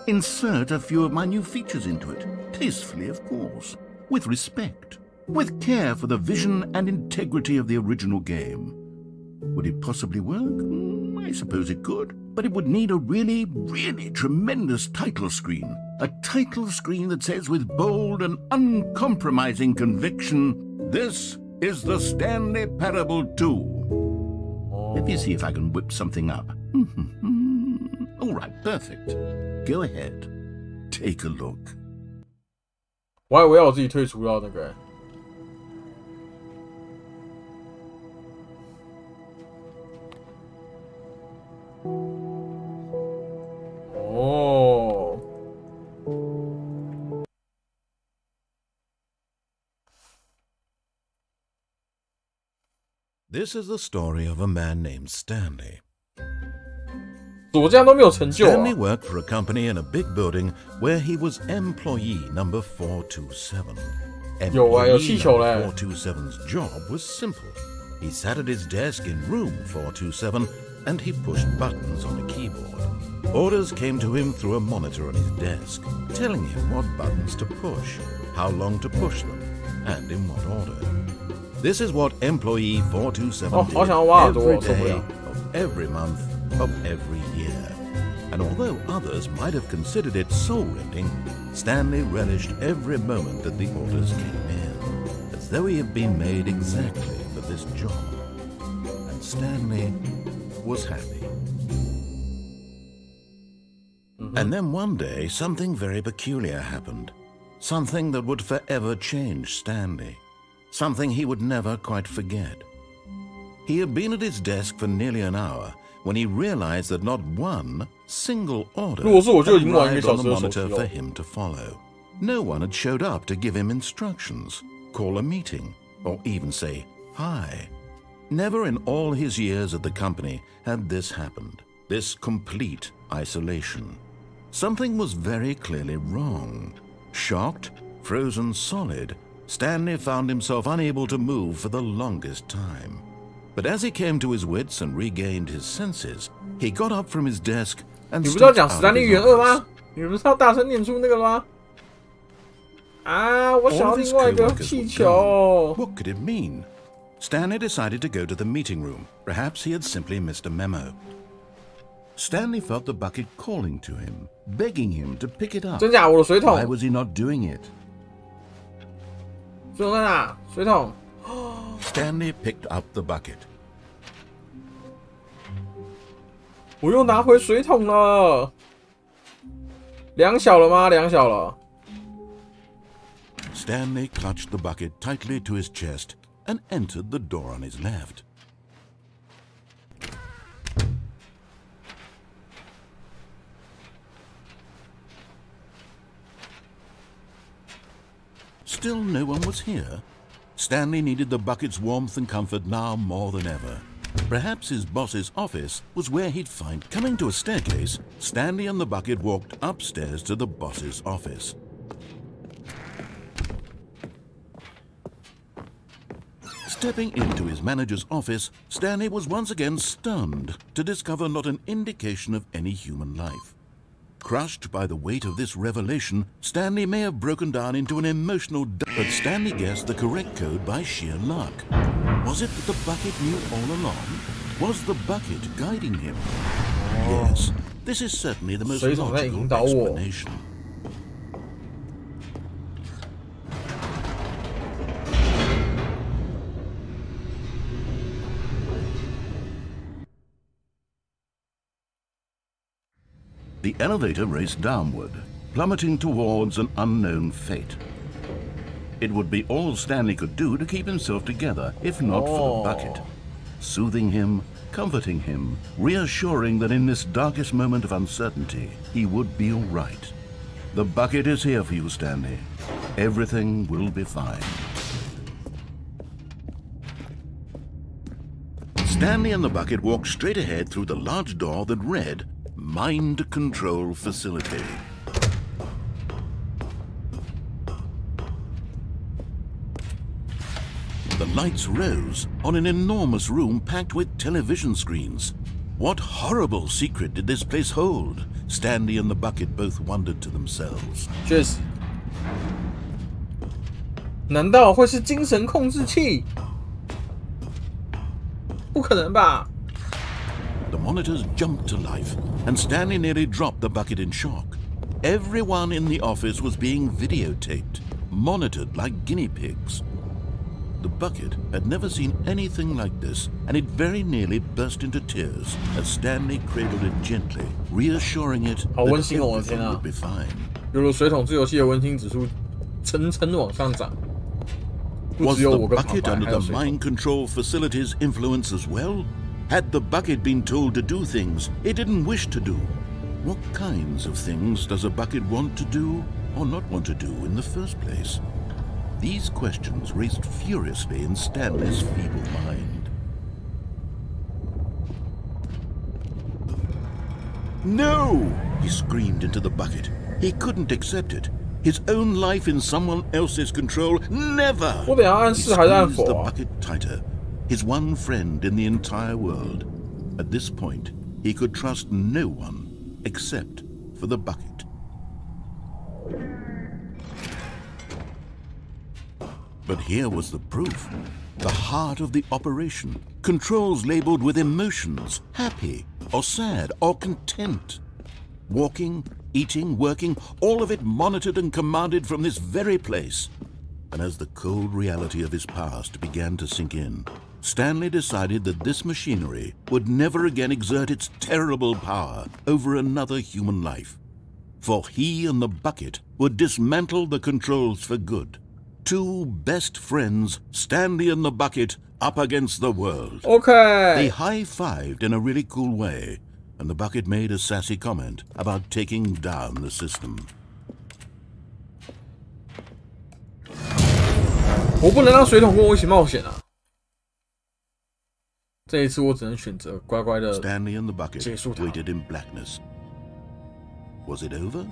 insert a few of my new features into it. Tastefully, of course. With respect. With care for the vision and integrity of the original game. Would it possibly work? I suppose it could. But it would need a really, really tremendous title screen. A title screen that says with bold and uncompromising conviction, "This is the Stanley Parable 2. Let me see if I can whip something up. All right, perfect. Go ahead. Take a look. 我还以为要我自己退出到那个。哦。This is the story of a man named Stanley. 左这样都没有成就啊。 Stanley worked for a company in a big building where he was employee number 427. Employee number 427's job was simple. He sat at his desk in room 427 and he pushed buttons on a keyboard. Orders came to him through a monitor on his desk, telling him what buttons to push, how long to push them, and in what order. This is what employee 427 did every day of every month of every year. And although others might have considered it soul-rending, Stanley relished every moment that the orders came in, as though he had been made exactly for this job. And Stanley was happy. And then one day, something very peculiar happened. Something that would forever change Stanley. Something he would never quite forget. He had been at his desk for nearly an hour when he realized that not one single order had arrived on the monitor for him to follow. No one had showed up to give him instructions, call a meeting, or even say hi. Never in all his years at the company had this happened, this complete isolation. Something was very clearly wrong. Shocked, frozen solid, Stanley found himself unable to move for the longest time. But as he came to his wits and regained his senses, he got up from his desk and stepped out of his office. 你不是要大声念出那个吗？啊，我想要另外一个气球。 What could it mean? Stanley decided to go to the meeting room. Perhaps he had simply missed a memo. Stanley felt the bucket calling to him, begging him to pick it up. 真假？我的水桶。 Why was he not doing it? 水桶在哪？水桶。 Stanley picked up the bucket. 我又拿回水桶了。量小了吗？量小了。 Stanley clutched the bucket tightly to his chest and entered the door on his left. Still no one was here. Stanley needed the bucket's warmth and comfort now more than ever. Perhaps his boss's office was where he'd find. Coming to a staircase, Stanley and the bucket walked upstairs to the boss's office. Stepping into his manager's office, Stanley was once again stunned to discover not an indication of any human life. Crushed by the weight of this revelation, Stanley may have broken down into an emotional but Stanley guessed the correct code by sheer luck. Was it that the bucket knew all along? Was the bucket guiding him? Yes, this is certainly the most logical explanation. The elevator raced downward, plummeting towards an unknown fate. It would be all Stanley could do to keep himself together, if not for the bucket. Soothing him, comforting him, reassuring that in this darkest moment of uncertainty, he would be all right. The bucket is here for you, Stanley. Everything will be fine. Stanley and the bucket walked straight ahead through the large door that read, Mind Control Facility. The lights rose on an enormous room packed with television screens. What horrible secret did this place hold? Stanley and the bucket both wondered to themselves. 确实，难道会是精神控制器？不可能吧！ The monitors jumped to life, and Stanley nearly dropped the bucket in shock. Everyone in the office was being videotaped, monitored like guinea pigs. The bucket had never seen anything like this, and it very nearly burst into tears as Stanley cradled it gently, reassuring it that everything would be fine. 犹如水桶制游戏的温馨指数层层往上涨。 Was the bucket under the mind control facility's influence as well? Had the bucket been told to do things it didn't wish to do? What kinds of things does a bucket want to do or not want to do in the first place? These questions raced furiously in Stanley's feeble mind. No! He screamed into the bucket. He couldn't accept it. His own life in someone else's control, never! He squeezed the bucket tighter. His one friend in the entire world. At this point, he could trust no one except for the bucket. But here was the proof. The heart of the operation. Controls labeled with emotions, happy or sad or content. Walking, eating, working, all of it monitored and commanded from this very place. And as the cold reality of his past began to sink in, Stanley decided that this machinery would never again exert its terrible power over another human life. For he and the bucket would dismantle the controls for good. Two best friends, Stanley and the bucket, up against the world. Okay. They high-fived in a really cool way, and the bucket made a sassy comment about taking down the system. 我不能让水桶跟我一起冒险啊！这一次我只能选择乖乖的 Stanley and the bucket waited in blackness. Was it over?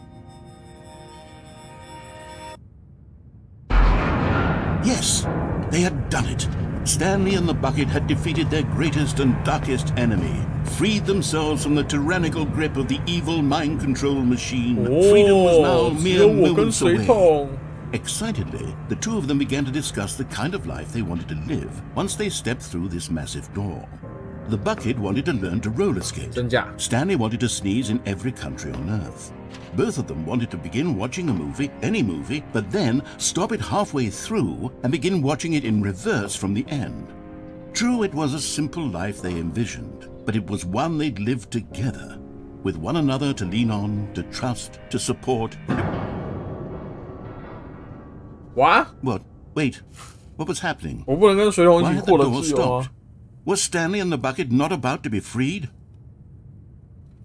Yes, they had done it. Stanley and the bucket had defeated their greatest and darkest enemy, freed themselves from the tyrannical grip of the evil mind control machine. Freedom was now mere moments away. Excitedly, the two of them began to discuss the kind of life they wanted to live once they stepped through this massive door. The bucket wanted to learn to roller skate. Stanley wanted to sneeze in every country on Earth. Both of them wanted to begin watching a movie, any movie, but then stop it halfway through and begin watching it in reverse from the end. True, it was a simple life they envisioned, but it was one they'd lived together, with one another to lean on, to trust, to support. What? What? Wait. What was happening? Why had the door stopped? Was Stanley and the bucket not about to be freed?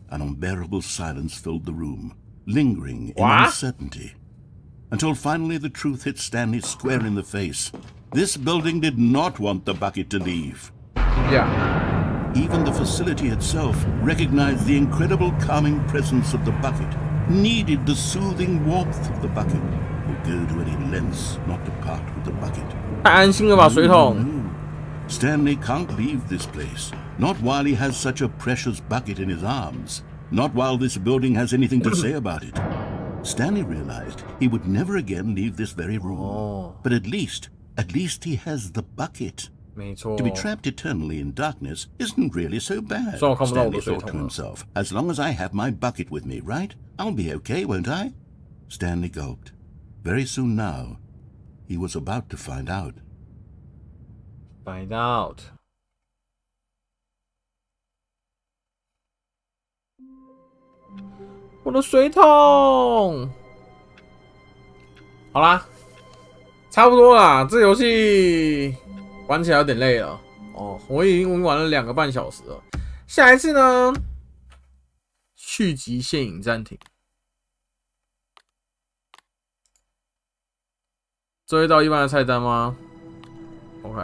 An unbearable silence filled the room, lingering in uncertainty. Until finally the truth hit Stanley square in the face. This building did not want the bucket to leave. Yeah. Even the facility itself recognized the incredible calming presence of the bucket, needed the soothing warmth of the bucket, would go to any lengths not to part with the bucket. 太安心了吧，水桶。Stanley can't leave this place, not while he has such a precious bucket in his arms, not while this building has anything to say about it. Stanley realized he would never again leave this very room. But at least he has the bucket. 没错。 To be trapped eternally in darkness isn't really so bad, Stanley thought to himself. As long as I have my bucket with me, right? I'll be okay, won't I? Stanley gulped. Very soon now, he was about to find out. Find out. 我的水桶。好啦，差不多啦。这游戏玩起来有点累了哦，我已经玩了2个半小时了。下一次呢，续集现影暂停。这会到一般的菜单吗 ？OK。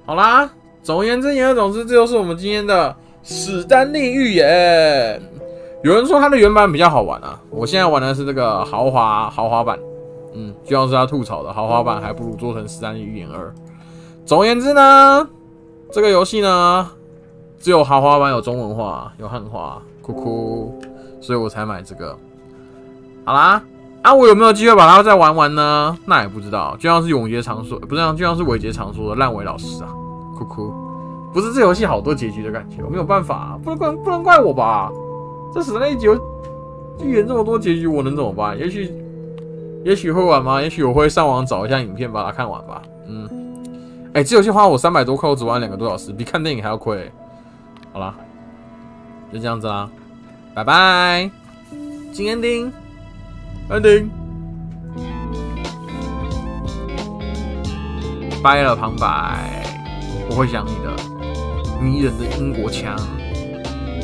好啦，总而言之，言而总之，这就是我们今天的史丹利寓言。有人说它的原版比较好玩啊，我现在玩的是这个豪华版。就像是他吐槽的，豪华版还不如做成史丹利寓言2。总而言之呢，这个游戏呢，只有豪华版有中文化，有汉化，哭哭，所以我才买这个。好啦。我有没有机会把它再玩完呢？那也不知道。就像是永杰常说，不是，就像是伟杰常说的，烂尾老师啊，哭哭。不是这游戏好多结局的感觉，我没有办法，不能怪我吧？这史丹利寓言这么多结局，我能怎么办？也许会玩吗？也许我会上网找一下影片把它看完吧。这游戏花我300多块，我只玩2个多小时，比看电影还要亏。好啦，就这样子啦，拜拜，金ending。ending， 掰了旁白，我会想你的迷人的英国腔。